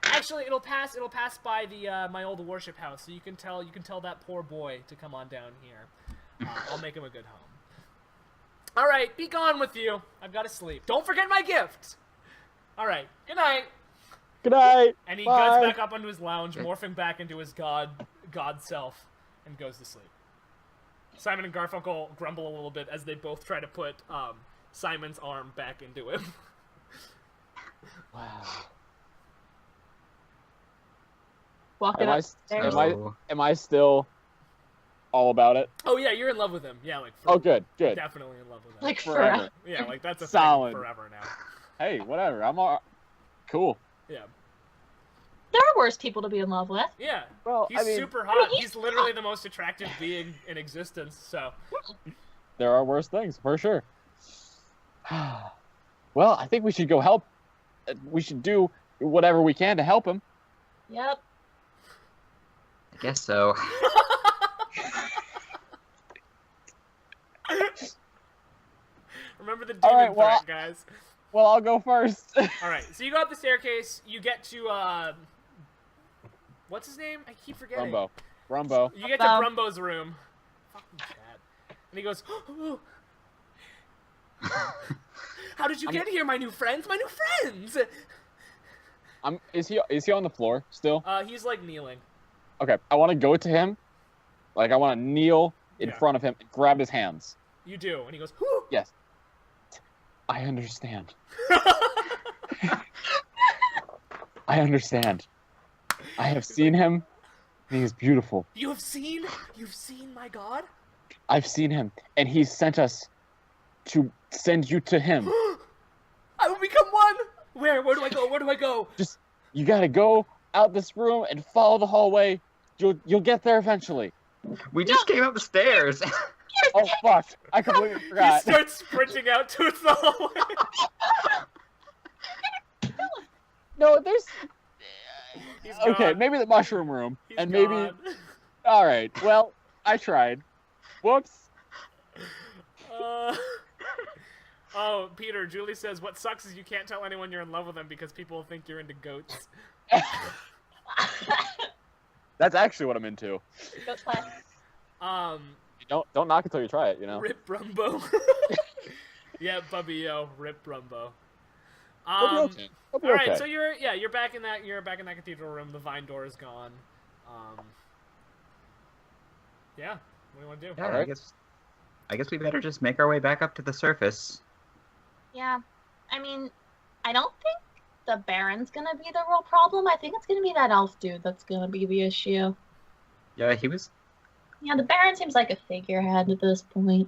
Actually, it'll pass by the my old worship house, so you can tell that poor boy to come on down here. I'll make him a good home. All right, be gone with you. I've got to sleep. Don't forget my gift. All right, good night. Good night. And he Bye. gets back up onto his lounge, morphing back into his god self, and goes to sleep. Simon and Garfunkel grumble a little bit as they both try to put Simon's arm back into him. Wow. Walking upstairs. Am I still all about it? Oh yeah, you're in love with him. Yeah, like Oh, good. definitely in love with him. Like Forever. forever. Yeah, like that's a Solid. thing forever now. Hey, whatever. I'm all cool. Yeah. There are worse people to be in love with. Yeah. Well, He's I mean, super hot. He's literally the most attractive being in existence, so. there are worse things for sure. Well, I think we should go help. We should do whatever we can to help him. Yep. I guess so. Remember the demon All right, well, threat, guys. Well, I'll go first. Alright, so you go up the staircase, you get to, what's his name? I keep forgetting. Rumbo. You get to Brumbo's room. Fucking cat. And he goes, "How did you get here, my new friends? My new friends!" Is he on the floor still? He's like kneeling. Okay, I want to go to him. Like, I want to kneel in front of him and grab his hands. You do, and he goes, Yes. I understand. I understand. I have seen him, and he is beautiful. You've seen my god? I've seen him, and he sent us to send you to him. I will become one! Where do I go? Where do I go? Just, you gotta go out this room and follow the hallway. You'll get there eventually. We just came up the stairs. Oh, fuck. I completely He forgot. starts sprinting out towards the hallway. No, there's... He's Okay, gone. maybe the mushroom room. He's and maybe... gone. Alright, well, I tried. Whoops. Oh, Peter, Julie says, what sucks is you can't tell anyone you're in love with them because people will think you're into goats. That's actually what I'm into. Go play. Don't knock until you try it, you know? Rip Brumbo. Yeah, Bubby, yo, Rip Brumbo. He'll be okay. All right, so you're back in that cathedral room. The vine door is gone. Yeah, what do you want to do? Yeah, Alright. I guess we better just make our way back up to the surface. Yeah. I mean, I don't think the Baron's gonna be the real problem. I think it's gonna be that elf dude that's gonna be the issue. Yeah, he was. Yeah, the Baron seems like a figurehead at this point.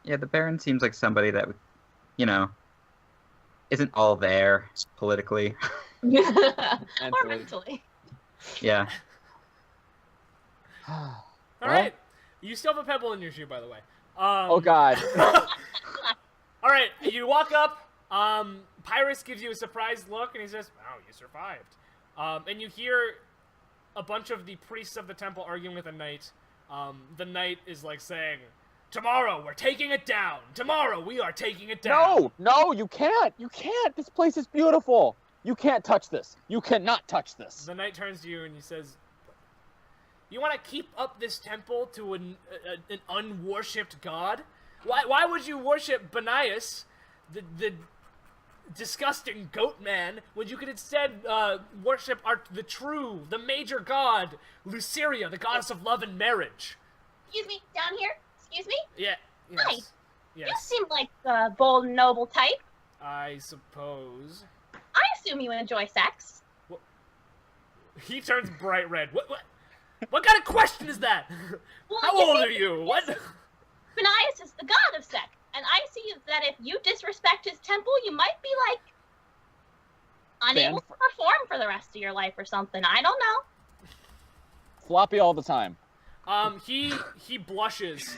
Yeah, the Baron seems like somebody that, you know, isn't all there politically. Or mentally. Yeah. All right, you still have a pebble in your shoe, by the way. Oh God. All right, you walk up. Pyrrhus gives you a surprised look, and he says, "Wow, you survived." And you hear a bunch of the priests of the temple arguing with the knight. The knight is like saying, "Tomorrow we're taking it down. Tomorrow we are taking it down." No, you can't. You can't. This place is beautiful. You can't touch this. You cannot touch this. The knight turns to you and he says, "You want to keep up this temple to an unworshipped god? Why would you worship Benias, the disgusting goat man, when you could instead worship the major god, Luceria, the goddess of love and marriage?" Excuse me, down here? Excuse me? Yeah. Hi. Yes. You Yes. seem like a bold and noble type. I suppose. I assume you enjoy sex. He turns bright red. What kind of question is that? Well, How you old see, are you? What? Benias is the god of sex, and I see that if you disrespect his temple, you might be, like, unable to perform for the rest of your life or something. I don't know. Floppy all the time. He blushes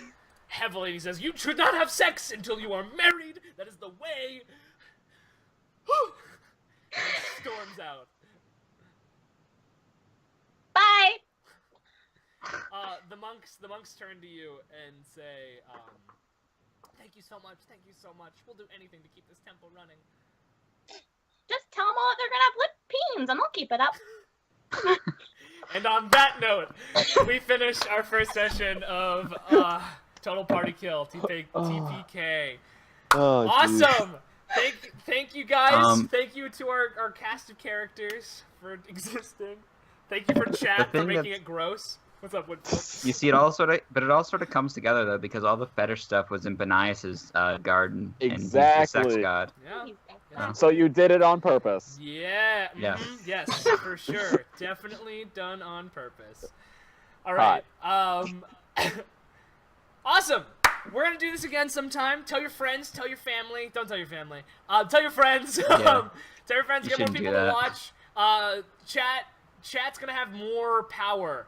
heavily and he says, "You should not have sex until you are married. That is the way." And he storms out. Bye. The monks turn to you and say, "Thank you so much. Thank you so much. We'll do anything to keep this temple running." Just tell them all they're gonna have lip peens, and they'll keep it up. And on that note, we finish our first session of Total Party Kill, TPK. Oh, Awesome! Thank you guys. Thank you to our cast of characters for existing. Thank you for chat for making it gross. What's up? You see, it all sort of comes together though, because all the fetish stuff was in Benias's garden, and he's the sex god. Yeah. So you did it on purpose. Yeah. Yeah. Yes, for sure. Definitely done on purpose. All right. Awesome. We're gonna do this again sometime. Tell your friends. Tell your family. Don't tell your family. Tell your friends. Yeah. Tell your friends. You Get more shouldn't people do to that. watch. Chat's gonna have more power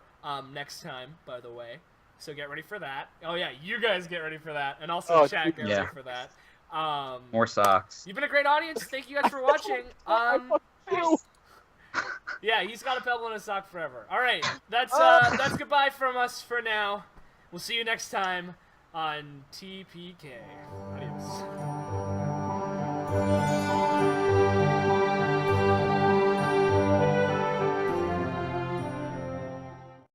next time, by the way. So get ready for that. Oh yeah, you guys get ready for that, and also chat get ready for that. More socks. You've been a great audience. Thank you guys for watching. Yeah, he's got a pebble in his sock forever. All right, that's goodbye from us for now. We'll see you next time on TPK. Adios.